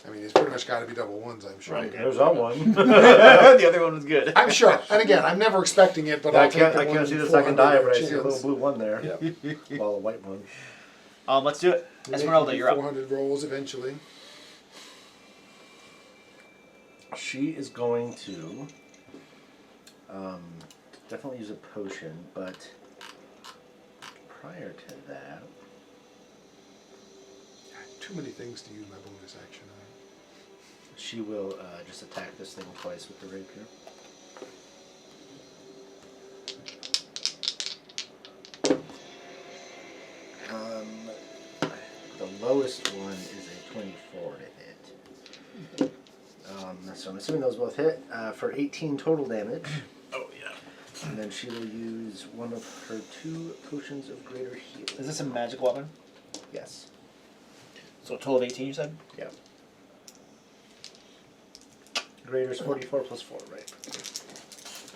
I mean, he's pretty much got to be double ones, I'm sure. Right. There's that one. The other one was good. I'm sure. And again, I'm never expecting it, but I I'll take can't, the I one can't see in the second 400 die, but I see a chance. little blue one there. Yep. Well, a white one. Let's do it. We make Esmeralda, you're up. 400 rolls eventually. She is going to definitely use a potion, but prior to that, Too many things to use my bonus action on. she will just attack this thing twice with the rapier. The lowest one is a 24 to hit. So I'm assuming those both hit for 18 total damage. Oh yeah. And then she will use one of her 2 potions of greater healing. Is this a magic weapon? Yes. So a total of 18, you said? Yeah. Greater is 44 plus 4, right?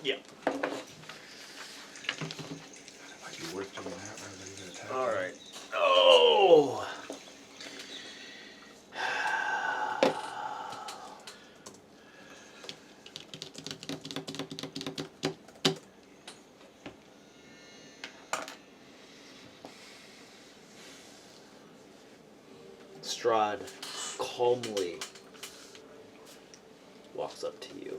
Yeah. It might be worth doing that rather than even attack. All right. Oh. Strahd calmly walks up to you,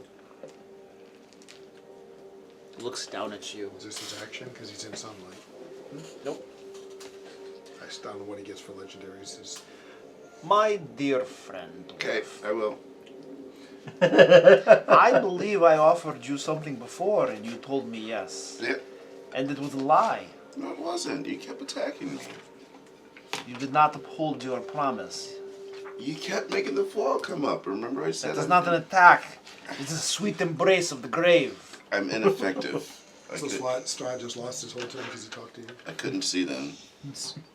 looks down at you. Is this his action? Because he's in sunlight. Nope. I just don't know what he gets for legendaries. Is My dear friend, Okay, I will. I believe I offered you something before and you told me yes. Yeah. And it was a lie. No, it wasn't. You kept attacking me. You did not uphold your promise. You kept making the fall come up. Remember I said That is not an attack. It is a sweet embrace of the grave. I'm ineffective. So Strahd just lost his whole turn because he talked to you. I couldn't see them.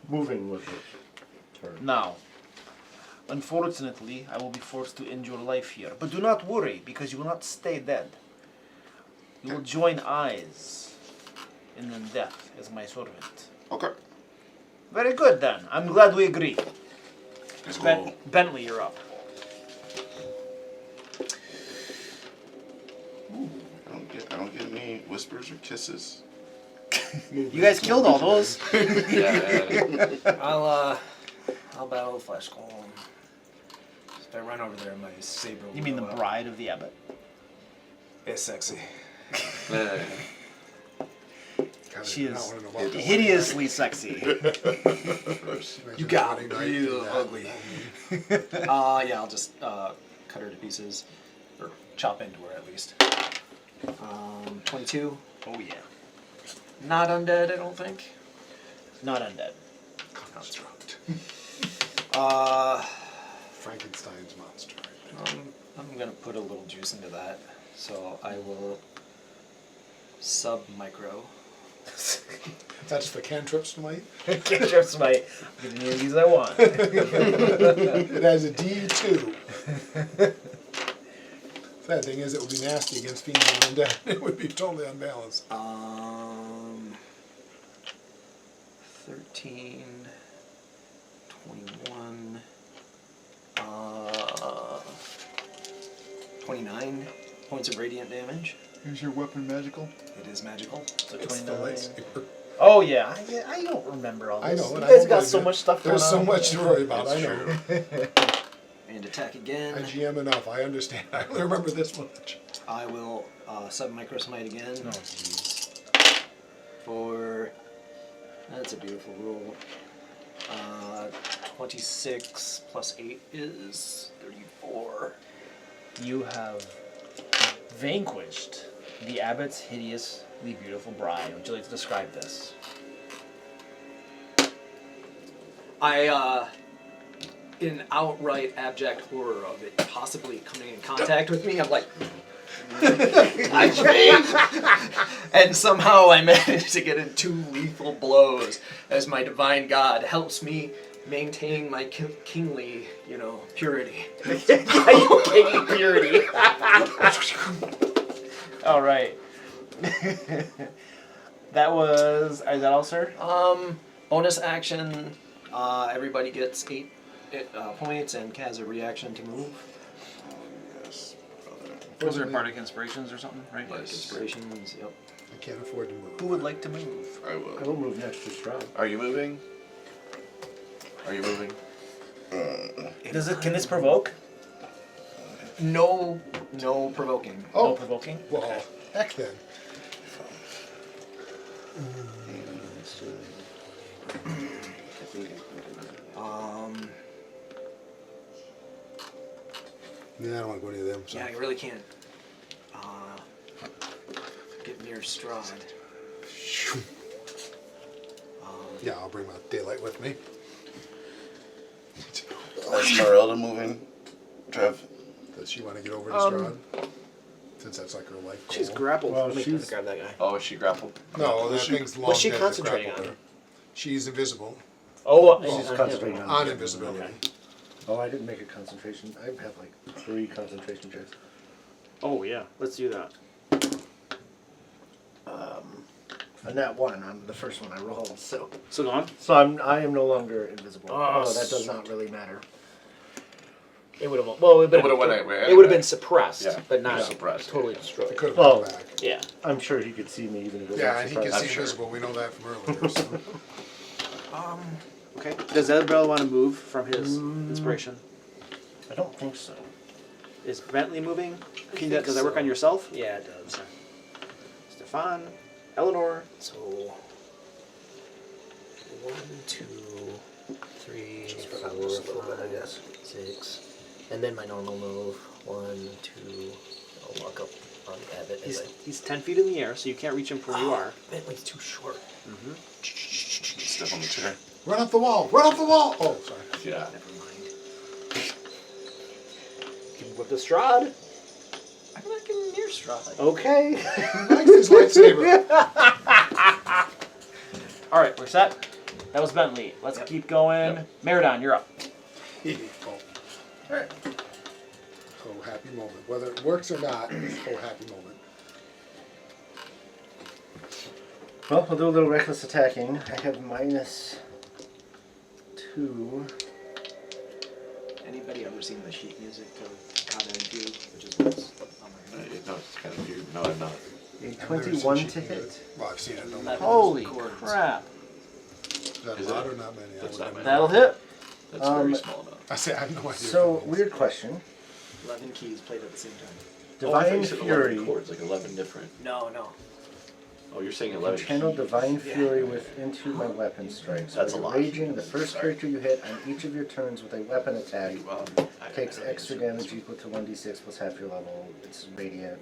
Moving with it. Turn. Now, unfortunately, I will be forced to end your life here. But do not worry, because you will not stay dead. You will join eyes in the death as my servant. Okay. Very good then. I'm glad we agree. Cool. Bentley, you're up. I don't get any whispers or kisses. You guys killed all those. I'll battle the flesh golem. If I run over there, my saber. You mean the will go up. bride of the abbot? It's sexy. God, She I do not is wanna know about this. hideously sexy. You got Friday it. night, You do that. ugly. Yeah, I'll just cut her to pieces, or chop into her at least. 22. Oh yeah. Not undead, I don't think. Not undead. Construct. Uh, Frankenstein's monster. I'm gonna put a little juice into that, so I will sub-micro. That's the cantrips tonight. Cantrips might get any of these I want. It has a D2. Sad thing is, it would be nasty against female undead. It would be totally unbalanced. 13, 21, 29 points of radiant damage. Is your weapon magical? It is magical. So It's the 29. lightsaber. Oh yeah. I don't remember all this. I know. You and I guys don't got blame so you. much stuff going There's on. so much to worry about. I know. And attack again. I GM enough. I understand. I only remember this much. I will sub-micro smite again. Oh jeez. For that's a beautiful roll. 26 plus 8 is 34. You have vanquished the abbot's hideously beautiful bride. Would you like to describe this? I, in outright abject horror of it possibly coming in contact with me, I'm like, I changed! And somehow I managed to get in 2 lethal blows as my divine god helps me maintain my kingly, purity. Kingly purity. All right. That was. Is that all, sir? Bonus action, everybody gets 8 points and has a reaction to move. Yes, brother. Those are bardic inspirations or something, right? Like inspirations, yep. I can't afford to move. Who would like to move? I I will. will move next to Strahd. Are you moving? Are you moving? Does it? Can this provoke? No provoking. No provoking. Well, heck then. Yeah, I don't want to go near them. So. Yeah, I really can't get near Strahd. Yeah, I'll bring my daylight with me. Esmeralda moving. Trev. Does she want to get over to Strahd? Since that's like her life goal. She's grappled. Well, Let me she's- grab that guy. Oh, is she grappled? No, that thing's long What's she dead to concentrating grapple on? her. She's invisible. Oh, She's concentrating on. On invisibility. Okay. Oh, I didn't make a concentration. I have like 3 concentration checks. Oh yeah, let's do that. And that one on the first one I rolled. So So gone. I am no longer invisible. Oh, Although that does not really matter. It would have. Well, it would've went anyway. It would have been suppressed, Yeah, but not suppressed. totally destroyed. It could have Well, come back. Yeah. I'm sure he could see me even if it Yeah, wasn't and he can surprised. see sure. invisible. We know that from earlier. So. Okay. Does Edbell want to move from his inspiration? I don't think so. Is Bentley moving? think Does that work so. on yourself? Yeah, it does. Stefan, Eleanor. So 1, 2, 3, 4, 5, 6, and then my normal move. 1, 2. I'll walk up on Abbott. He's 10 feet in the air, so you can't reach him from where you are. Bentley's too short. Step on the chair. Run up the wall! Run up the wall! Oh, sorry. Yeah. Never mind. What the Strahd? I'm not getting near Strahd. Okay. He likes his lightsaber. All right, we're set. That was Bentley. Let's keep going. Yep. Meridon, you're up. Alright. So happy moment. Whether it works or not, it's a happy moment. Well, we'll do a little reckless attacking. I have -2. Anybody ever seen the sheet music of 𝐑𝐄𝐒, which is what's on my No, it's kind of weird. No, I'm not. A I've never 21 seen to sheet hit. music. Well, I've seen it. No, That- Holy Chords. crap. is that Is a lot it? or not many? That's I not wouldn't many. know. That'll hit. That's a very small amount. I say I have no idea. So, what it means. weird question. 11 keys played at the same time. Oh, I thought Divine you said 11 Fury. chords, like 11 different. No. Oh, you're saying 11 Channel keys. Divine Fury into my weapon strike. So That's a when lot. raging, the first character you hit on each of your turns with a weapon attack I takes don't know. extra damage equal to 1d6 plus half your level. It's radiant.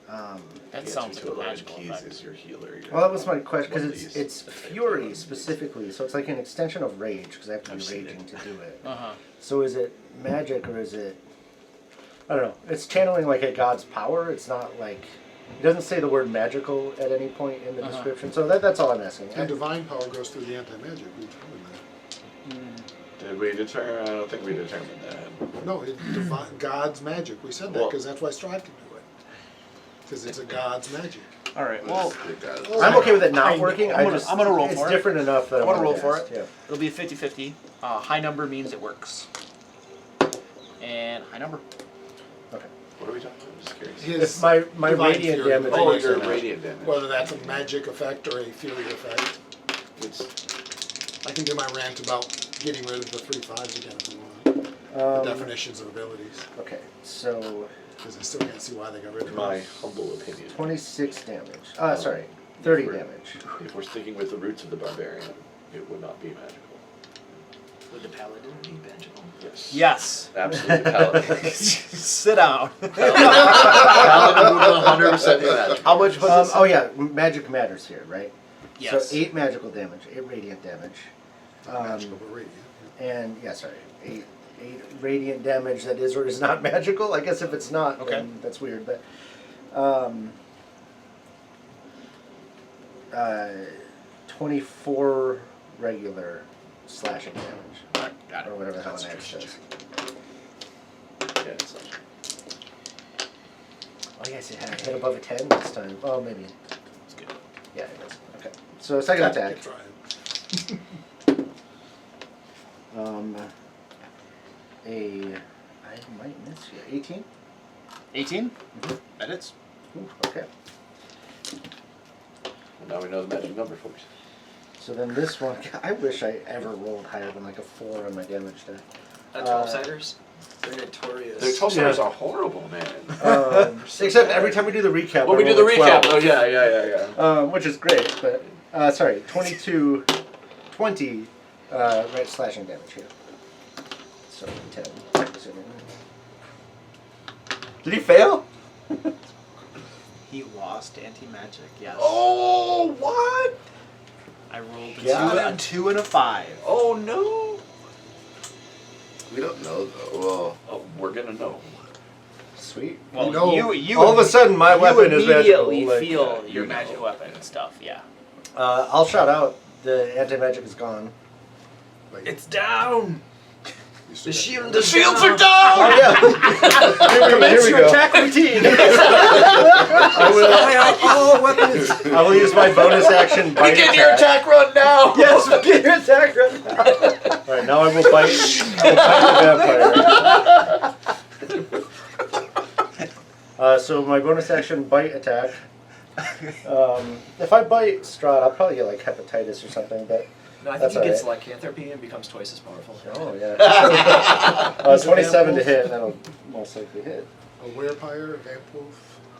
That The sounds answer like to a 11 magical keys effect. is your healer. Well, that was my question, One of because these. it's Fury specifically, so it's like an extension of Rage, because I have to I've be seen raging to do it. Uh-huh. So is it magic, or is it... I don't know. It's channeling like a god's power. It's not like... It doesn't say the word magical at any point in the Uh-huh. description, so that's all I'm asking. And divine power goes through the anti-magic. We determined that. Did we determine? I don't think we determined that. No, God's magic. We said that Well- because that's why Strahd can do it. Because it's a God's magic. All right. Well, I'm okay with it not I'm working. gonna roll it's for it. different enough that I'm gonna roll wanted to for ask, it. It'll be a 50-50. High number means it works. And high number. Yeah. Okay. What are we talking about? I'm just curious. His If my divine radiant fury, damage... Oh, radiant your damage. radiant damage. Whether that's a magic effect or a fury effect. It's I can do my rant about getting rid of the 3 5s again if we want. The definitions of abilities. Okay, so Because I still can't see why they got rid of in my them. humble opinion. 26 damage. Sorry, 30 damage. If we're sticking with the roots of the barbarian, it would not be magical. Would the paladin be magical? Yes. Yes. Absolutely paladin. Sit down. Paladin would 100% be magical. How much was this? Oh yeah, magic matters here, right? Yes. So 8 magical damage, 8 radiant damage. Magical but radiant. And, yeah, sorry, 8 radiant damage that is or is not magical. I guess if it's not, Okay. then that's weird. But 24 regular slashing damage. Got it. Or whatever the hell an axe says. Yeah, it's like, Oh, yes, it hit above a 10 this time. Oh, maybe. That's good. Yeah, it does. Okay. So, second attack. Keep trying. I might miss here. 18? 18? That hits. Ooh, okay. well, now we know the magic number, folks. So then this one, I wish I ever rolled higher than like a 4 on my damage die. 12-siders? They're notorious. Their toasters are horrible, man. Except every time we do the recap. Well, I we do roll the a recap. 12. Oh, yeah. Which is great, but sorry, 20 right slashing damage here. So 10. Assuming. Did he fail? He lost anti-magic, yes. Oh, what? I rolled Got a 2 and a 5. Oh, no. We don't know though. Well, Oh, we're gonna know. Sweet. Well, You know, you All of a sudden, my you weapon is magical. immediately like- feel yeah, your you know. magic weapon and stuff. Yeah. I'll shout out. The anti-magic is gone. Like, It's down! you still The got shield The is shields down! are down! Oh yeah. Here we go. attack routine. All weapons. I will use my bonus action bite Begin your attack run now! Yes, begin your attack run. All right, now I will bite. The vampire. So my bonus action bite attack. If I bite Strahd, I'll probably get like hepatitis or something. But No, I think That's he gets alright. lycanthropy and becomes twice as powerful. oh yeah. 27 to hit, and that'll most likely hit. a werepire, a vampwolf.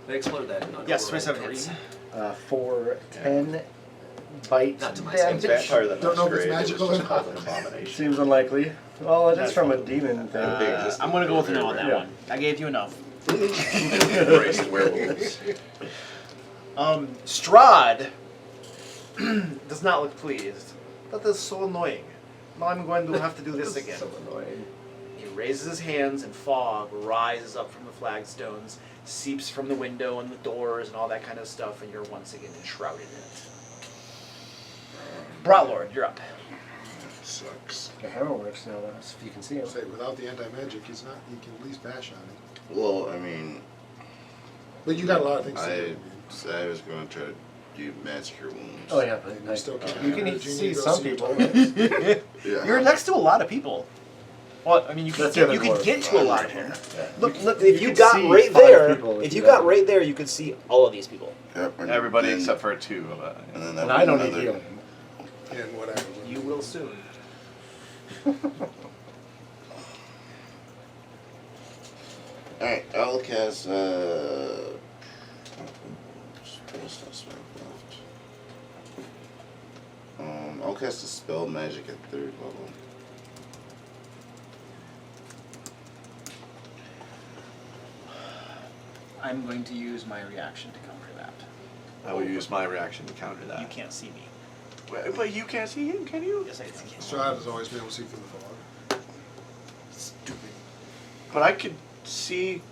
They explode that. in Yes, Underworld 27 hits. 3. For 10 bite Not to my damage. Vampire that Don't know if it's masquerade, magical it was or just not. called an abomination. Seems unlikely. Well, it is from a demon thing. I'm gonna go with no on that Yeah. one. I gave you enough. Embrace the werewolves. Strahd does not look pleased. That is so annoying. Now I'm going to have to do this again. So annoying. He raises his hands and fog rises up from the flagstones, seeps from the window and the doors and all that kind of stuff, and you're once again enshrouded in it. Brotlord, you're up. Sucks. The hammer works now, though, so if you can see him. Say, without the anti-magic, he can at least bash on it. Well, I mean, But you got a lot of things to do. I was going to try to do massacre wounds. Oh, yeah, but And you still can't. you can Did see need to go some see your people. target? Yeah. You're next to a lot of people. Well, I mean, you can That's get, the you other can dwarf. get to a lot of them. Yeah. Look, if you can got see right 5 there, people if if you you got got right there, you could see all of these people. Yep, and Everybody then- except for 2 of us. And then And that I don't was need another. healing. And whatever. You will soon. Alright, I'll cast, what stuff left? I'll cast a spell magic at 3rd level. I'm going to use my reaction to counter that. I will use my reaction to counter that. You can't see me. But you can't see him, can you? Yes, I can. Strahd has always been able to see through the fog. Stupid. But I could see.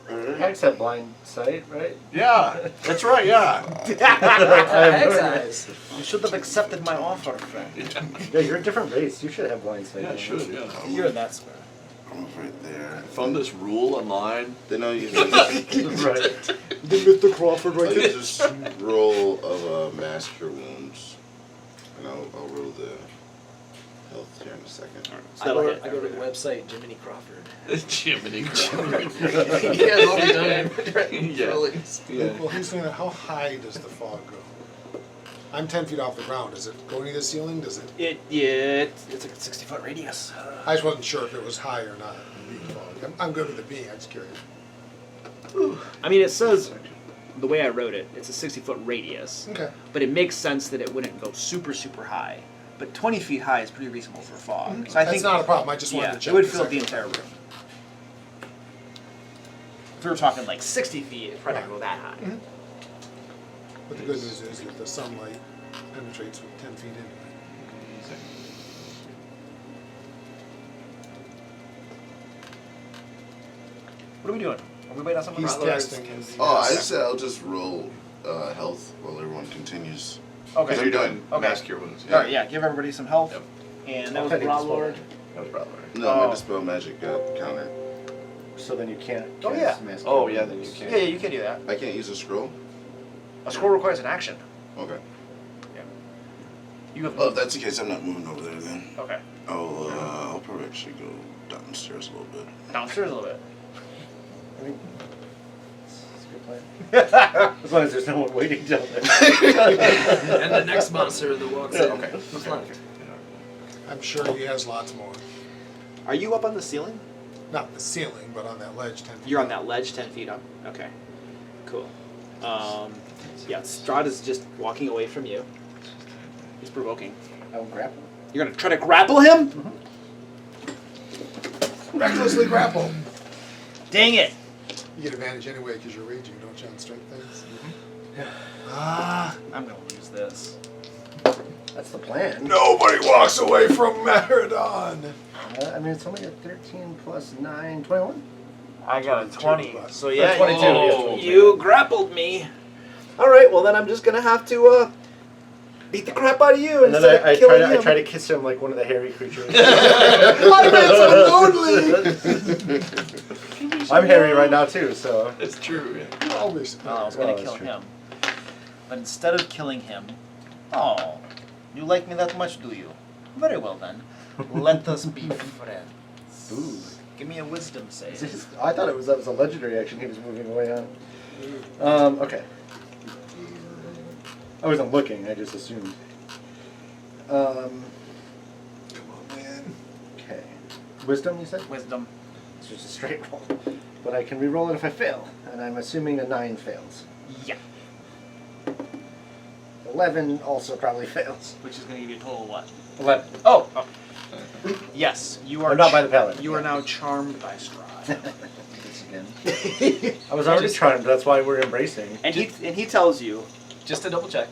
Hags have blind sight, right? Yeah, that's right. Yeah. Hag's eyes. You should have accepted my offer, friend. Yeah, you're a different race. You should have blind sight. Yeah, I should. Yeah. You're in that square. I'm right there. Found this rule online. Then I'll use Right. Then Mr. Crawford right I'll there. use this roll of massacre wounds. And I'll roll the health here in a second. So that'll hit. I go to the website, Jiminy Crawford. Jiminy Crawford. He has all the done Yeah. rollings. Well, he's thinking, how high does the fog go? I'm 10 feet off the ground. Does it go to the ceiling? Does it? It's like a 60-foot radius. I just wasn't sure if it was high or not. Being fog. I'm good with it being. I'm just curious. I mean, it says the way I wrote it. It's a 60-foot radius, Okay. but it makes sense that it wouldn't go super, super high. But 20 feet high is pretty reasonable for fog. So I That's think not a problem. I just wanted yeah, to check. it would 'cause fill I- the entire room. If we were talking like 60 feet, it's probably not gonna go that high. Mhm. But the good news is that the sunlight penetrates with 10 feet into it. What are we doing? Are we waiting on someone? He's Brotlord? testing. Oh, I said I'll just roll health while everyone continues. Okay. So you're doing Okay. massacre wounds. All right, yeah. Give everybody some health. Yep. And that I'll was try to dispel Brotlord. it. That was probably. No, Oh. my dispel magic got counter. So then you can't. Oh, cast yeah. mass Oh, yeah, cure then you wounds. can't. Yeah, you can do that. I can't use a scroll? A scroll requires an action. Okay. You have. Oh, if that's the case, I'm not moving over there then. Okay. I'll probably actually go downstairs a little bit. Downstairs a little bit. I mean, it's a good plan. As long as there's no one waiting down there. And the next monster that walks in. Okay. Who's left? I'm sure he has lots more. Are you up on the ceiling? Not the ceiling, but on that ledge 10 feet. You're on that ledge 10 feet up. Okay. Cool. Yeah, Strahd is just walking away from you. He's provoking. I will grapple. You're gonna try to grapple him? Recklessly grapple. Dang it! You get advantage anyway because you're raging, don't you, on strength things? Ah, I'm gonna lose this. That's the plan. Nobody walks away from Maradon. I mean, it's only a 13 plus 9, 21. I got a 20. 20. So yeah, 22. Oh, you grappled me. All right, well then I'm just gonna have to beat the crap out of you And then instead I of killing him. try to kiss him like one of the hairy creatures. My man's so lonely. I'm hairy right now too, so. It's true. Yeah. Always. Well, I was gonna Well, kill that's true. him, but instead of killing him, oh, you like me that much, do you? Very well then. Let us be friends. Ooh. Give me a wisdom save. I thought that was a legendary action he was moving away on. Okay. I wasn't looking, I just assumed. Come on, man. Okay. Wisdom, you said? Wisdom. It's just a straight roll. But I can re-roll it if I fail. And I'm assuming a 9 fails. Yeah. 11 also probably fails. Which is gonna give you a total of what? 11. Oh. Yes, you are. Or not by the paladin. You are now charmed by Strahd. This again. I was already charmed, that's why we're embracing. and he tells you. Just to double check,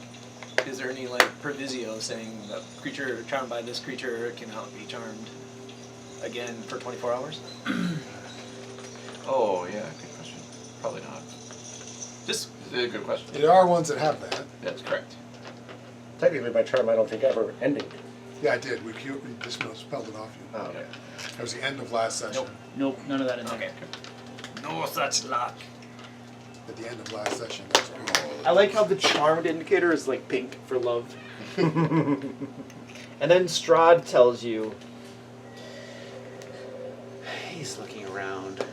is there any like proviso saying that creature charmed by this creature cannot be charmed? again for 24 hours? Oh yeah, good question. Probably not. Just a good question. There are ones that have that. That's correct. Technically, my term I don't think ever ended. Yeah, I did. We just spelled it off you. Oh, okay. That was the end of last session. Nope, none of that in there. Okay. No such luck. At the end of last session. That's pretty cool. I like how the charmed indicator is like pink for love. And then Strahd tells you he's looking around.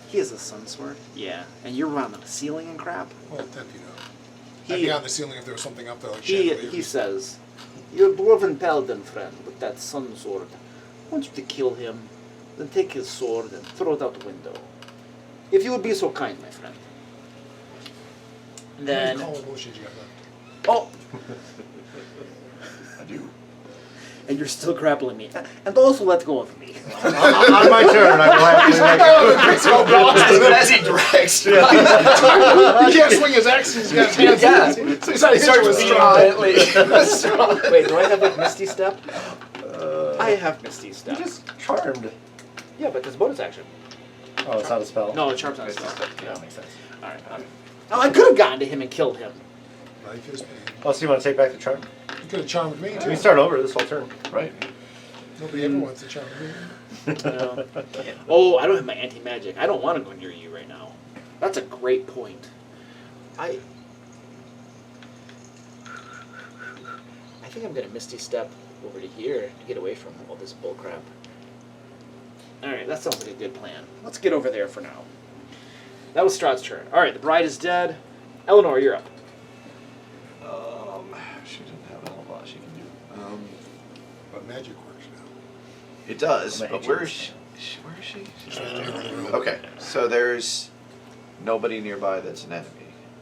He has a sun sword. Yeah, and you're around the ceiling and crap. Well, 10 feet up. He- I'd be on the ceiling if there was something up there like He chandeliers. says, "Your dwarven paladin friend with that sun sword wants you to kill him, then take his sword and throw it out the window. If you would be so kind, my friend." How Then, many call motions you got left? Oh, I do. and you're still grappling me. And also let go of me. On my turn, I will have As he drags. He can't swing his axe. He's got his hands. Yeah. So he's not hitting with straw. Wait, do I have like Misty Step? I have Misty Step. You're just charmed. Yeah, but there's bonus action. Oh, it's not a spell. No, Charm's not a Misty spell. Step, Yeah, yeah. makes sense. Alright. Now, I could have gotten to him and killed him. Life is pain. Oh, so you want to take back the charm? You could have charmed me We too. can start over this whole turn. Right. Nobody ever wants to charm me. Oh, I don't have my anti-magic. I don't want to go near you right now. That's a great point. I think I'm going to Misty Step over to here to get away from all this bullcrap. Alright, that sounds like a good plan. Let's get over there for now. That was Strahd's turn. Alright, the bride is dead. Eleanor, you're up. She doesn't have a whole lot she can do. But magic works now. It does, I'm gonna but hit where you is she? Where is she? She's right there in the room. Okay, so there's nobody nearby that's an enemy,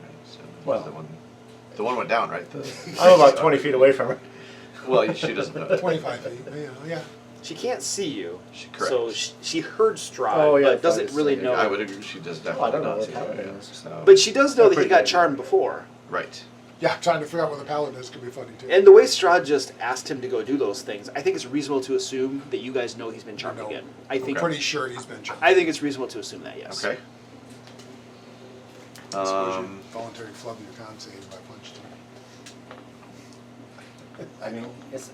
right? So Well. the one went down, right? I'm about 20 feet away from her. Well, she doesn't know. 25 feet. Yeah. She can't see you, Correct. so she heard Strahd, Oh, yeah, but doesn't fine, really so know. I would agree. She does definitely I don't know not what see paladin that, yeah. is. So, But she does know They're that he pretty got good. charmed before. right. Yeah, trying to figure out where the paladin is could be funny too. And the way Strahd just asked him to go do those things, I think it's reasonable to assume that you guys know he's been charmed No. again. I think Okay. Pretty sure he's been charmed. I think it's reasonable to assume that, yes. Okay. I suppose you voluntary flub your con save if I punched him. I mean, it's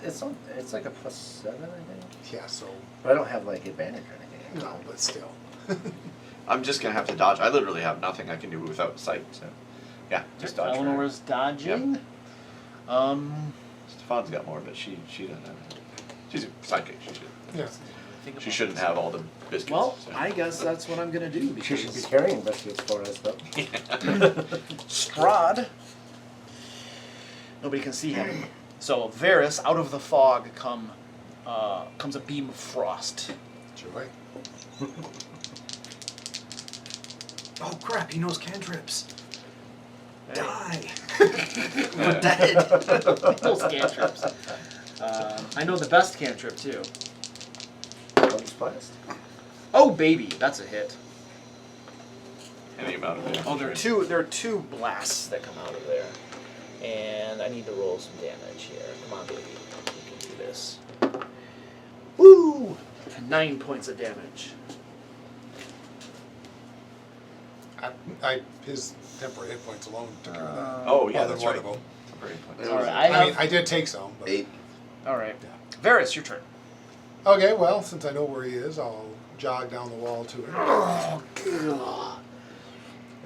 like a +7, I think. Yeah, so But I don't have like advantage or anything. no, but still. I'm just gonna have to dodge. I literally have nothing I can do without sight. So, yeah, just dodge. for her. Eleanor's dodging. Stefan's got more, but she doesn't have it. She's a sidekick. Yeah. She shouldn't have all the biscuits. Well, so. I guess that's what I'm going to do. She should be Because carrying biscuits for us, though. Strahd. Nobody can see him. So Varys, out of the fog comes a beam of frost. Joy. Oh crap, he knows cantrips. Hey. Die. We're dead. Those cantrips. I know the best cantrip too. Eldritch Blast. Oh baby, that's a hit. Any amount of damage. Oh, there are two blasts that come out of there, and I need to roll some damage here. Come on, baby, you can do this. Woo! 9 points of damage. His temporary hit points alone took care of that. Oh yeah, Other that's than one right. of them. All right, I mean, I did take some, but Eight. All right, Varys, your turn. okay. Well, since I know where he is, I'll jog down the wall to him. Oh, God.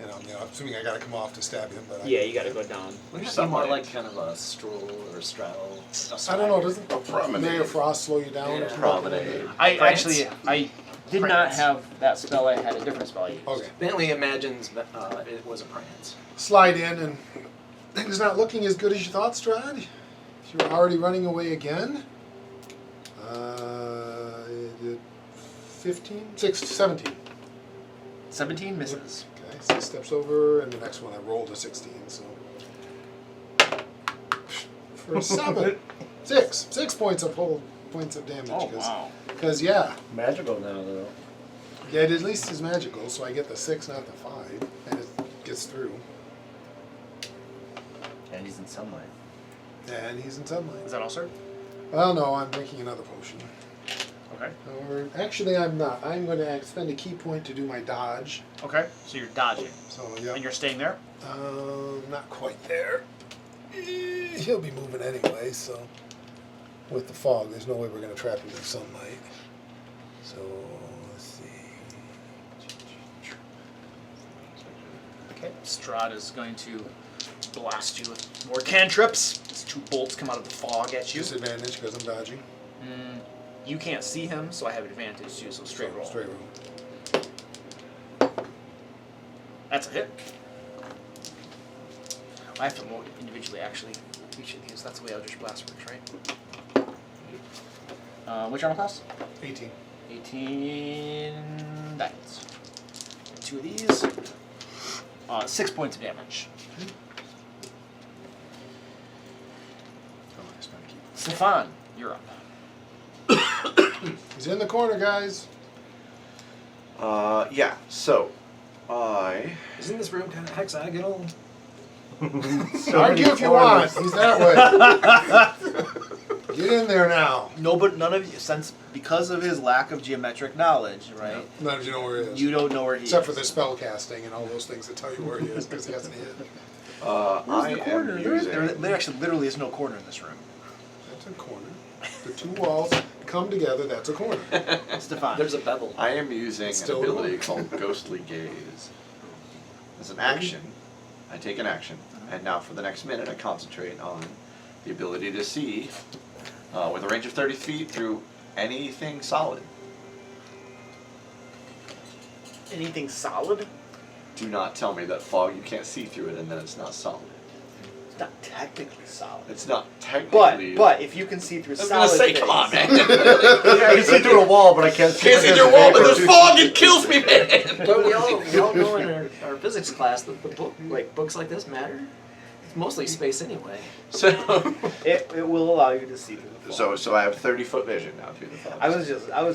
And I'm assuming I got to come off to stab him, but Yeah, you got to go down. Wouldn't it be Something more like- like kind of a stroll or a straddle? I don't know. Doesn't promenade. Ray of Frost slow you down? or Yeah. something? Promenade. I France. actually did not have that spell. I had a different spell I used. Okay. Bentley imagines that it was a prance. Slide in, and things not looking as good as you thought, Strahd. You're already running away again. 15, 6, 17. 17 misses. Okay, 6 steps over, and the next one I rolled a 16, so. For 7. 6 points of damage. Oh wow. Because, yeah, Magical now, though. yeah, it at least is magical, so I get the 6, not the 5, and it gets through. And he's in sunlight. And he's in sunlight. Is that all, sir? Well, no, I'm drinking another potion. Okay. Or, actually, I'm not. I'm going to spend a key point to do my dodge. Okay. So you're dodging. So, yeah. And you're staying there? Not quite there. He'll be moving anyway, so. With the fog, there's no way we're going to trap him in sunlight. So, let's see. Okay. Strahd is going to blast you with more cantrips. These 2 bolts come out of the fog at you. Disadvantage because I'm dodging. You can't see him, so I have advantage too, so straight roll. Straight roll. That's a hit. I have to roll individually, actually. Each of these. That's the way Eldritch Blast works, right? Which armor class? 18. 18 diamonds. 2 of these. 6 points of damage. Stefan, you're up. He's in the corner, guys. Yeah. So, I. Isn't this room kind of hexagonal? Argue if you want. He's that way. Get in there now. No, but none of you, because of his lack of geometric knowledge, right? None of you know where he is. You don't know where he Except is. for the spell casting and all those things that tell you where he is because he hasn't hit. I corner? am There using. actually literally is no corner in this room. That's a corner. The 2 walls come together, that's a corner. Stefan. There's a bevel. I am using an Still ability going. called Ghostly Gaze. As an action, I take an action, and now for the next minute, I concentrate on the ability to see with a range of 30 feet through anything solid. Anything solid? Do not tell me that fog you can't see through it and then it's not solid. It's not technically solid. It's not technically. But if you can see through I was solid gonna say, things, come on, man. I can see through a wall, but I can't see. Can't see through a wall, but there's fog. It kills me, man. But we all know in our physics class that the books like this matter. It's mostly space anyway. So, it will allow you to see through the fog. so I have 30-foot vision now through the fog. I was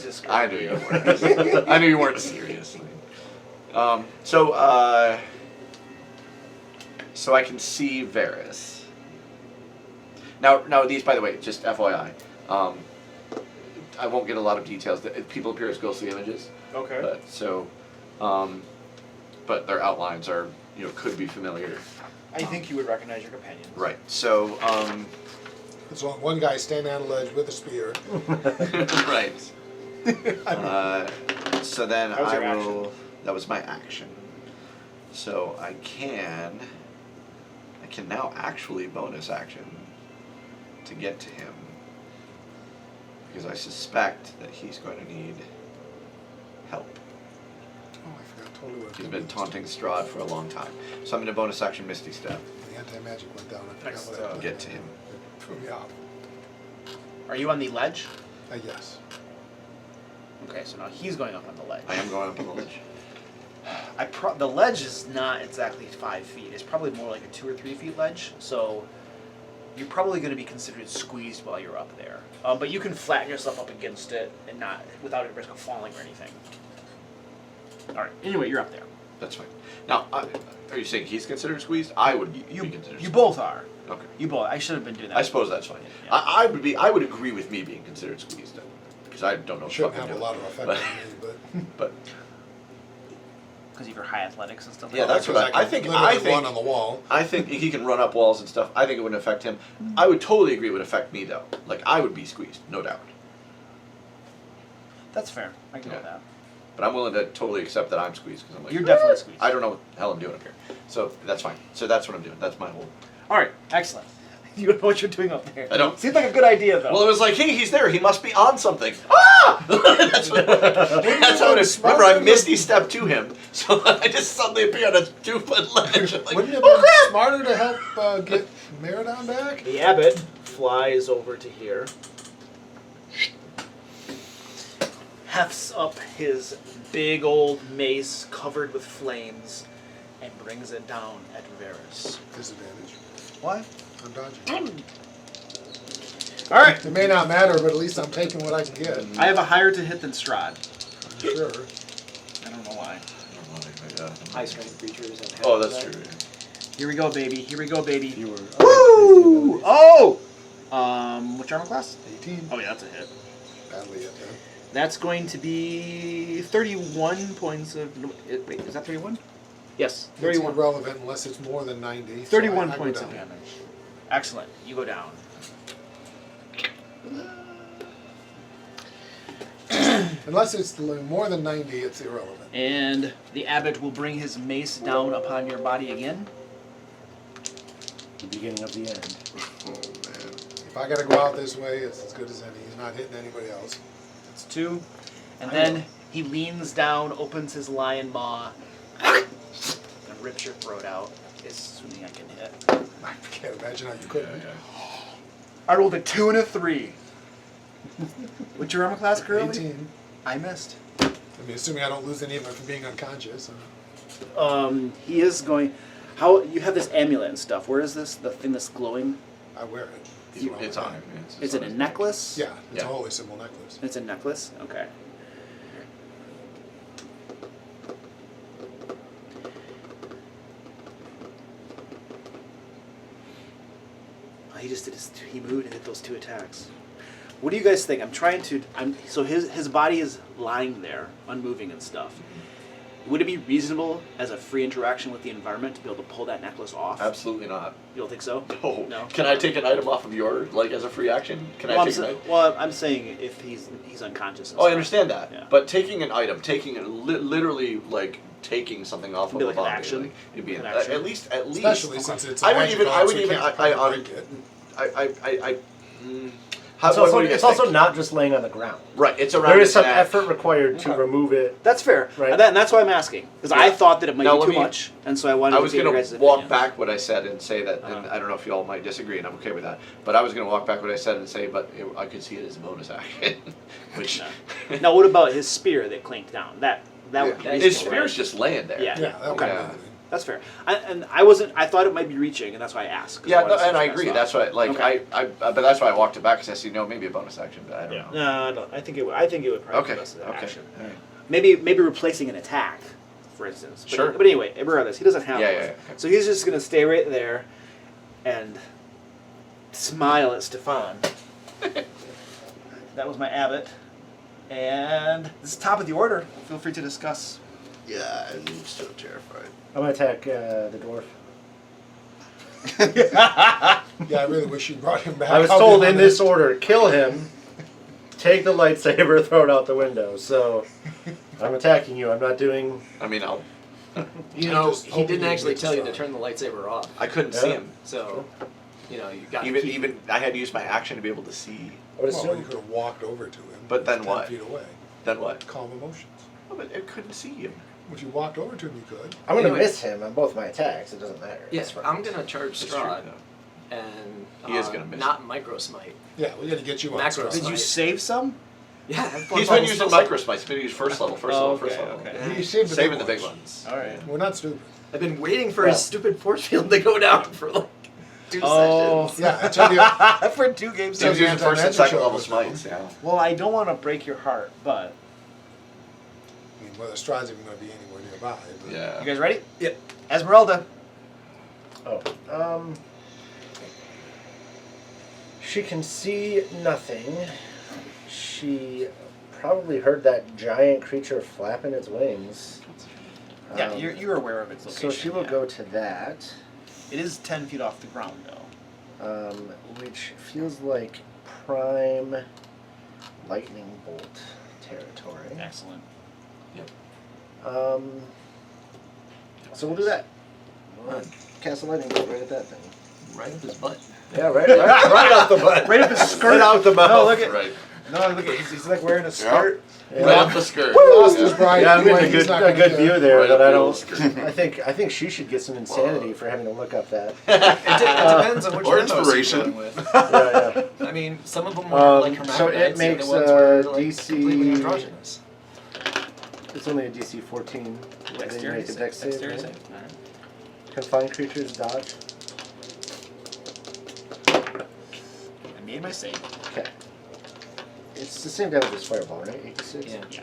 just. I knew you weren't. I knew you weren't serious. So I can see Varys. Now these, by the way, just FYI, I won't get a lot of details. People appear as ghostly images, Okay. but their outlines are, could be familiar. I think you would recognize your companions. Right. So, There's one guy standing on a ledge with a spear. right. So then That was I your will. That was my action. So I can now actually bonus action to get to him because I suspect that he's going to need help. Oh, I forgot totally what He's been taunting Strahd for a long time. So I'm going to bonus action Misty Step. The anti-magic went down. I forgot Next, what I put. get to him. It threw me off. Are you on the ledge? Yes. Okay, so now he's going up on the ledge. I am going up on the ledge. The ledge is not exactly 5 feet. It's probably more like a 2 or 3 feet ledge. So you're probably going to be considered squeezed while you're up there. But you can flatten yourself up against it and not without a risk of falling or anything. All right. Anyway, you're up there. That's fine. Now, are you saying he's considered squeezed? I would be considered You squeezed. both are. Okay. You both. I should have been doing that. I suppose that's fine. Yeah. I would agree with me being considered squeezed because I don't know. what the Shouldn't fuck I'm have a doing. lot of effect on me, but But Because of your high athletics and stuff. Yeah, like that's that. what I think. I think run on the wall. I think he can run up walls and stuff. I think it wouldn't affect him. I would totally agree it would affect me though. Like I would be squeezed, no doubt. That's fair. I can go with Yeah. that. But I'm willing to totally accept that I'm squeezed because I'm like You're definitely squeezed. I don't know what the hell I'm doing up here. So that's fine. So that's what I'm doing. That's my whole. All right. Excellent. You don't know what you're doing up there. I don't. Seems like a good idea though. Well, it was like, hey, he's there. He must be on something. Ah! That's how it is. Remember, I misty stepped to him, so I just suddenly appear on a 2-foot ledge. I'm like, Wouldn't it oh, have been crap! smarter to help get Meridon back? The abbot flies over to here. Hefts up his big old mace covered with flames and brings it down at Varys. Disadvantage. What? I'm dodging. All right. It may not matter, but at least I'm taking what I can get. I have a higher to hit than Strahd. I'm sure. I don't know why. High strength creatures and Oh, that's true. Here we go, baby. Here we go, baby. You were. Woo! Oh! Which armor class? 18. Oh, yeah, that's a hit. Badly at that. That's going to be 31 points of. No, wait, is that 31? Yes, It's 31. irrelevant unless it's more than 90. so 31 I go points of down. damage. Excellent. You go down. Unless it's more than 90, it's irrelevant. And the abbot will bring his mace down upon your body again. The beginning of the end. Oh man. If I gotta go out this way, it's as good as any. He's not hitting anybody else. That's 2. And then he leans down, opens his lion maw, and rips your throat out. Assuming I can hit. I can't imagine how you couldn't. I rolled a 2 and a 3. What's your armor class, Curly? 18. I missed. I mean, assuming I don't lose any of it from being unconscious. He is going. How you have this amulet and stuff? Where is this? The thing that's glowing? I wear it. It's on him. Is it a necklace? Yeah, it's Yeah. a holy symbol necklace. It's a necklace. Okay. Oh, he just did he moved and did those 2 attacks. What do you guys think? So his body is lying there, unmoving and stuff. Would it be reasonable as a free interaction with the environment to be able to pull that necklace off? Absolutely not. You don't think so? No. No. Can I take an item off of your, like, as a free action? Can I take an item? Well, I'm saying if he's unconscious. And Oh, I stuff. understand that. Yeah. But taking an item, literally, like, taking something off of Be a like an body, action? like, it'd be An an, action? at least. Especially since it's a I would magic even, item, I would so you even, can't I, break it. how, It's what also, do you guys it's also think? not just laying on the ground. Right, it's around There is his some neck. effort required to remove it. That's fair. Right. And that's why I'm asking. Because I thought that it might Now, be let too me- much. And so I wanted I to was get your going guys' to walk opinions. back what I said and say that, and I don't know if you all might disagree, and I'm okay with that, but I was going to walk back what I said and say, but I could see it as a bonus action, which... No. Now, what about his spear that clanked down? That would be His reasonable, spear's right? just laying there. Yeah. Yeah, that would Okay. be Yeah. anything. That's fair. I thought it might be reaching, and that's why I asked. 'cause Yeah, wanted to see and what I you guys agree. thought. That's why, like, Okay. but that's why I walked it back because I said, maybe a bonus action, but I don't know. No, I think it would. I think it would probably Okay. be less of an Okay. action. All right. Maybe replacing an attack, for instance. But, Sure. But anyway, regardless, he doesn't have Yeah, one. yeah, yeah. So he's just gonna stay right there, and smile at Stefan. That was my abbot, and this is top of the order. Feel free to discuss. Yeah, I'm still terrified. I'm gonna attack the dwarf. Yeah, I really wish you brought him back. I was I'll be told in honest. this order: kill him, take the lightsaber, throw it out the window. So I'm attacking you. I'm not doing. I mean, You I'm know, just he hoping didn't you actually get tell you to Strahd. turn the lightsaber off. I couldn't see Yeah. him. So, you know, you got Even I had to use my action to be able to see. I would Well, you assume. could have walked over to him. But then 10 what? feet away. Then what? Calm emotions. Oh, but I couldn't see him. If you walked over to him, you could. I'm gonna Anyway. miss him on both my attacks. It doesn't matter. Yes, That's fine. I'm gonna charge That's true, Strahd though. and He is gonna miss not micro smite. Yeah, we got to get you on. Macro. Strahd. Did you Right. save some? Yeah, He's been using microsmites. He's been using first level, first Oh, level, first okay, level. okay. You saved the Saving the big big ones. ones. All right. We're not stupid. I've been waiting for Well. his stupid force field to go down for like 2 Oh. sessions. Yeah, I tell you. For 2 games. He was using first and anti-magic second level shows, though. smites. Yeah. Well, I don't want to break your heart, but I mean, whether Strahd's even going to be anywhere nearby. But Yeah. you guys ready? Yep. Esmeralda. Oh. She can see nothing. She probably heard that giant creature flapping its wings. Yeah, you're aware of its location. So she will yeah. go to that, It is 10 feet off the ground, though. which feels like prime lightning bolt territory. Excellent. So we'll do that. We'll cast a lightning bolt right at that thing. Right up his butt. Yeah, right off the butt. Right up his skirt. Right out the mouth. No, look at. Right. No, look at. He's like wearing a skirt. Yeah. Right up the skirt. He lost his bride Yeah, I'm anyway, getting he's not a gonna good care. view there, Right but up I the don't. old skirt. I think she should get some insanity for having to look up that. It depends on which Or one you're inspiration. going with. Yeah, I mean, some of them were like so it hermaphrodites, makes, the other ones were like DC completely androgynous. It's only a DC 14. Dexterity Make a save. dex save, Dexterity right? save. All right. Confined creatures dodge. I made my save. Okay. It's the same damage as fireball, right? 86? Yeah. Yeah.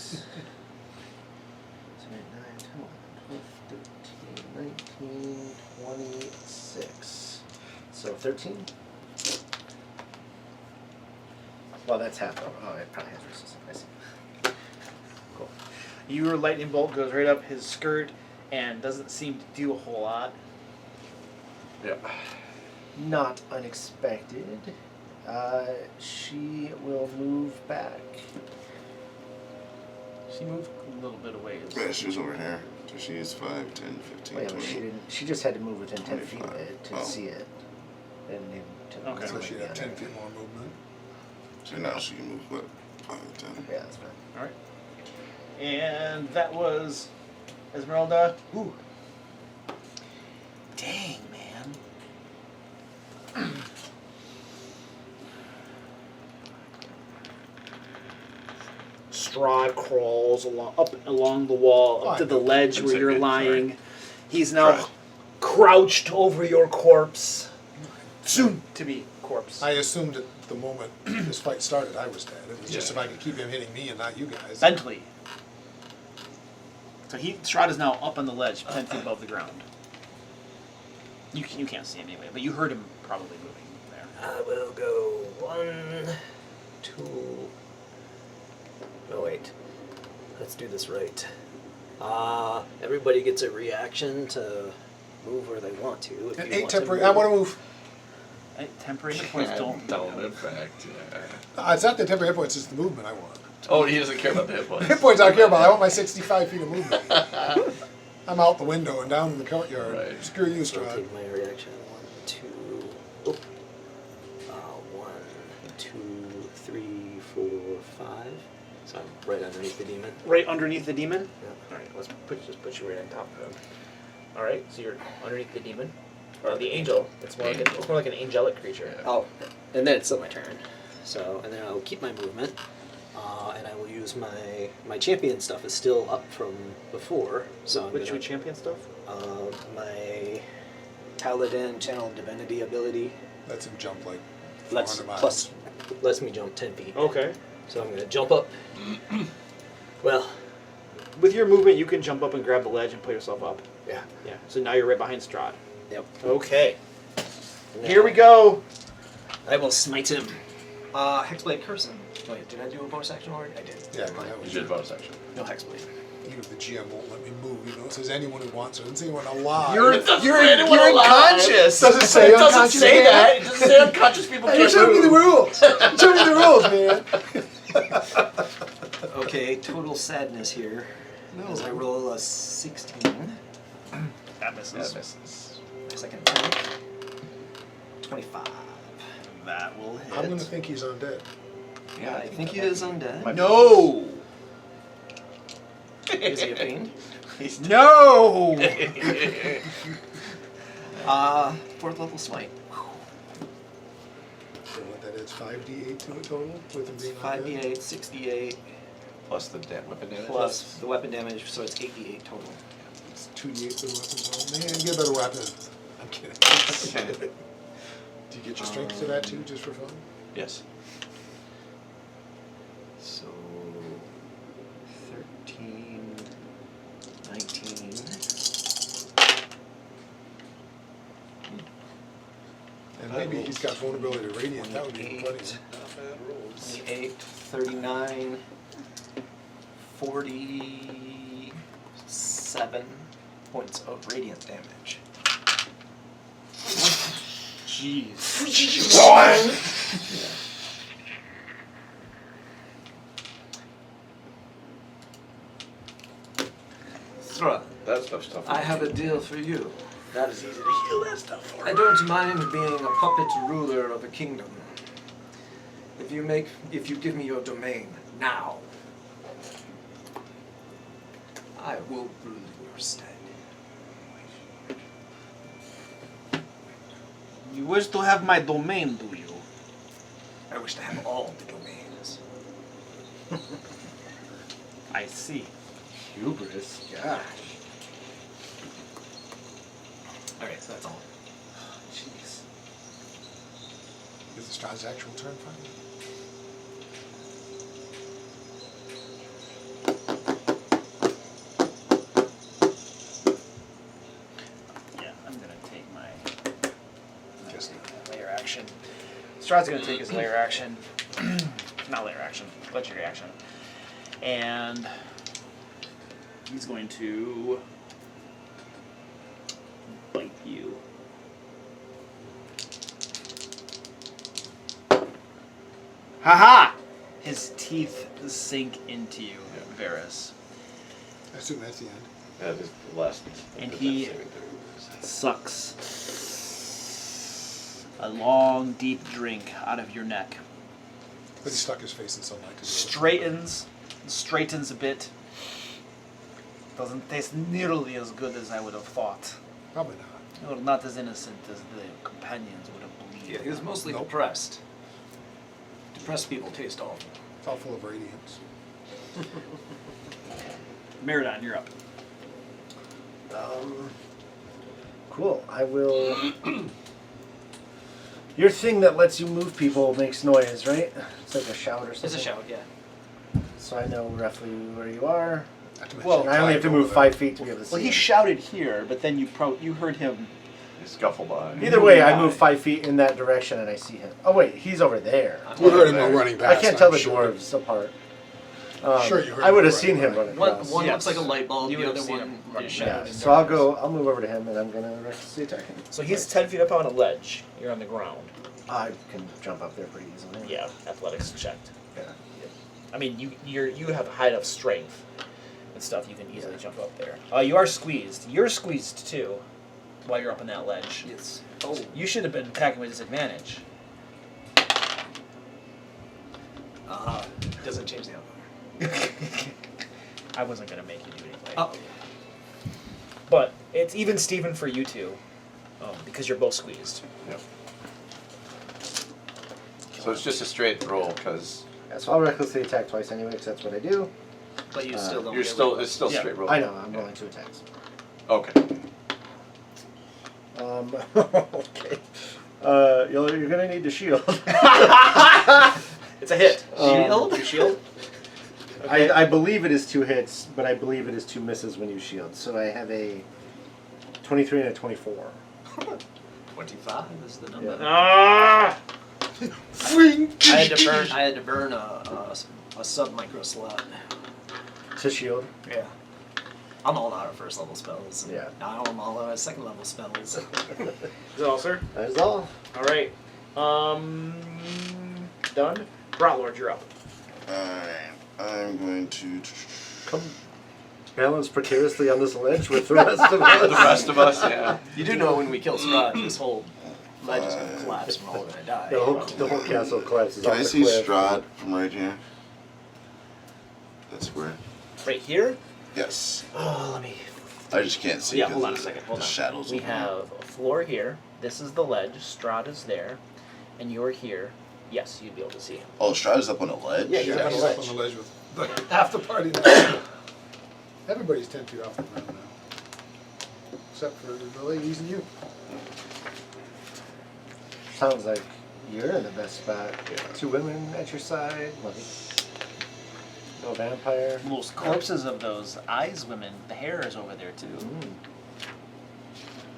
6. 9, 10, 11, 12, 13, 19, 26. So 13? Well, that's half of it. Oh, it probably has resistance. I see. Cool. Your lightning bolt goes right up his skirt and doesn't seem to do a whole lot. Yeah. Not unexpected. She will move back. She moved a little bit away. Yeah, she was over here. So she's 5, 10, 15, Wait, 20. she didn't. She just had to move within 10 feet of 25. it to Oh. see it. And then to Okay. So she'd have 10 feet more movement. So now she can move, what, 5, 10? Yeah, that's fine. All right. And that was Esmeralda. Ooh. Dang, man. Strahd crawls along the wall up to the ledge where you're lying. He's now Strahd. crouched over your corpse. Soon to be corpse. I assumed at the moment this fight started, I was dead. It was just if I could keep him hitting me and not you guys. Bentley. So Strahd is now up on the ledge, 10 feet above the ground. You can't see him anyway, but you heard him probably moving there. I will go 1, 2. Oh wait, let's do this right. Everybody gets a reaction to move where they want to. If And you 8 want to temporary. move- I want to move. Temporary hit points don't. in fact. It's not the temporary hit points, it's the movement I want. Oh, he doesn't care about the hit points. Hit points I don't care about. I want my 65 feet of movement. I'm out the window and down in the courtyard. Right. Screw you, So I'll Strahd. take my reaction. 1, 2. Oh. 1, 2, 3, 4, 5. So I'm right underneath the demon. Right underneath the demon? Yeah. Alright, let's just put you right on top of him. Alright, so you're underneath the demon. Or the angel. It's more like an angelic creature. Oh, and then it's still my turn. So, and then I'll keep my movement, and I will use my champion stuff is still up from before. So I'm Which gonna, champion stuff? my Paladin Channel Divinity ability Lets him jump like 400 lets miles. lets me jump 10 feet. Okay. So I'm gonna jump up. Well, With your movement, you can jump up and grab the ledge and put yourself up. yeah. Yeah. So now you're right behind Strahd. Yep. Okay. Here we go. I will smite him. Hexblade curse him. Wait, did I do a bonus action already? I did. Yeah, Never mind. that You was did bonus action. No Hexblade. Even the GM won't let me move. You know, it says anyone who wants to. It doesn't say anyone alive. You're unconscious. Doesn't say unconscious. say that. It doesn't say unconscious people Hey, can't show me the move. rules. Show me the rules, man. Okay, total sadness here. As I roll a 16. That misses. My second attack. 25. That will hit. I'm gonna think he's undead. Yeah, I think he is undead. No. Is he a fiend? No. 4th level smite. So what that is, 5d8 to it total with him being 5d8, 6d8, Plus the weapon damage. plus the weapon damage, so it's 8d8 total. It's 2d8 for the weapons. Oh man, get a better weapon. I'm kidding. Do you get your strength to that too, just for fun? Yes. So 13, 19, And maybe he's got vulnerability to radiant. That would be plenty. 28, 39, 47 points of radiant damage. Jeez. Strahd, That stuff's tough. I have a deal for you. That is easy to heal that stuff for. I don't mind being a puppet ruler of a kingdom. If you give me your domain now, I will rule in your stead. You wish to have my domain, do you? I wish to have all the domains. I see. Hubris. Gosh. Alright, so that's all. Jeez. Is the Strahd's actual turn finally? Strahd's gonna take his lair action. Not lair action, legendary action. And he's going to bite you. Haha! His teeth sink into you, Varys. I assume that's the end. That is the last. And he sucks a long, deep drink out of your neck. But he stuck his face in sunlight to do Straightens a bit. Doesn't taste nearly as good as I would have thought. Probably not. Or not as innocent as the companions would have believed. Yeah, he was mostly Nope. depressed. Depressed people taste awful. It's all full of radiance. Meridon, you're up. Cool. I will. Your thing that lets you move people makes noise, right? It's like a shout or something. It's a shout, yeah. So I know roughly where you are. Not to mention Well, And I only have to Clyde move over 5 feet to be able to see. Well, he him. shouted here, but then you heard him. Scuffle by. Either way, I Yeah. move 5 feet in that direction and I see him. Oh wait, he's over there. We heard him while running I past. can't tell I'm the sure. dwarves apart. Sure you heard I would him have seen him running running One, across. one Yes. looks like a light bulb, You the would other have seen one him running is back. Yeah, shadowed. so I'll move over to him and I'm gonna recklessly attack him. So he's 10 feet up on a ledge. You're on the ground. I can jump up there pretty easily. Yeah, athletics checked. Yeah. I mean, you have high enough strength and stuff. You can easily jump up there. You are squeezed. You're squeezed too, while you're up on that ledge. Yes. Oh. You should have been attacking with disadvantage. Doesn't change the outcome. I wasn't gonna make you do anything. Oh. But it's even Steven for you two, because you're both squeezed. Yep. So it's just a straight roll because Yeah, so I'll recklessly attack twice anyway, because that's what I do. But you still don't you're get still rid of it's still Yeah. straight roll. I know, I'm rolling 2 attacks. Okay. Okay. You're gonna need to shield. It's a hit. Shield? You shield? I believe it is 2 hits, but I believe it is 2 misses when you shield. So I have a 23 and a 24. 25 is the number. Yeah. Ah! I had to burn a sub-micro slot. To shield. Yeah. I'm all out of first level spells. Yeah. Now I'm all out of second level spells. Is that all, sir? That is all. All right. Done. Brotlord, you're up. Alright, I'm going to. Come balance precariously on this ledge with the rest of us. The rest of us, yeah. You do know when we kill Strahd, this whole ledge is going to collapse and we're all going to die. The whole castle collapses Can off I the see cliff. Strahd from right here? That's where. Right here. Yes. Oh, let me. I just can't see. Yeah, 'cause hold on a of second. The Hold on. shadows. We over there. have a floor here. This is the ledge. Strahd is there, and you're here. Yes, you'd be able to see him. Oh, Strahd is up on a ledge? Yeah, he's Yeah, up on he's the up ledge. on the ledge with half the party now. Everybody's 10 feet off the ground now. Except for the ladies and you. Sounds like you're in the best spot. 2 women at your side. No vampire. Those corpses of those eyes women. The hair is over there too.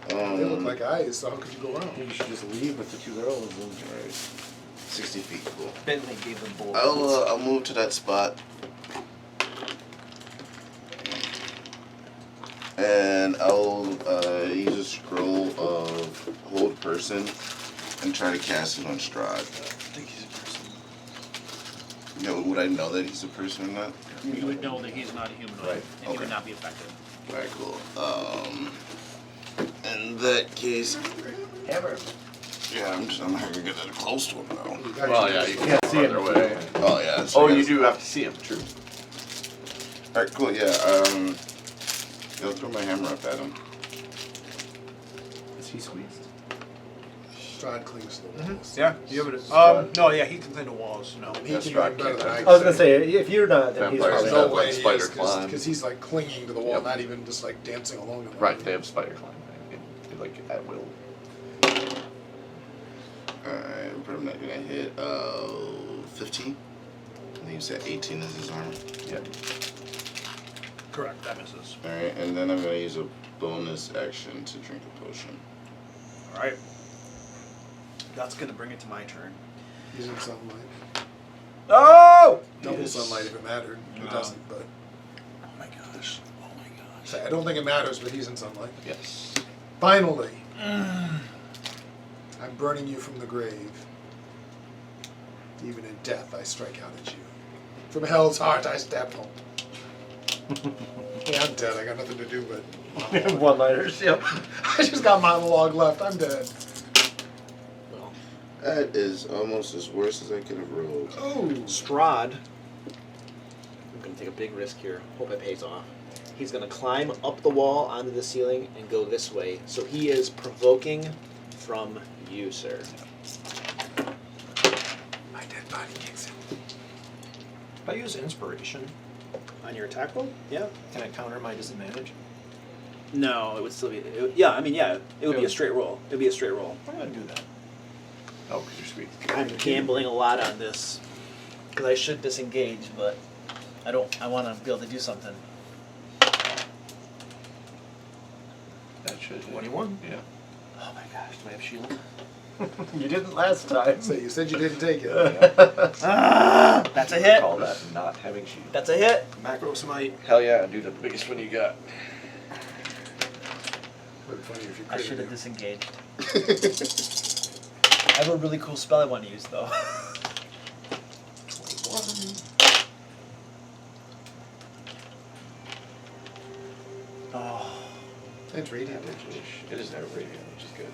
They look like eyes, so how could you go wrong? You should just leave with the 2 girls. And... Alright. 60 feet, cool. Bentley gave them both. I'll move to that spot. And I'll use a scroll of hold person and try to cast it on Strahd. I think he's a person. You know, would I know that he's a person or not? You would know that he's not a humanoid, Right, and he would okay. not be affected. Alright, cool. In that case, Ever. yeah, I'm not gonna get that close to him now. You got Well, you. yeah, you can't can see see him. farther away. Oh yeah. So Oh, I you guess- do have to see him. True. Alright, cool. Yeah. I'll throw my hammer up at him. Is he squeezed? Strahd clings to the walls. Yeah, you have it. Strahd. No, yeah, he can climb the walls. No. He That's can right, even better than I I can. was gonna say, if you're not, then he's Vampires There's probably have, no not. way like, he spider is, climb. because he's like clinging to the wall, Yep. not even just like dancing along. Right, they have spider climbing, like at will. Alright, but I'm not gonna hit 15. And you said 18 is his armor. Yeah. Correct. That misses. Alright, and then I'm gonna use a bonus action to drink a potion. All right. That's gonna bring it to my turn. He's in sunlight. Oh! Double sunlight if it mattered. It doesn't, but Oh my gosh. Oh my gosh. say, I don't think it matters, but he's in sunlight. Yes. Finally, I'm burning you from the grave. Even in death, I strike out at you. From hell's heart, I stab home. Yeah, I'm dead. I got nothing to do but monologue. One-liners, yep. I just got monologue left. I'm dead. Well, That is almost as worse as I could have rolled. Oh, Strahd, I'm going to take a big risk here. Hope it pays off. He's going to climb up the wall onto the ceiling and go this way. So he is provoking from you, sir. my dead body kicks in. If I use inspiration, On your attack roll? Yeah. can I counter my disadvantage? No, it would still be. Yeah, it would be a straight roll. It would be a straight roll. I'm gonna do that. Oh, because you're sweet. I'm gambling a lot on this because I should disengage, but I don't. I want to be able to do something. That should hit. 21. Yeah. Oh my gosh, do I have shield? You didn't last time. So you said you didn't take it. Ah, that's a hit. Call that not having shield. That's a hit. Macro smite. Hell yeah, do the biggest one you got. Would be funny if you I critted should have him. disengaged. I have a really cool spell I want to use though. 21. Oh. It's radiant. It is never radiant, which is good.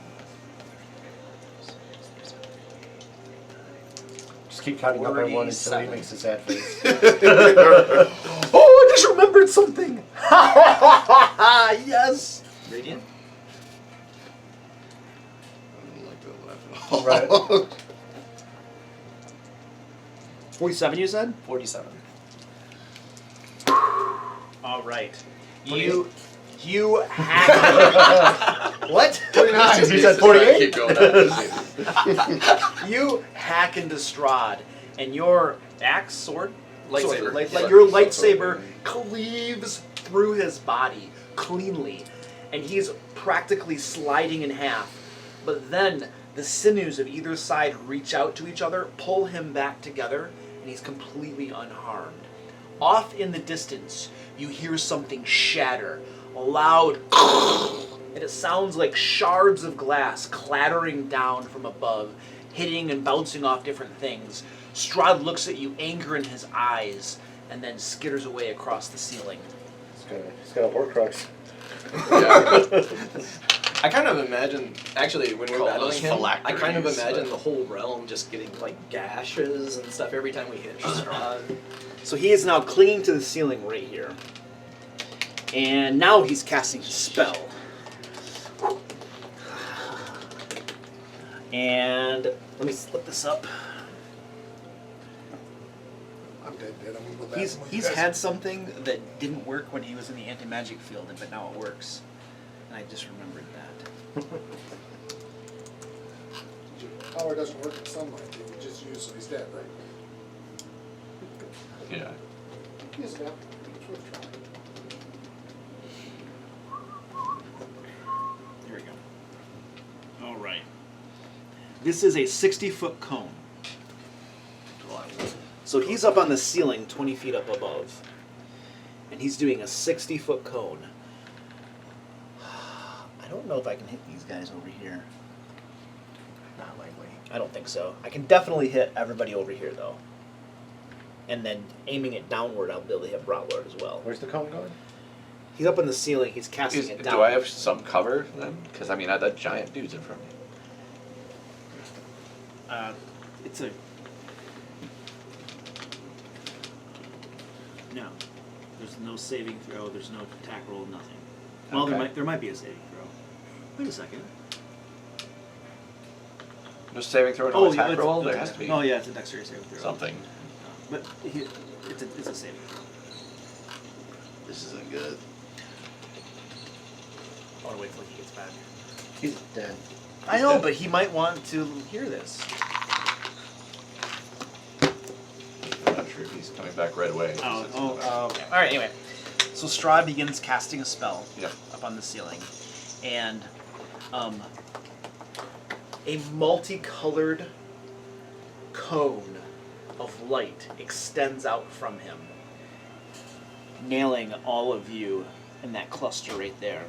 Just keep counting up by one until he 47. makes a sad face. Oh, I just remembered something. Yes. Radiant. I didn't like that laugh at all. Right. 47, you said? 47. All right. You hack. What? 29. You said 48? Keep going. You hack into Strahd, and your axe, sword, Lightsaber. your lightsaber cleaves through his body cleanly, and he's practically sliding in half. But then the sinews of either side reach out to each other, pull him back together, and he's completely unharmed. Off in the distance, you hear something shatter, a loud, and it sounds like shards of glass clattering down from above, hitting and bouncing off different things. Strahd looks at you, anger in his eyes, and then skitters away across the ceiling. He's got a Horcrux. I kind of imagine, actually, when we're Call battling those him, I kind of phylacteries, imagine but- the whole realm just getting like gashes and stuff every time we hit Strahd. So he is now clinging to the ceiling right here. And now he's casting his spell. And let me split this up. I'm dead. I'm gonna go back. He's to you he's guys. had something that didn't work when he was in the anti-magic field, but now it works. And I just remembered that. Power doesn't work in sunlight. It would just use so he's dead, right? Yeah. Yes, ma'am. It's worth trying. Here we go. All right. This is a 60-foot cone. So he's up on the ceiling, 20 feet up above, and he's doing a 60-foot cone. I don't know if I can hit these guys over here. Not likely. I don't think so. I can definitely hit everybody over here though. And then aiming it downward, I'll be able to hit Bratward as well. Where's the cone going? He's up on the ceiling. He's casting it down. Do I have some cover then? Because I mean, that giant dude's in front of me. It's a... No. There's no saving throw, there's no attack roll, nothing. Well, Okay. there might be a saving throw. Wait a second. No saving throw, no Oh, attack it's- roll? There has to be Oh, yeah, it's a dexterity saving throw. something. But it's a saving throw. This isn't good. I want to wait till he gets back. He's dead. I know, but he might want to hear this. I'm not sure if he's coming back right away. Okay. All right, anyway. So Strahd begins casting a spell Yep. up on the ceiling. And a multicolored cone of light extends out from him, nailing all of you in that cluster right there.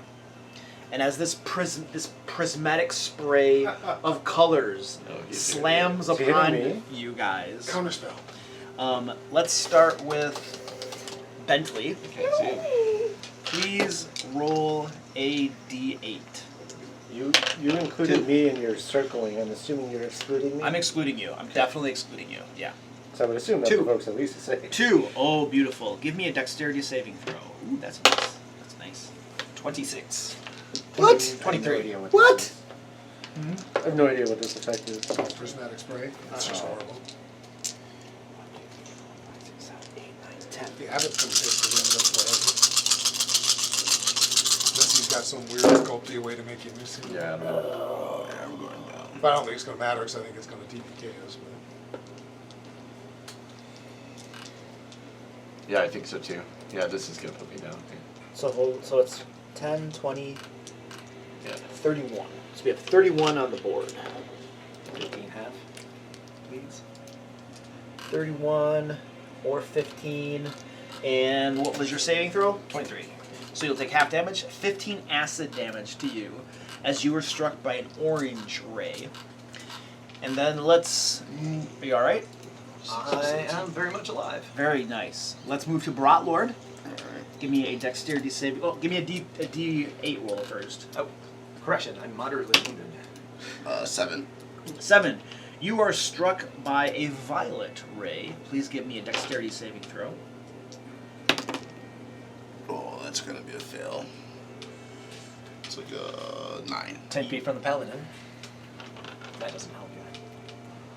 And as this prismatic spray of colors slams Is he hitting upon me? you guys, Counterspell. let's start with Bentley. Can't see him. Please roll a d8. You included me in your circling. I'm assuming you're excluding me. I'm excluding you. I'm definitely excluding you. Yeah. So I would assume that 2. provokes at least a save. 2. Oh, beautiful. Give me a dexterity saving throw. Ooh, that's nice. That's nice. 26. What? I have no 23. idea what What? this is. I have no idea what this effect is. Prismatic spray. It's just horrible. 10. The abbot's gonna take the wind up forever. Unless he's got some weird sculpty way to make you miss him. Yeah, I don't know. I'm going down. But I don't think it's gonna matter because I think it's gonna DPK us. Yeah, I think so too. Yeah, this is gonna put me down. So it's 10, 20, Yeah. 31. So we have 31 on the board. 15 half, please. 31 or 15. And what was your saving throw? 23. So you'll take half damage, 15 acid damage to you as you were struck by an orange ray. And then let's... Are you alright? I am very much alive. Very nice. Let's move to Brotlord. Give me a dexterity save. Oh, give me a D8 roll first. Oh, correction, I'm moderately wounded. 7. 7. You are struck by a violet ray. Please give me a dexterity saving throw. Oh, that's gonna be a fail. It's like a 9. 10 feet from the paladin. That doesn't help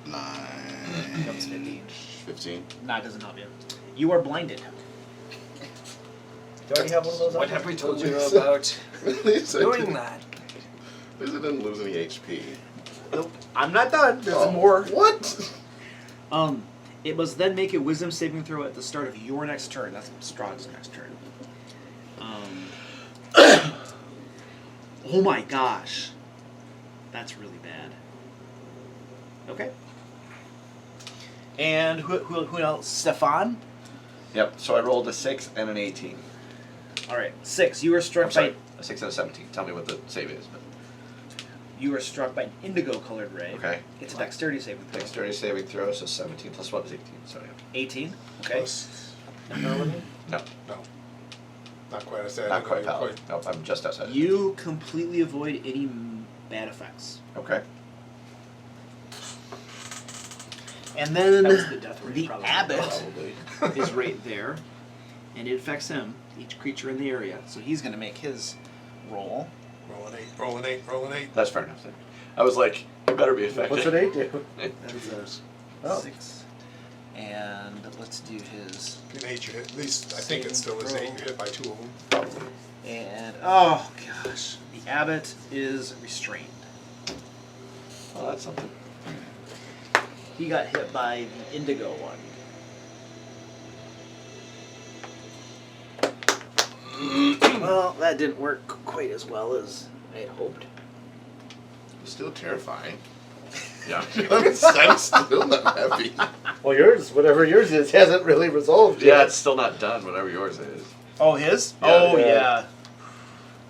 you. 9. Becomes 15. 15. Nah, it doesn't help you. You are blinded. Do you already have one of those? What on? have we told you about doing that? At least I didn't lose any HP. Nope. I'm not done. There's Oh, more. What? It must then make a wisdom saving throw at the start of your next turn. That's Strahd's next turn. Oh my gosh. That's really bad. Okay. And who else? Stefan? Yep. So I rolled a 6 and an 18. Alright. 6. You were struck I'm sorry, by a 6 and a 17. Tell me what the save is. But you were struck by an indigo colored ray. okay. It's a dexterity saving throw. Dexterity saving throw, so 17 plus 1 is 18. Sorry. 18. Okay. Plus, No, no. Not quite. I said not quite paladin. Nope, I'm just outside. You completely avoid any bad effects. Okay. And then That was the death ray, the probably. abbot Probably. is right there, and it affects him, each creature in the area. So he's going to make his roll. Roll an 8. Roll an 8. Roll an 8. That's fair enough then. I was like, you better be effective. What's an 8 do? 2 fours. Oh. 6. And let's do his. An 8 you hit. At least I think it still is 8. You hit by 2 of them. Probably. And, oh gosh, the abbot is restrained. Oh, that's something. He got hit by the indigo one. Well, that didn't work quite as well as I had hoped. It's still terrifying. Yeah. I'm still not happy. Well, yours, whatever yours is, hasn't really resolved yet. Yeah, it's still not done, whatever yours is. Oh, his? Yeah. Oh, Yeah. yeah.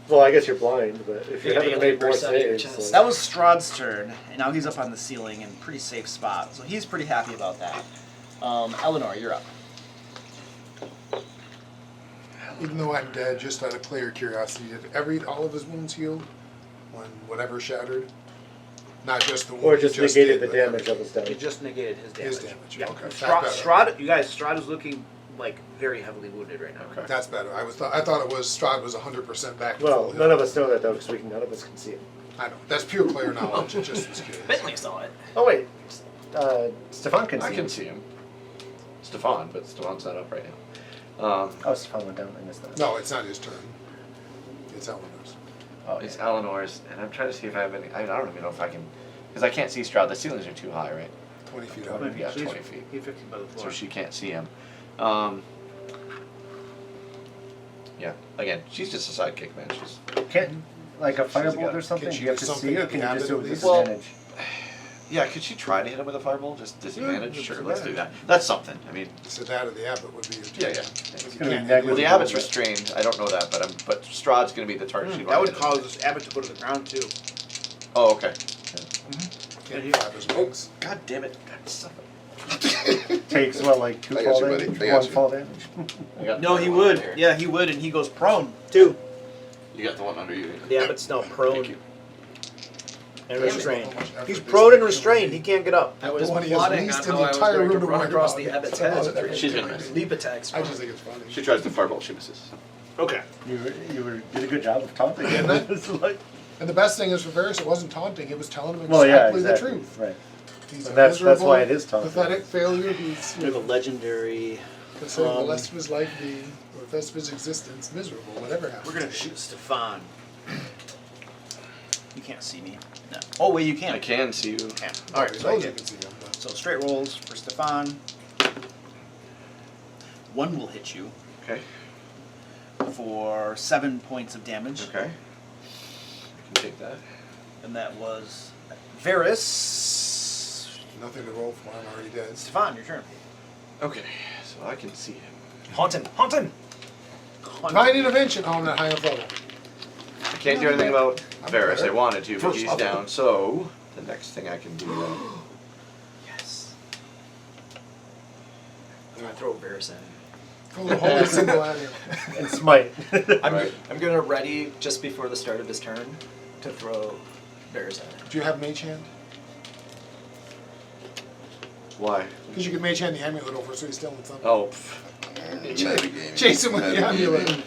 Well, I guess you're blind, but if you Yeah, haven't you made more burst out of your saves, chest. That was Strahd's turn, and now he's up on the ceiling in a pretty safe spot. So he's pretty happy about that. Eleanor, you're up. Even though I'm dead, just out of clear curiosity, did all of his wounds healed when whatever shattered? Not just the one or he just negated the did, but damage of his He damage. just negated his damage. His damage, Yeah. okay. Strahd, you guys, Strahd is looking like very heavily wounded right now. Okay. That's better. I thought it was Strahd was 100% back. to Well, full none health. of us know that though, because none of us can see it. I know. That's pure player knowledge. It just was curious. Bentley saw it. Oh wait, Stefan can see. I can him. see him. Stefan, but Stefan's not up right now. Oh, Stefan went down. I missed that. No, it's not his turn. It's Eleanor's. Oh, It's Eleanor's, and I'm trying to see if I have any. I don't even know if I can, because I can't see Strahd. The ceilings are too high, right? 20 feet up. Yeah, 20 feet. He's 50 by the So floor. she can't see him. Yeah. Again, she's just a sidekick, man. She's. Can't like a She's a firebolt guy. or something? Can she Do you have do to something see, or at can the you just do it abbot with at least? disadvantage? Yeah, could she try to hit him with a fireball? Just disadvantage? Yeah, Sure, that's let's do advantage. that. That's something. I mean, So that or the abbot would be your yeah, yeah. You gonna be can't- negligible. Well, the abbot's restrained. I don't know that, but Strahd's going to be the target. she'd That would want to hit. cause Abbott to go to the ground too. Oh, okay. Can't flap his wings. God damn it. God, son of Takes what, like 2 I got fall you, buddy. damage? I got 1 you. fall damage? I got No, the he one would. there. Yeah, he would, and he goes prone too. You got the one under you. The Abbott's now prone Thank you. and Depends on restrained. how much effort He's this prone and thing restrained. really- He can't get up. I was The one he has plotting least on in how the I was entire going to room to run worry across about. the abbot's That's head. about it. She's gonna miss. Leap attacks. I just think it's funny. She tries to fireball, she misses. Okay. You did a good job of taunting him. Didn't I? It's like, And the best thing is for Varys, it wasn't taunting, it was telling him well, yeah, exactly exactly. the truth. Right. He's And a that's miserable, why it is taunting. pathetic failure who's We have a legendary. considering the rest of his life being, or the rest of his existence, miserable, whatever happens. We're gonna shoot Stefan. You can't see me. No. Oh wait, you can. I can see you. Can. All All right. So, I you get- can see him, but so straight rolls for Stefan. 1 will hit you Okay. for 7 points of damage, Okay. I can take that. and that was Varys. nothing to roll for, I'm already dead. Stefan, your turn. Okay, so I can see him. Haunt him! Haunt him! Divine intervention, oh, I'm not high enough level. I can't do anything about I'm Varys. I better. wanted to, but First he's level. down. So the next thing I can do. Yes. I'm going to throw Varys at him. Throw the holy symbol at him. And smite. I'm, Right. I'm going to ready just before the start of his turn to throw Varys at him. Do you have mage hand? Why? Because you can mage hand the amulet over so he's still in something. Oh, pff. Metagaming. Chase him with the Metagaming. amulet.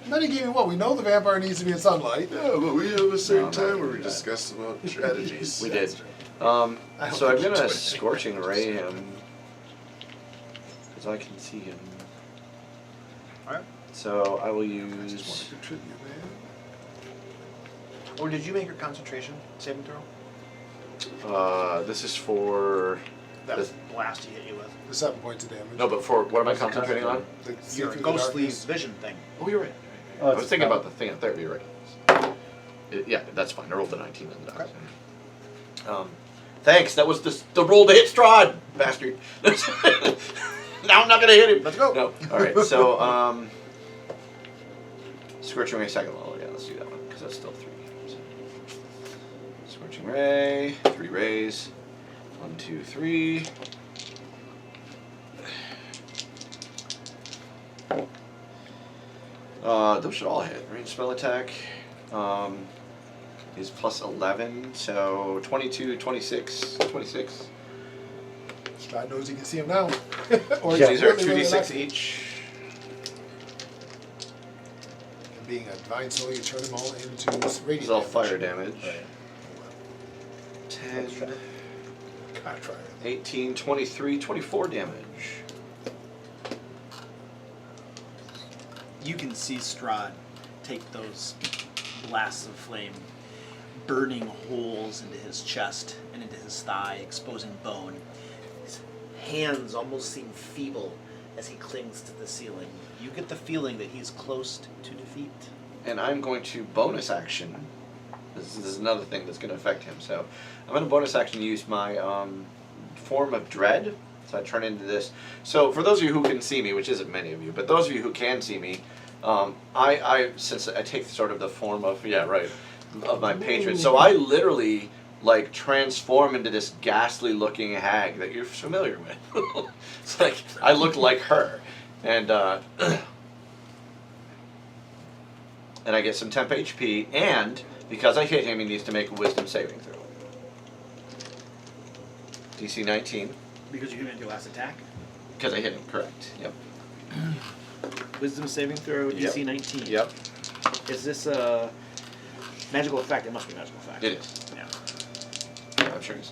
Metagaming what? We know the vampire needs to be in sunlight. Yeah, but we have a certain No, time where we not discuss about strategies. we did. I don't So I'm think you gonna do it. scorching ray him because I can see him. Alright. So I will I just want use. to contribute, man. Or did you make your concentration saving throw? This is for. That was the blast he hit you with. The 7 points of damage. No, but for what am I What's the concentrating on? concentrating? The- see Your through the ghostly darkness. vision thing. Oh, you're right. Oh, I it's was a thinking spell. about the thing up there. You're right. Yeah, that's fine. I rolled the 19 on the die. Thanks. That was the roll to hit Strahd, bastard. Now I'm not gonna hit him. Let's go. No. All right. So scorching ray second level. Yeah, let's do that one because that's still 3. So, scorching ray, 3 rays. 1, 2, 3. Those should all hit. Range spell attack is plus 11, so 22, 26, 26. Strahd knows he can see him now. Or Yeah. he's These are really, really 2d6 lucky. each. And being a divine soul, you turn them all into This radiant is all damage. fire damage. Right. 10, God, try it. 18, 23, 24 damage. You can see Strahd take those blasts of flame, burning holes into his chest and into his thigh, exposing bone. His hands almost seem feeble as he clings to the ceiling. You get the feeling that he's close to defeat. And I'm going to bonus action. This is another thing that's going to affect him. So I'm going to bonus action use my form of dread. So I turn into this. So for those of you who can see me, which isn't many of you, but those of you who can see me, I since I take sort of the form of of my patron. So I literally like transform into this ghastly looking hag that you're familiar with. It's like I look like her, and and I get some temp HP, and because I hit him, he needs to make a wisdom saving throw. DC 19. Because you hit your last attack. Because I hit him, correct. Yep. Wisdom saving throw, DC 19. Yep. Is this a magical effect? It must be a magical effect. It is. Yeah. Yeah, I'm sure he's.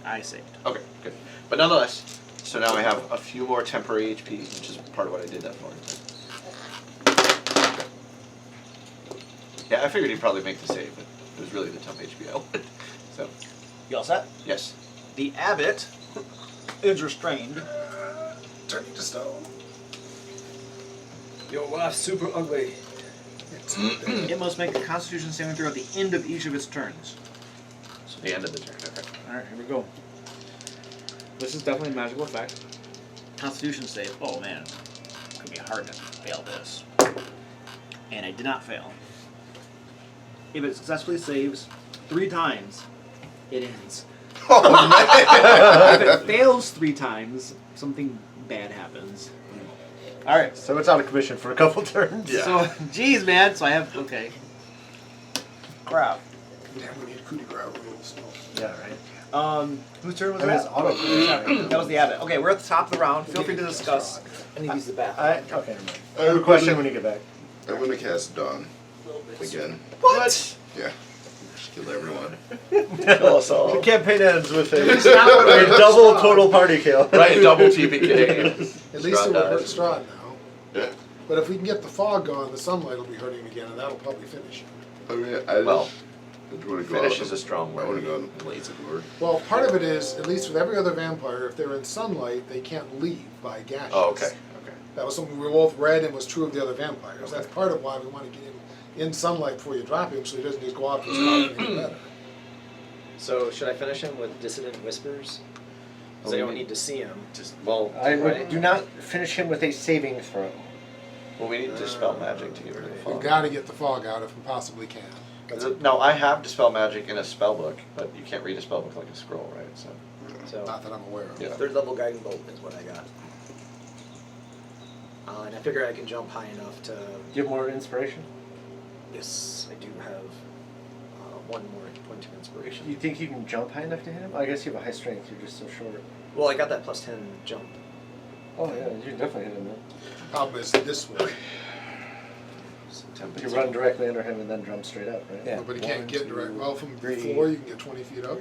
I saved. Okay, good. But nonetheless, so now I have a few more temporary HP, which is part of what I did that for. Yeah, I figured he'd probably make the save, but it was really the temp HP I wanted. So, You all set? yes. The abbot is restrained. Turning to stone. Your wife's super ugly. It's It must make a Constitution saving throw at the end of each of its turns. So the end of the turn. Okay. Alright, here we go. This is definitely a magical effect. Constitution save. Oh man. Could be hard to fail this. And I did not fail. If it successfully saves 3 times, it ends. If it fails 3 times, something bad happens. Alright. So it's out of commission for a couple turns. Yeah. So, geez, man. So I have, okay. Crap. Damn, we need coup de grace rules. Yeah, right. Whose turn was I mean, that? it's auto. That was the abbot. Okay, we're at the top of the round. Feel free to discuss. I need to use the bath. Okay, never mind. I have a question when you get back. I'm gonna cast Dawn again. What? Yeah. Just kill everyone. Kill us all. The campaign ends with a double total party kill. Right, double TPK. At least it will hurt dies. Strahd now. Yeah. But if we can get the fog gone, the sunlight will be hurting him again, and that'll probably finish him. I mean, I Well, want to go finish out is a strong I want word. to go on the Blades of Lord. Well, part of it is, at least with every other vampire, if they're in sunlight, they can't leave by gashes. Oh, okay. Okay. That was something we both read and was true of the other vampires. That's part of why we want to get him in sunlight before you drop him, so he doesn't just go off to his coffin and get better. So should I finish him with Dissonant Whispers? Because I don't need to see him. Just well, I would Right. do not finish him with a saving throw. well, we need to dispel magic to get rid of the We've fog. got to get the fog out if we possibly can. Now I have dispel magic in a spell book, but you can't read a spell book like a scroll, right? So So Not that I'm aware of. yeah. 3rd level Guiding Bolt is what I got. And I figure I can jump high enough to. Do you have more inspiration? Yes, I do have 1 more point of inspiration. You think you can jump high enough to hit him? I guess you have a high strength. You're just so short. Well, I got that +10 jump. Oh yeah, you can definitely hit him. Then. Problem is this way. You run directly under him and then jump straight up, right? Yeah. But he can't get direct. Well, from 3. 4 you can get 20 feet up.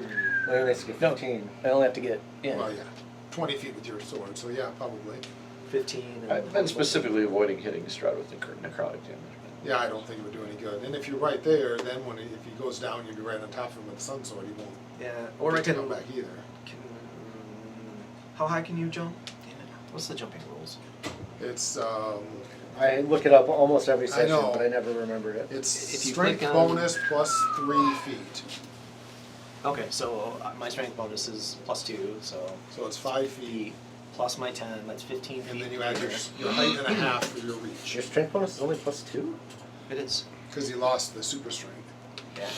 Well, he needs to get 15. I only have to get in. Well, yeah, 20 feet with your sword. So yeah, probably. 15. I've been specifically avoiding hitting Strahd with necrotic damage. Yeah, I don't think it would do any good. And if you're right there, then if he goes down, you'll be right on top of him with the sun sword. He won't Yeah, or I get to can. come back either. How high can you jump? Damn it. What's the jumping rules? It's I look it up almost every session, know. but I never remember it. it's If you strength click on- bonus plus 3 feet. Okay, so my strength bonus is +2, so So it's 5 feet. feet plus my 10, that's 15 feet. And then you add your height and a half for your reach. Your strength bonus is only +2? It is. Because he lost the super strength. Yeah.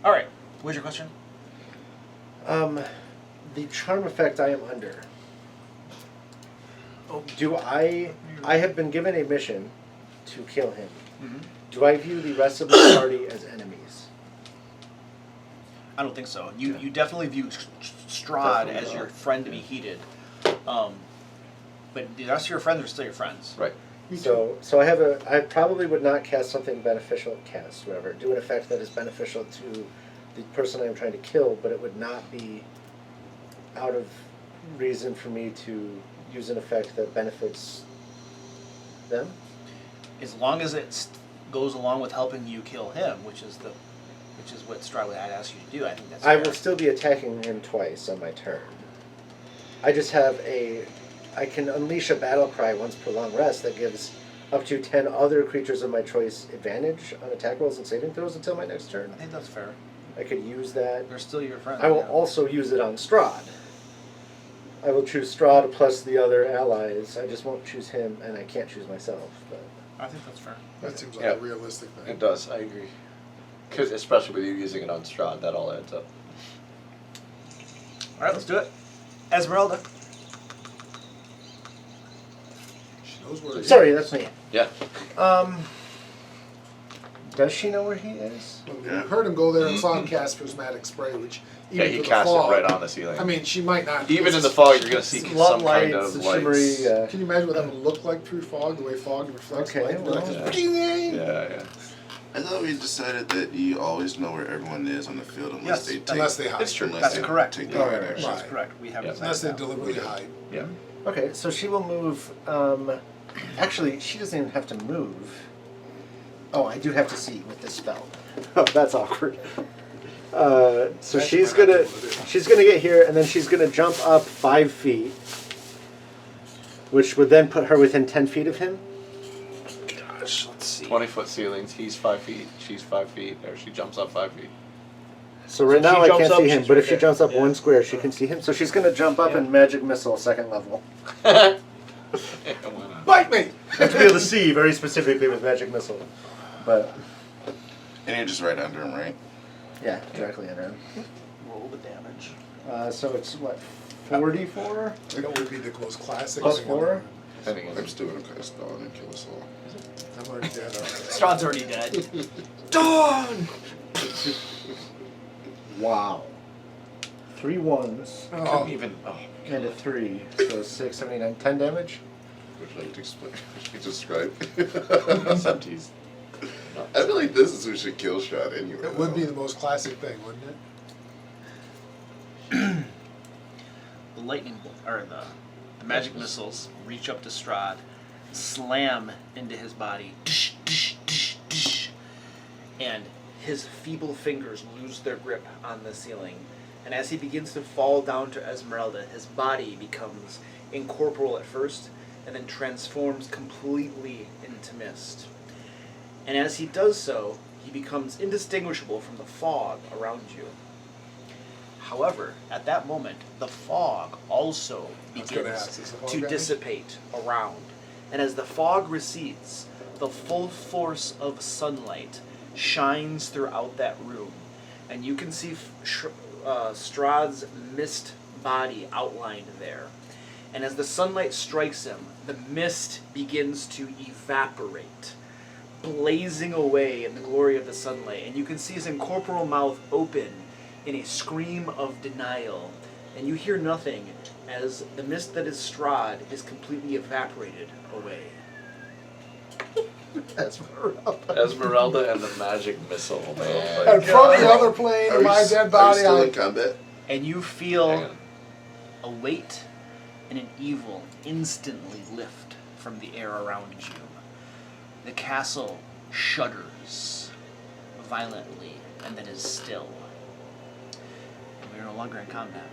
Alright, what's your question? The charm effect I am under. Oh. Do I have been given a mission to kill him. Mm-hmm. Do I view the rest of the party as enemies? I don't think so. You definitely view Strahd Definitely as not. your friend to be heated. But the rest of your friends are still your friends. Right. So I probably would not cast something beneficial. Do an effect that is beneficial to the person I am trying to kill, but it would not be out of reason for me to use an effect that benefits them. As long as it goes along with helping you kill him, which is what Strahd would ask you to do. I think that's I fair. will still be attacking him twice on my turn. I just have I can unleash a battle cry once per long rest that gives up to 10 other creatures of my choice advantage on attack rolls and saving throws until my next turn. I think that's fair. I could use that. They're still your friends. I will yeah. also use it on Strahd. I will choose Strahd plus the other allies. I just won't choose him, and I can't choose myself. But I think that's fair. That seems like Yeah. a realistic thing. It does. I agree. Because especially with you using it on Strahd, that all adds up. All right, let's do it. Esmeralda. She knows where he sorry, is. that's me. Yeah. Does she know where he is? Well, you heard him go there and saw him cast prismatic spray, which Yeah, even he for the cast it fog, right on the ceiling. I mean, she might not. Even in the fog, you're going to see some kind Lights, of shimmery. lights. Can you imagine what that would look like through fog? The way fog reflects Okay, light. well, Like yeah. this- Yeah. I thought we decided that you always know where everyone is on the field unless Yes, they take. Unless they hide. It's true. unless That's they correct. Take the Oh, hard right, action. That's correct. We haven't. Yeah. decided Unless they that. deliberately hide. Yeah. Okay, so she will move. Actually, she doesn't even have to move. Oh, I do have to see with this spell. Oh, that's awkward. So That's she's what I gonna do with it. she's gonna get here, and then she's gonna jump up 5 feet, which would then put her within 10 feet of him. Gosh, let's see. 20-foot ceilings. He's 5 feet. She's 5 feet. Or she jumps up 5 feet. So right So now she I jumps can't up, see him, she's but right if she there. jumps up Yeah. 1 square, she can see him. So she's gonna jump up Yeah. and magic missile 2nd level. Bite me! You have to be able to see very specifically with magic missile. But And you're just right under him, right? yeah, directly under him. Roll the damage. So it's what, 44? That would be the most classic. Plus thing 4? I think I'm still gonna cast Dawn and kill us all. I'm already dead. Strahd's already dead. Dawn! Wow. 3 1s Oh, even. Oh, and a 3. So 6, 7, 8, 9, 10 damage. Would you like to explain? Would you describe? except he's. I feel like this is who should kill shot anyway. it would be though. the most classic thing, wouldn't it? The lightning bolt, or the magic missiles reach up to Strahd, slam into his body, and his feeble fingers lose their grip on the ceiling. And as he begins to fall down to Esmeralda, his body becomes incorporeal at first, and then transforms completely into mist. And as he does so, he becomes indistinguishable from the fog around you. However, at that moment, the fog also I was gonna begins ask, is the fog to damage? dissipate around. And as the fog recedes, the full force of sunlight shines throughout that room. And you can see Strahd's mist body outlined there. And as the sunlight strikes him, the mist begins to evaporate, blazing away in the glory of the sunlight. And you can see his incorporeal mouth open in a scream of denial. And you hear nothing as the mist that is Strahd is completely evaporated away. Esmeralda and the magic missile, man. And from the other plane Are of we, my s- dead are we body, still I in combat? And you Hang feel on. a weight and an evil instantly lift from the air around you. The castle shudders violently and then is still. And we are no longer in combat.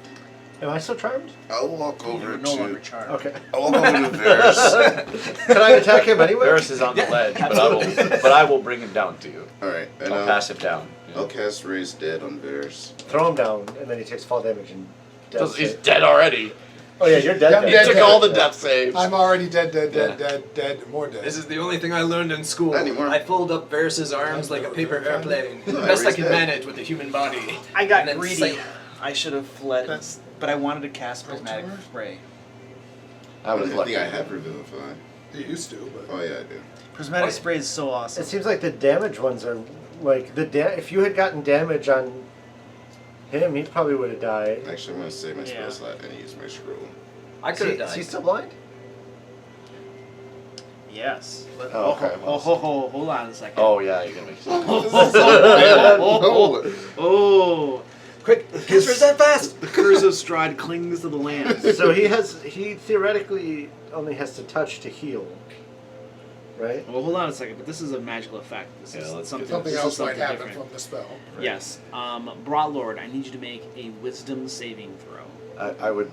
Am I still charmed? I'll walk You over are no longer to. charmed. Okay. I'll walk over to Varys. Can I attack him anyway? Varys is on the ledge, but I will bring him down to you. All right, and I'll pass him down. I'll cast Raise Dead on Varys. Throw him down, and then he takes fall damage and death He's save. dead already. Oh yeah, you're dead. I'm then. He dead, took dead. all the death saves. I'm already dead, Yeah. dead, more dead. This is the only thing I learned in school. Not anymore. I fold up Varys' arms like a paper airplane. The No, best I Varys can dead. manage with the human body. I got And then greedy. say- I should have fled, That's- but I wanted to cast prismatic Altar? spray. I was I lucky. think I have Revivify. You used to, but Oh yeah, I do. Prismatic spray is so awesome. It seems like the damage ones are like if you had gotten damage on him, he probably would have died. Actually, I'm gonna save my spell Yeah. slot and use my scroll. I Is could he, have is he died. still blind? Yes. Oh, okay, well- Hold on a second. Oh yeah, you're gonna make sense. Oh. Quick, cast Raise Dead fast! The curse of Strahd clings to the land. So he theoretically only has to touch to heal, right? Well, hold on a second, but this is a magical effect. This Yeah, is let's something, get something this is else might something happen different. from the spell. Yes. Broadlord, I need you to make a wisdom saving throw. I would.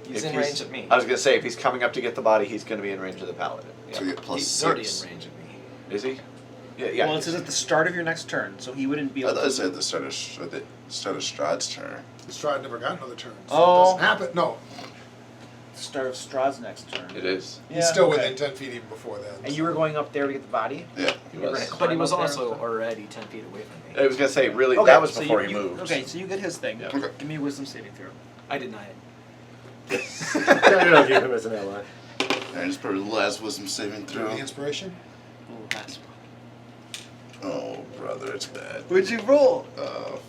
He's if in range of me. I was gonna say if he's coming up to get the body, he's gonna be in range of the paladin. So Yeah. you get plus He's already in 6. range of me. Is he? Yeah, yeah. Well, it's at the start of your next turn, so he wouldn't be I able thought it to. said at the start of Strahd's turn. Strahd never got another turn. So Oh. it doesn't happen. No, Start of Strahd's next turn. It is. Yeah, he's still okay. within 10 feet even before then. And you were going up there to get the body? Yeah. He You're was. gonna But he was climb up also there? already 10 feet away from I me. was gonna say really Okay, that was so before you, he moved. Okay, so you get his thing. Yeah. Okay. Give me a wisdom saving throw. I deny it. I don't view him as an ally. And it's probably the last wisdom saving throw. The inspiration? Ooh, that's Oh, brother, it's bad. What'd you roll?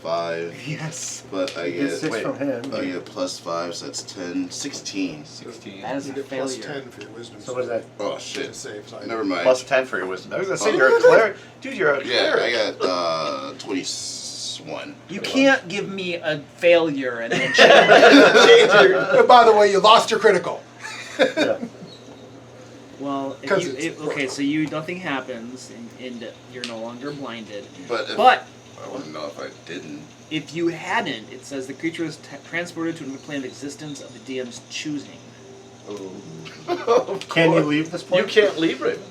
5. Yes. But I You get get 6 from him. I get plus 5, so that's 10, 16. 16. That is You a get plus failure. 10 for your wisdom. So what is that? Oh To shit. save, so I- Never mind. Plus 10 for your wisdom. I was gonna say Oh, you're a cleric. Dude, you're a Yeah, cleric. I got 21. You can't give me a failure and then change your. And by the way, you lost your critical. Yeah. Well, if 'Cause you, it's- okay, so nothing happens and you're no longer blinded. But if, But I wouldn't know if I didn't. if you hadn't, it says the creature is transported to another plane of existence of the DM's choosing. Of Can you course. leave this You point? can't leave Raven.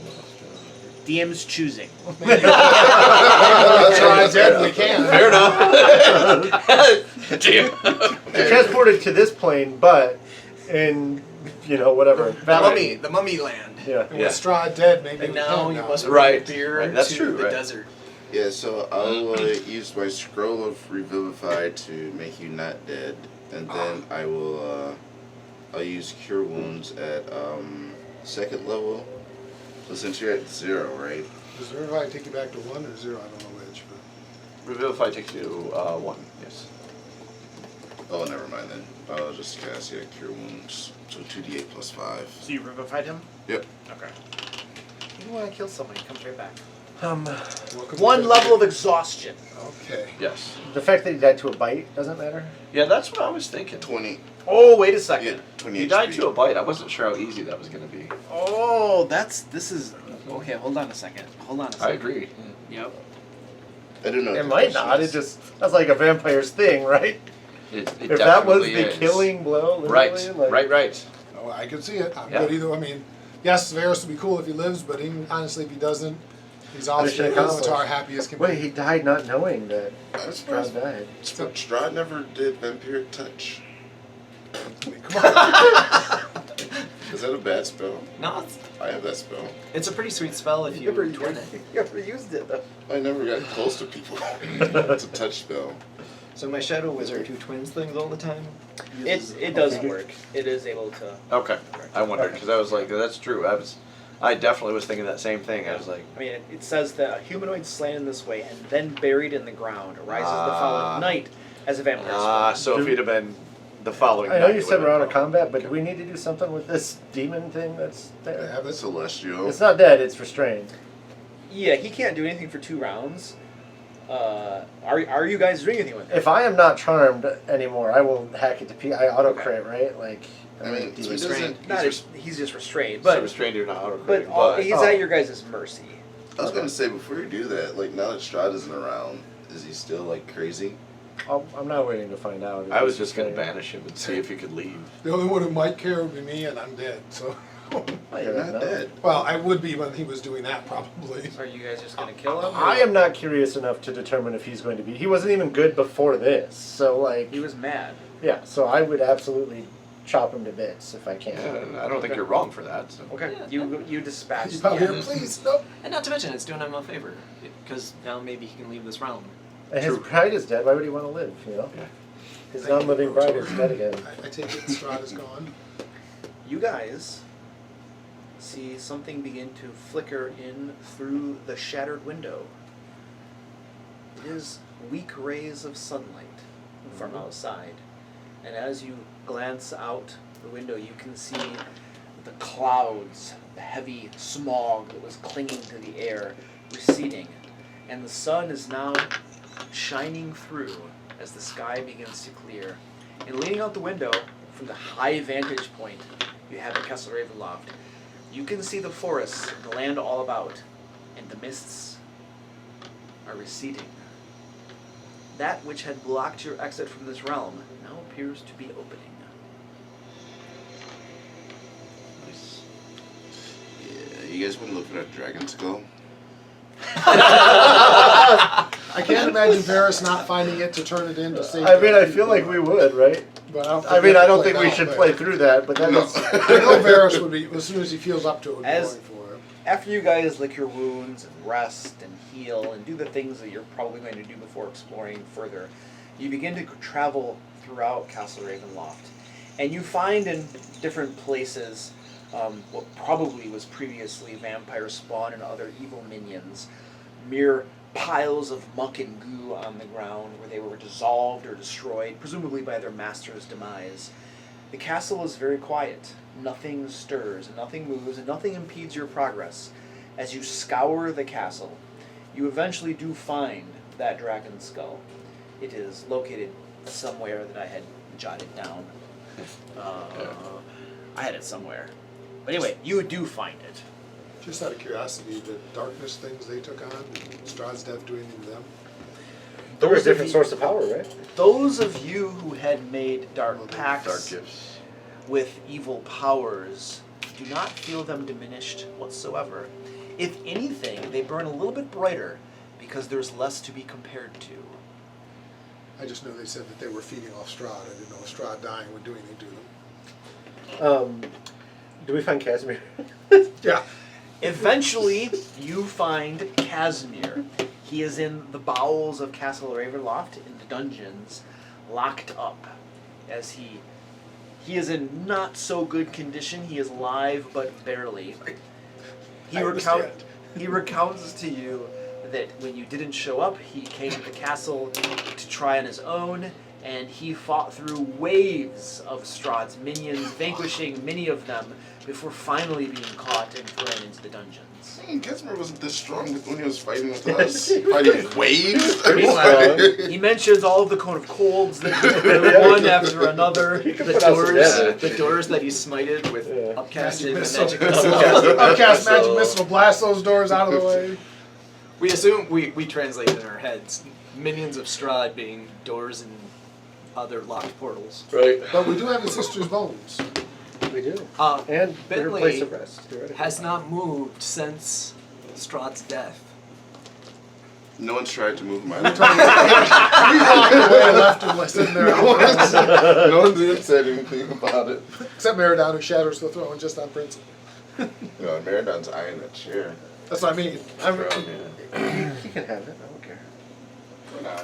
DM's choosing. Try dead we can. Fair enough. Damn. They're transported to this plane, but in, whatever. The mummy land. Yeah. And with Strahd dead, maybe And we now can you now. must Right. bring beer Right, that's to true, the right. desert. Yeah, so I will use my scroll of revivify to make you not dead, and then I will I'll use cure wounds at second level. So since you're at 0, right? Does Revivify take you back to 1 or 0? I don't know which. But Revivify takes you 1. Yes. Oh, never mind then. I'll just cast cure wounds. So 2d8 plus 5. So you revivified him? Yep. Okay. Even when I kill somebody, he comes right back. welcome One to- level of exhaustion. Okay. Yes. The fact that he died to a bite doesn't matter. Yeah, that's what I was thinking. 20. Oh, wait a second. Yeah, 20 He died HP. to a bite. I wasn't sure how easy that was going to be. Oh, this is okay. Hold on a second. I agree. Yep. I don't know. It what might the not. question It is. just that's like a vampire's thing, right? It If that was definitely the is. killing blow, Right. literally, like, Right. Oh, I can see it. I'm Yeah. good either. I mean, yes, Varys would be cool if he lives, but even, honestly, if he doesn't, he's also Mission the accomplished. Avatar happy as can be. Wait, he died not knowing that I suppose Strahd died. Strahd never did Vampire Touch. Come on. Is that a bad spell? No, I have that spell. it's a pretty sweet spell if you twin it. You never used it though. I never got close to people. It's a touch spell. So my Shadow Wizard, who twins things all the time, It does work. It is able to. Okay. I wondered because I was like, that's true. I definitely was thinking that same thing. I was like, I mean, it says that a humanoid slain in this way and then buried in the ground arises the following night as a vampire. spawn. so if he'd have been the following I know night, you it said would've we're out been of combat, but do we need to do something with this demon thing that's I there? have it. Celestial. It's not dead, it's restrained. Yeah, he can't do anything for 2 rounds. Are you guys doing anything with it? If I am not charmed anymore, I will hack it to P. I auto crit, right? Like, I mean, demon- he restrained. doesn't. He's just restrained, so but restrained or not auto but he's Oh. at your guys' mercy. I was gonna say before you do that, like now that Strahd isn't around, is he still like crazy? I'm not waiting to find out. I was just gonna banish him and see if he could leave. The only one who might care would be me, and I'm dead. So, You're not dead. well, I would be when he was doing that, probably. Are you guys just gonna kill him? I am not curious enough to determine if he's going to be. He wasn't even good before this, so like, He was mad. yeah. So I would absolutely chop him to bits if I can. Yeah, I don't think you're wrong for that. So. Okay, Yeah, you dispatched. He's out here, him. please, no. and not to mention it's doing him a favor because now maybe he can leave this realm. And his bride is dead. Why would he want to live? You know, Yeah. his non-living bride is dead again. I take it Strahd is gone. You guys see something begin to flicker in through the shattered window. It is weak rays of sunlight from outside. And as you glance out the window, you can see the clouds, the heavy smog that was clinging to the air, receding. And the sun is now shining through as the sky begins to clear. And leaning out the window from the high vantage point you have at Castle Ravenloft, you can see the forests, the land all about, and the mists are receding. That which had blocked your exit from this realm now appears to be opening. Nice. Yeah, you guys been looking at Dragon Skull? I can't imagine Varys not finding it to turn it into safety. I mean, I feel like we would, right? But I mean, I don't think we played should out, play but through that, but that No. is. I know Varys would be, as soon as he feels up to it, would be As- going for it. After you guys lick your wounds and rest and heal and do the things that you're probably going to do before exploring further, you begin to travel throughout Castle Ravenloft. And you find in different places what probably was previously vampire spawn and other evil minions, mere piles of muck and goo on the ground where they were dissolved or destroyed, presumably by their master's demise. The castle is very quiet. Nothing stirs, and nothing moves, and nothing impedes your progress. As you scour the castle, you eventually do find that dragon skull. It is located somewhere that I had jotted down. I had it somewhere. But anyway, you do find it. Just out of curiosity, the darkness things they took on, did Strahd's death do anything to them? There was a Those of different you- source of power, right? Those of you who had made dark Dark pacts gifts. with evil powers do not feel them diminished whatsoever. If anything, they burn a little bit brighter because there's less to be compared to. I just know they said that they were feeding off Strahd. I didn't know if Strahd dying would do anything to them. Do we find Casimir? Yeah. Eventually, you find Casimir. He is in the bowels of Castle Ravenloft in the dungeons, locked up, as he is in not so good condition. He is alive, but barely. He recounts to you that when you didn't show up, he came to the castle to try on his own, and he fought through waves of Strahd's minions, vanquishing many of them before finally being caught and thrown into the dungeons. Casimir wasn't this strong when he was fighting with us. Fighting waves? He mentions all of the 𝐑𝐄𝐒𝐿s that one after another. The doors that he smited with upcasted magic missile. Upcast magic missile to blast those doors out of the way. We assume we translate in our heads minions of Strahd being doors and other locked portals. Right. But we do have his sister's bones. We do. Bentley And her place of rest. theoretically. has not moved since Strahd's death. No one's tried to move him. We walked away and left him sitting there. No one did said anything about it. Except Meridan, who shatters the throne just on principle. No, Meridan's eyeing that chair. That's what I mean. He can have it. I don't care. For now.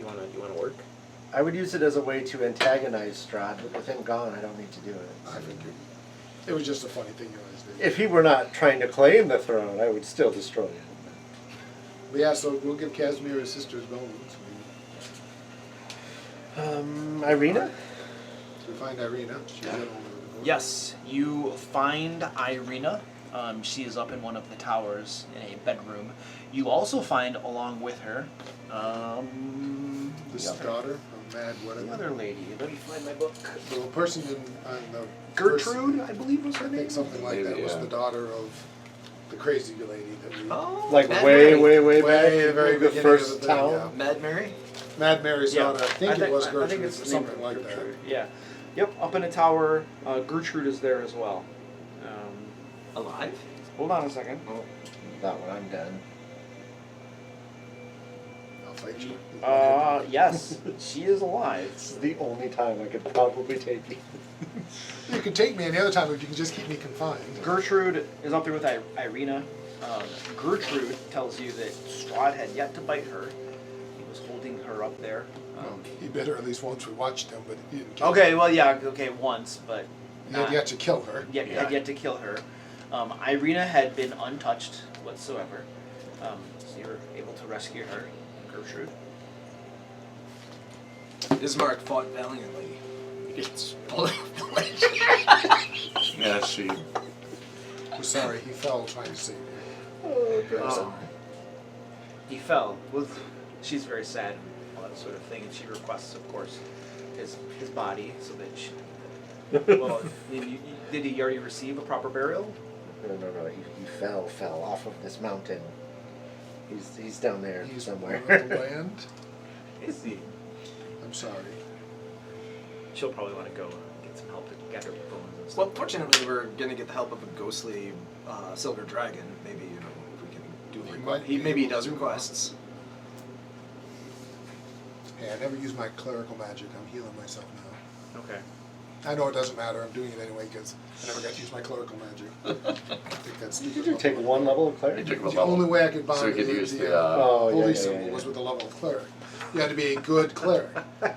You wanna work? I would use it as a way to antagonize Strahd, but with him gone, I don't need to do it. I figured. It was just a funny thing you always did. If he were not trying to claim the throne, I would still destroy him. But yeah, so we'll give Casimir his sister's bones. Irina? So we find Irina. She's in over the door. Yes, you find Irina. She is up in one of the towers in a bedroom. You also find, along with her, This is daughter of Mad the whatever. other lady. Let me find my book. The little person on the Gertrude, I believe was her I name. think something like that was Yeah. the daughter of the crazy lady that we. Oh, Like Mad way, Mary. way, way Way back. the very the beginning first of the thing, town. yeah. Mad Mary? Mad Mary's Yeah. daughter. I think it was Gertrude. I think it's or the name something like that. Gertrude. Yeah. Yep, up in a tower. Gertrude is there as well. Alive? Hold on a second. Not when I'm done. I'll fight you. Yes, she is alive. This is the only time I could probably take you. You can take me any other time if you can just keep me confined. Gertrude is up there with Irina. Gertrude tells you that Strahd had yet to bite her. He was holding her up there. He bit her at least once. We watched him, but he didn't kill Okay, her. well, yeah, okay, once, but He had yet to kill her. had yet to kill her. Irina had been untouched whatsoever, so you were able to rescue her, Gertrude. Bismarck fought valiantly against bullet. Yeah, she. We're sorry, he fell trying to save you. He fell. She's very sad and all that sort of thing, and she requests, of course, his body so that she. Well, did he already receive a proper burial? No, he fell off of this mountain. He's down there He's somewhere. on the land. Is he? I'm sorry. She'll probably want to go get some help to get her bones and stuff. Well, fortunately, we're gonna get the help of a ghostly silver dragon. Maybe if we can do maybe he does requests. Hey, I never use my clerical magic. I'm healing myself now. Okay. I know it doesn't matter. I'm doing it anyway because I never got to use my clerical magic. I think that's Did stupid. you take one level of He clarity? took The a level. only way I could bond So we could the, use the, the, holy yeah, symbol yeah. was with the level of cleric. You had to be a good cleric.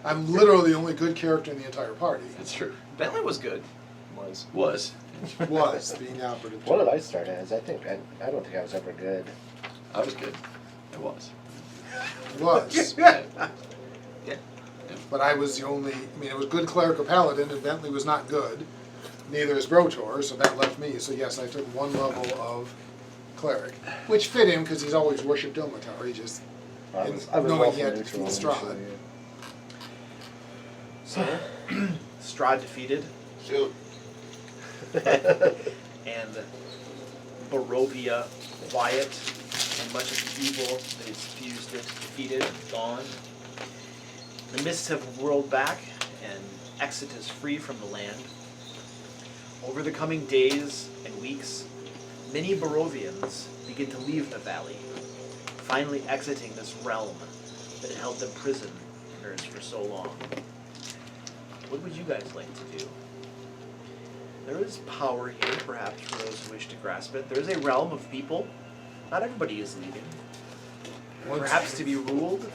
I'm literally the only good character in the entire party. It's true. Bentley was good. Was. Was being the operative. What did I start as? I don't think I was ever good. I was good. I was. Was. Yeah. But I was the only, it was good cleric or paladin, and Bentley was not good. Neither is Brotor, so that left me. So yes, I took one level of cleric, which fit him because he's always worshipped Ilmatar. He just, I was knowing well he had to neutral defeat Strahd. initially, So, Strahd defeated, Shoot. and Barovia quiet, and much of the evil that had fused it defeated, gone. The mists have whirled back, and exit is free from the land. Over the coming days and weeks, many Barovians begin to leave the valley, finally exiting this realm that had held them prisoners for so long. What would you guys like to do? There is power here, perhaps, for those who wish to grasp it. There is a realm of people. Not everybody is leaving. Perhaps to be ruled.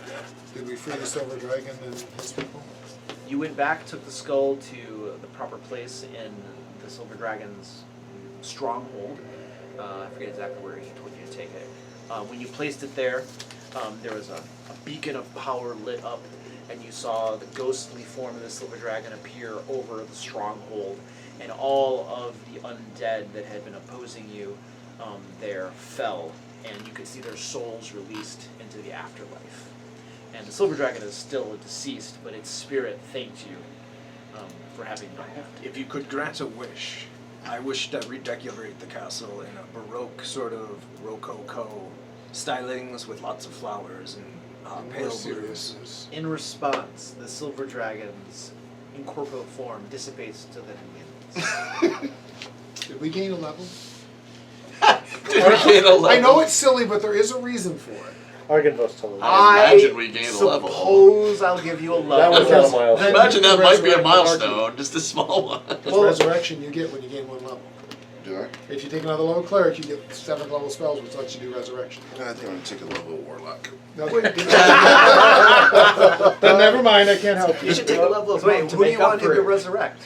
Did we free the Silver Dragon and his people? You went back, took the skull to the proper place in the Silver Dragon's stronghold. I forget exactly where he told you to take it. When you placed it there, there was a beacon of power lit up, and you saw the ghostly form of the Silver Dragon appear over the stronghold, and all of the undead that had been opposing you there fell, and you could see their souls released into the afterlife. And the Silver Dragon is still deceased, but its spirit thanked you for having done that. If you could grant a wish, I wish to redecorate the castle in a Baroque sort of Rococo stylings with lots of flowers and pale blues. In response, the Silver Dragon's incorporeal form dissipates to the winds. Did we gain a level? I I know it's silly, but there is a reason for it. Arganvo's totally. I imagine we gained a level. Suppose I'll give you a level. That was not a milestone. Imagine that might be a Resurrect the milestone, just a small one. Because resurrection you get when you gain one level. Do I? If you take another level cleric, you get 7th level spells, which lets you do resurrection. No, I think I'm gonna take a level of warlock. No, then never mind, I can't help you. You should take a level of Wait, monk to who do make you up want for to it. resurrect?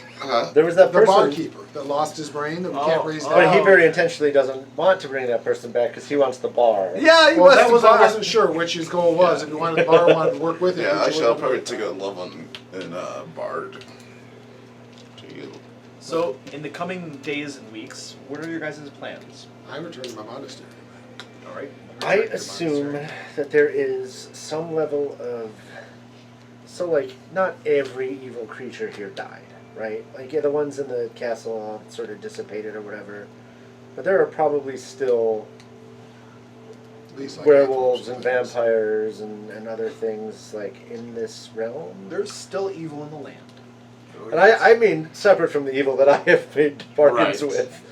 There was that The person, barkeeper that lost his brain that we can't raise down. but he very intentionally doesn't want to bring that person back because he wants the bar. Yeah, he Well, wants that to was I buy- wasn't sure which his goal was. If you wanted the bar wanted to work with him. Yeah, which actually, you I'll would- probably take a level in Bard. So, in the coming days and weeks, what are your guys' plans? I return to my monastery. All right. I assume that there is some level of, so like not every evil creature here died, right? Like yeah, the ones in the castle all sort of dissipated or whatever, but there are probably still At least like werewolves and anthropos. vampires and other things like in this realm. There's still evil in the land. And I mean separate from the evil that I have made bargains Right. with.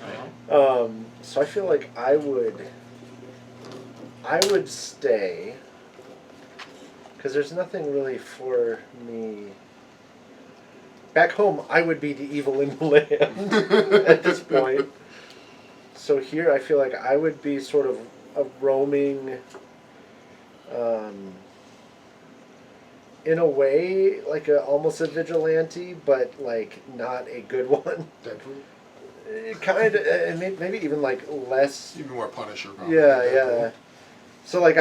Uh-huh. So I feel like I would stay because there's nothing really for me. Back home, I would be the evil in the land at this point. So here, I feel like I would be sort of a roaming, in a way, like almost a vigilante, but like not a good one. Deadpool? Kind of, and maybe even like less. Even more Punisher. Probably. Yeah, Deadpool. yeah. So like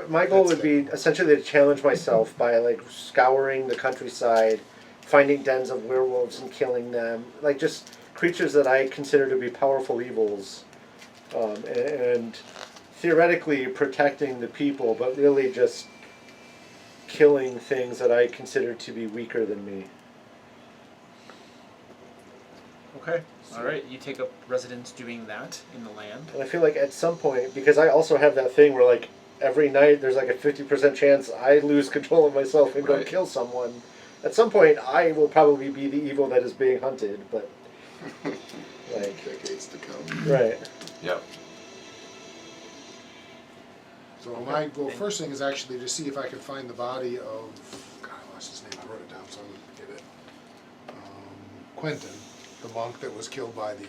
my goal would be essentially to challenge myself by like scouring the countryside, finding dens of werewolves and killing them, like just creatures that I consider to be powerful evils, and theoretically protecting the people, but really just killing things that I consider to be weaker than me. Okay. All right. You take up residence doing that in the land. And I feel like at some point, because I also have that thing where like every night there's like a 50% chance I lose control of myself and go Right. kill someone. At some point, I will probably be the evil that is being hunted, but like Decades to come. right. Yep. So my first thing is actually to see if I can find the body of, God, I lost his name, I wrote it down so I wouldn't forget it. Quentin, the monk that was killed by the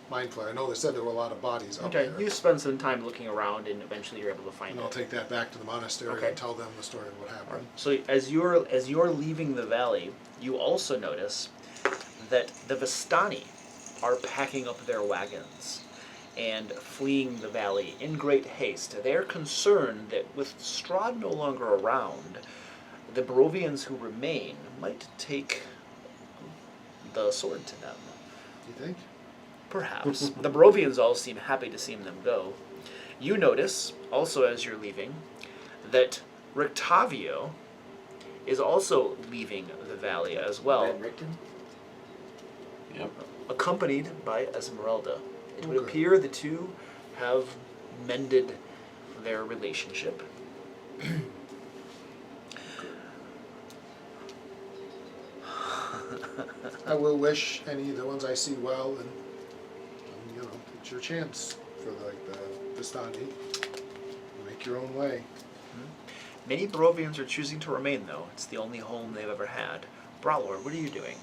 mind flayer. I know they said there were a lot of bodies up Okay. there. You spend some time looking around, and eventually you're able to find And I'll it. take that back to the monastery Okay. and tell them the story of what happened. So as you're leaving the valley, you also notice that the Vistani are packing up their wagons and fleeing the valley in great haste. They're concerned that with Strahd no longer around, the Barovians who remain might take the sword to them. You think? Perhaps. The Barovians all seem happy to see them go. You notice, also as you're leaving, that Rictavio is also leaving the valley as well, Van Richten? Yep. accompanied by Esmeralda. It would Okay. appear the two have mended their relationship. I will wish any of the ones I see well, and you know, it's your chance. for like the Vistani. Make your own way. Many Barovians are choosing to remain, though. It's the only home they've ever had. Brawlord, what are you doing?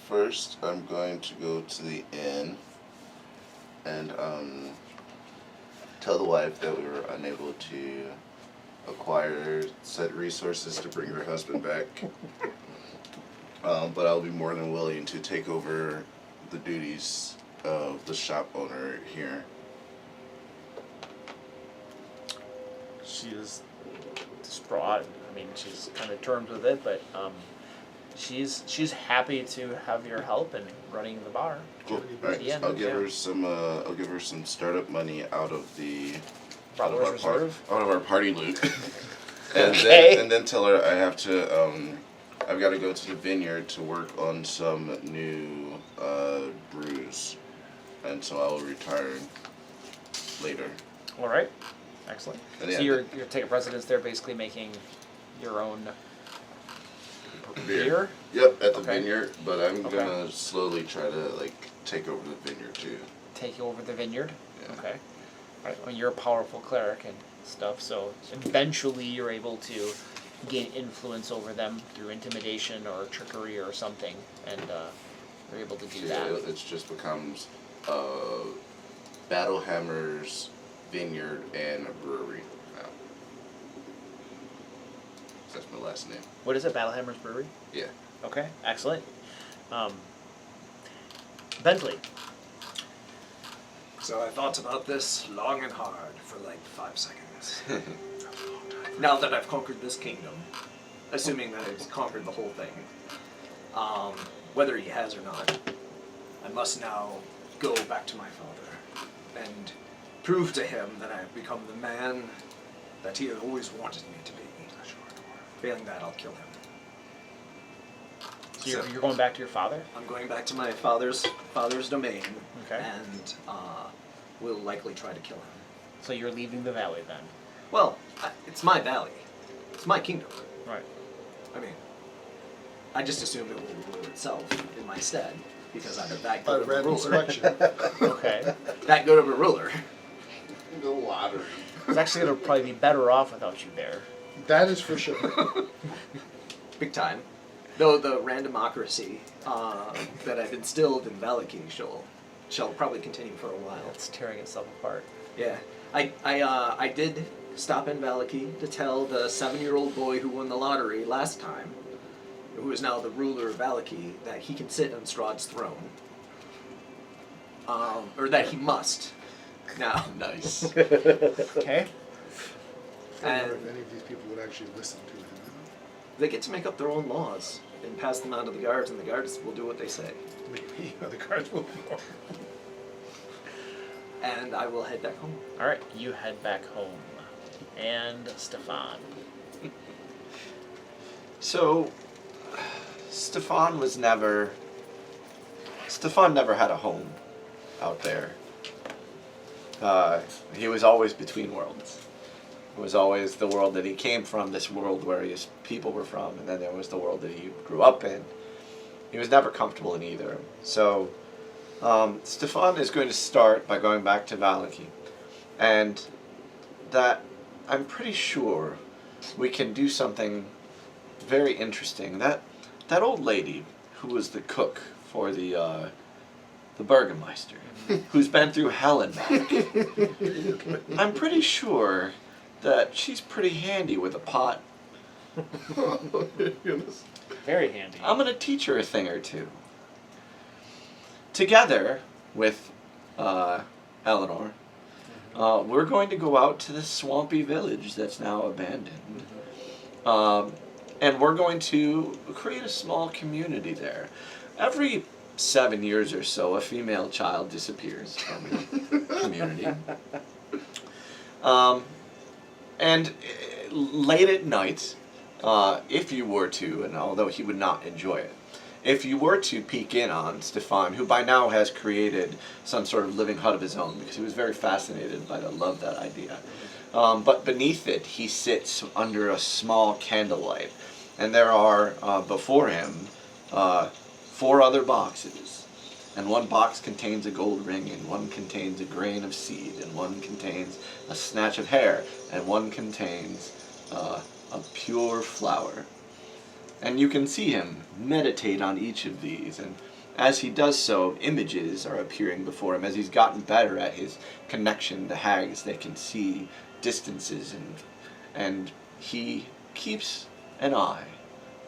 First, I'm going to go to the inn and tell the wife that we were unable to acquire said resources to bring her husband back. But I'll be more than willing to take over the duties of the shop owner here. She is distraught. I mean, she's kind of terms with it, but she's happy to have your help in running the bar. Cool. All right. Yeah, I'll give yeah. her some. I'll give her some startup money out of the Brawler's reserve. out of our party loot, Okay. and then tell her I have to. I've got to go to the vineyard to work on some new brews, and so I will retire later. All right. Excellent. And So yeah, you're taking precedence there, basically making your own beer? Yep, at the Okay. vineyard, but I'm Okay. gonna slowly try to like take over the vineyard too. Take over the vineyard? Yeah. Okay. Right. Well, you're a powerful cleric and stuff, so eventually you're able to gain influence over them through intimidation or trickery or something, and you're able to do Yeah, that. it just becomes Battlehammer's vineyard and a brewery now. That's my last name. What is it, Battlehammer's Brewery? Yeah. Okay, excellent. Bentley. So I thought about this long and hard for like 5 seconds. Now that I've conquered this kingdom, assuming that I've conquered the whole thing, whether he has or not, I must now go back to my father and prove to him that I have become the man that he had always wanted me to be. Failing that, I'll kill him. So you're going back to your father? I'm going back to my father's domain, Okay. and will likely try to kill him. So you're leaving the valley then? Well, it's my valley. It's my kingdom. Right. I mean, I just assumed it will rule itself in my stead, because I'm that By good of a random ruler. selection. Okay. That good of a ruler. The lottery. It's actually going to probably be better off without you there. That is for sure. Big time. Though the randomocracy that I've instilled in 𝐷𝐂𝐄𝐒 shall probably continue for a while. It's tearing itself apart. Yeah. I did stop in 𝐷𝐂𝐄𝐒 to tell the 7-year-old boy who won the lottery last time, who is now the ruler of 𝐷𝐂𝐄𝐒, that he can sit on Strahd's throne. Or that he must. Now. Nice. Okay. I wonder And if any of these people would actually listen to him. they get to make up their own laws and pass them on to the guards, and the guards will do what they say. Maybe the cards will go. And I will head back home. All right, you head back home. And Stefan. So, Stefan never had a home out there. He was always between worlds. It was always the world that he came from, this world where his people were from, and then there was the world that he grew up in. He was never comfortable in either. So, Stefan is going to start by going back to 𝐷𝐂𝐄𝐒. And that, I'm pretty sure, we can do something very interesting. That old lady who was the cook for the Burgermeister, who's been through hell and back, I'm pretty sure that she's pretty handy with a pot. Very handy. I'm going to teach her a thing or two. Together with Eleanor, we're going to go out to this swampy village that's now abandoned. And we're going to create a small community there. Every 7 years or so, a female child disappears from the community. And late at night, if you were to, and although he would not enjoy it, if you were to peek in on Stefan, who by now has created some sort of living hut of his own, because he was very fascinated by that idea. But beneath it, he sits under a small candlelight, and there are before him 4 other boxes, And one box contains a gold ring, and one contains a grain of seed, and one contains a snatch of hair, and one contains a pure flower. And you can see him meditate on each of these, and as he does so, images are appearing before him. As he's gotten better at his connection to hags, they can see distances, and he keeps an eye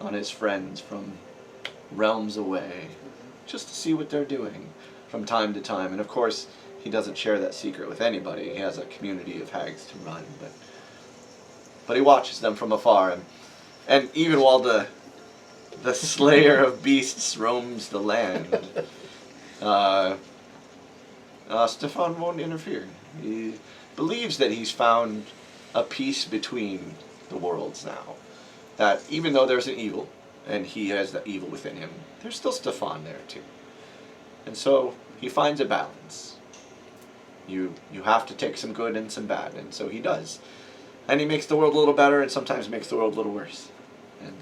on his friends from realms away, just to see what they're doing from time to time. And of course, he doesn't share that secret with anybody. He has a community of hags to run, but he watches them from afar, and even while the slayer of beasts roams the land, Stefan won't interfere. He believes that he's found a peace between the worlds now. That even though there's an evil, and he has the evil within him, there's still Stefan there too. And so he finds a balance. You have to take some good and some bad, and so he does. And he makes the world a little better, and sometimes makes the world a little worse. And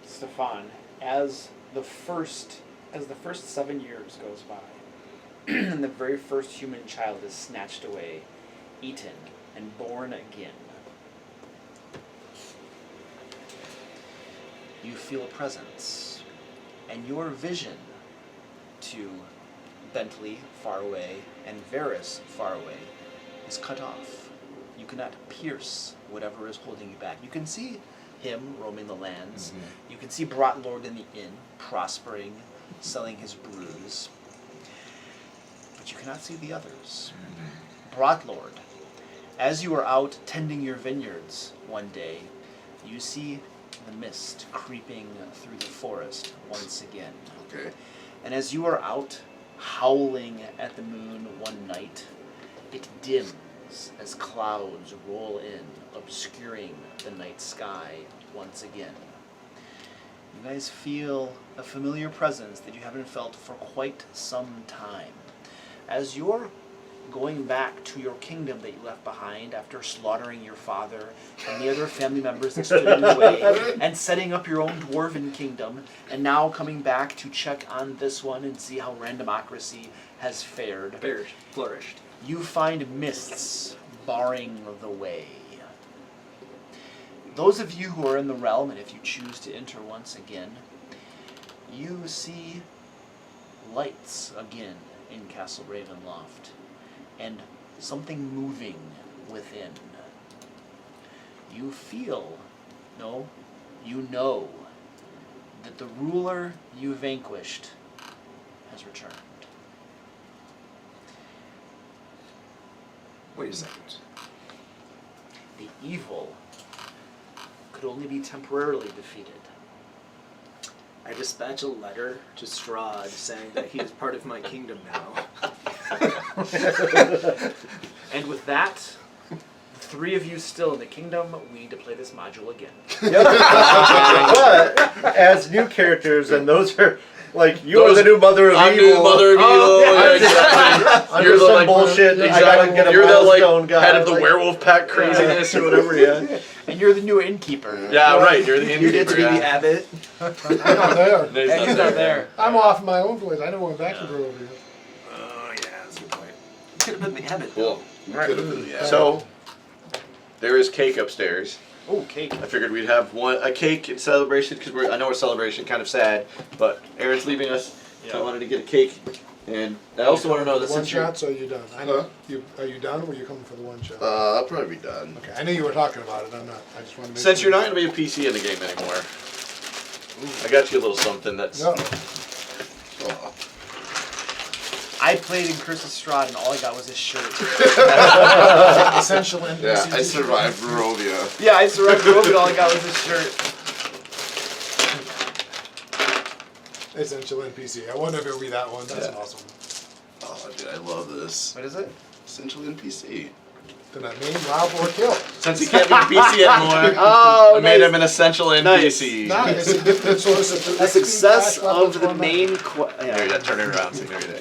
Stefan, as the first 7 years goes by, and the very first human child is snatched away, eaten, and born again, you feel a presence, and your vision to Bentley far away and Varys far away is cut off. You cannot pierce whatever is holding you back. You can see him roaming the lands. Mm-hmm. You can see Brotlord in the inn, prospering, selling his brews. But you cannot see the others. Mm-hmm. Brotlord, as you are out tending your vineyards one day, you see the mist creeping through the forest once again. Okay. And as you are out howling at the moon one night, it dims as clouds roll in, obscuring the night sky once again. You guys feel a familiar presence that you haven't felt for quite some time. As you're going back to your kingdom that you left behind after slaughtering your father and the other family members that stood in the way, and setting up your own dwarven kingdom, and now coming back to check on this one and see how randomocracy has fared. Flourished. You find mists barring the way. Those of you who are in the realm, and if you choose to enter once again, you see lights again in Castle Ravenloft, and something moving within. You feel, no, you know, that the ruler you vanquished has returned. Wait a second. The evil could only be temporarily defeated. I dispatch a letter to Strahd saying that he is part of my kingdom now. And with that, the three of you still in the kingdom, we need to play this module again. But as new characters, and those are like you're the new mother of I'm evil. the mother of evil. Yeah, exactly. You're the some bullshit. Exactly. I gotta get a You're the milestone guy. head of the werewolf pack craziness or whatever. Yeah. And you're the new innkeeper. Yeah, right. You're the innkeeper. You get to be the abbot. I'm not there. No, And he's not there. I'm off my own place. I never went back to Grove yet. Oh yeah, that's a good point. Could have been the abbot. Cool. Could have been, yeah. So there is cake upstairs. Oh, cake. I figured we'd have a cake in celebration because I know we're celebration, kind of sad, but Aaron's leaving us, so I wanted to get a cake. And I also want to know that One since you're shots, or are you done? I know. Are you done, or are you coming for the one shot? I'll probably be done. Okay, I knew you were talking about it. I'm not. I just want to make since sure. you're not going to be a PC in the game anymore, I got you a little something that's. No. Oh. I played in Curse of Strahd, and all I got was his shirt. Essential NPC. Yeah, I survived Barovia. Yeah, I survived Rogue, and all I got was his shirt. Essential NPC. I wonder if it'll be that one. That's awesome. Oh, dude, I love this. What is it? Essential NPC. Then that name, rob or kill. Since he can't be a PC anymore, Oh, I made him an essential NPC. Nice. It's a different source of The success of the main There you go, turn it around. So there you go.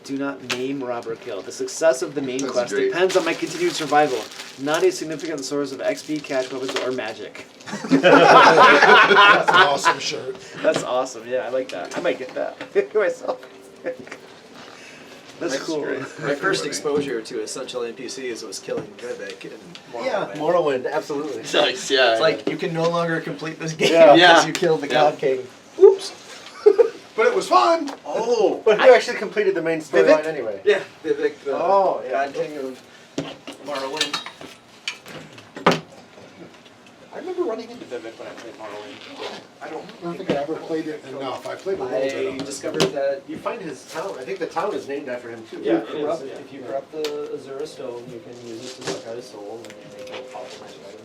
Do not maim, rob, or kill. The success of the main That's quest great. depends on my continued survival, not a significant source of XP, cash weapons, or magic. That's an awesome shirt. That's awesome. Yeah, I like that. I might get that myself. That's cool. My first exposure to essential NPCs was killing Vivek in Morrowind. Morrowind, absolutely. Nice, yeah. It's like, you can no longer complete this game Yeah. because Yeah. you killed the Yeah. God King. Oops. But it was fun. Oh, but you actually completed the main storyline anyway. Yeah, Vivek, the Oh, yeah. God King of Morrowind. I remember running into Vivek when I played Morrowind. I don't think I ever played it enough. I played a little bit I of it. discovered that You find his town. I think the town is named after him too. Yeah. if you corrupt the Azura stone, you can use it to suck out his soul and make a powerful magic item.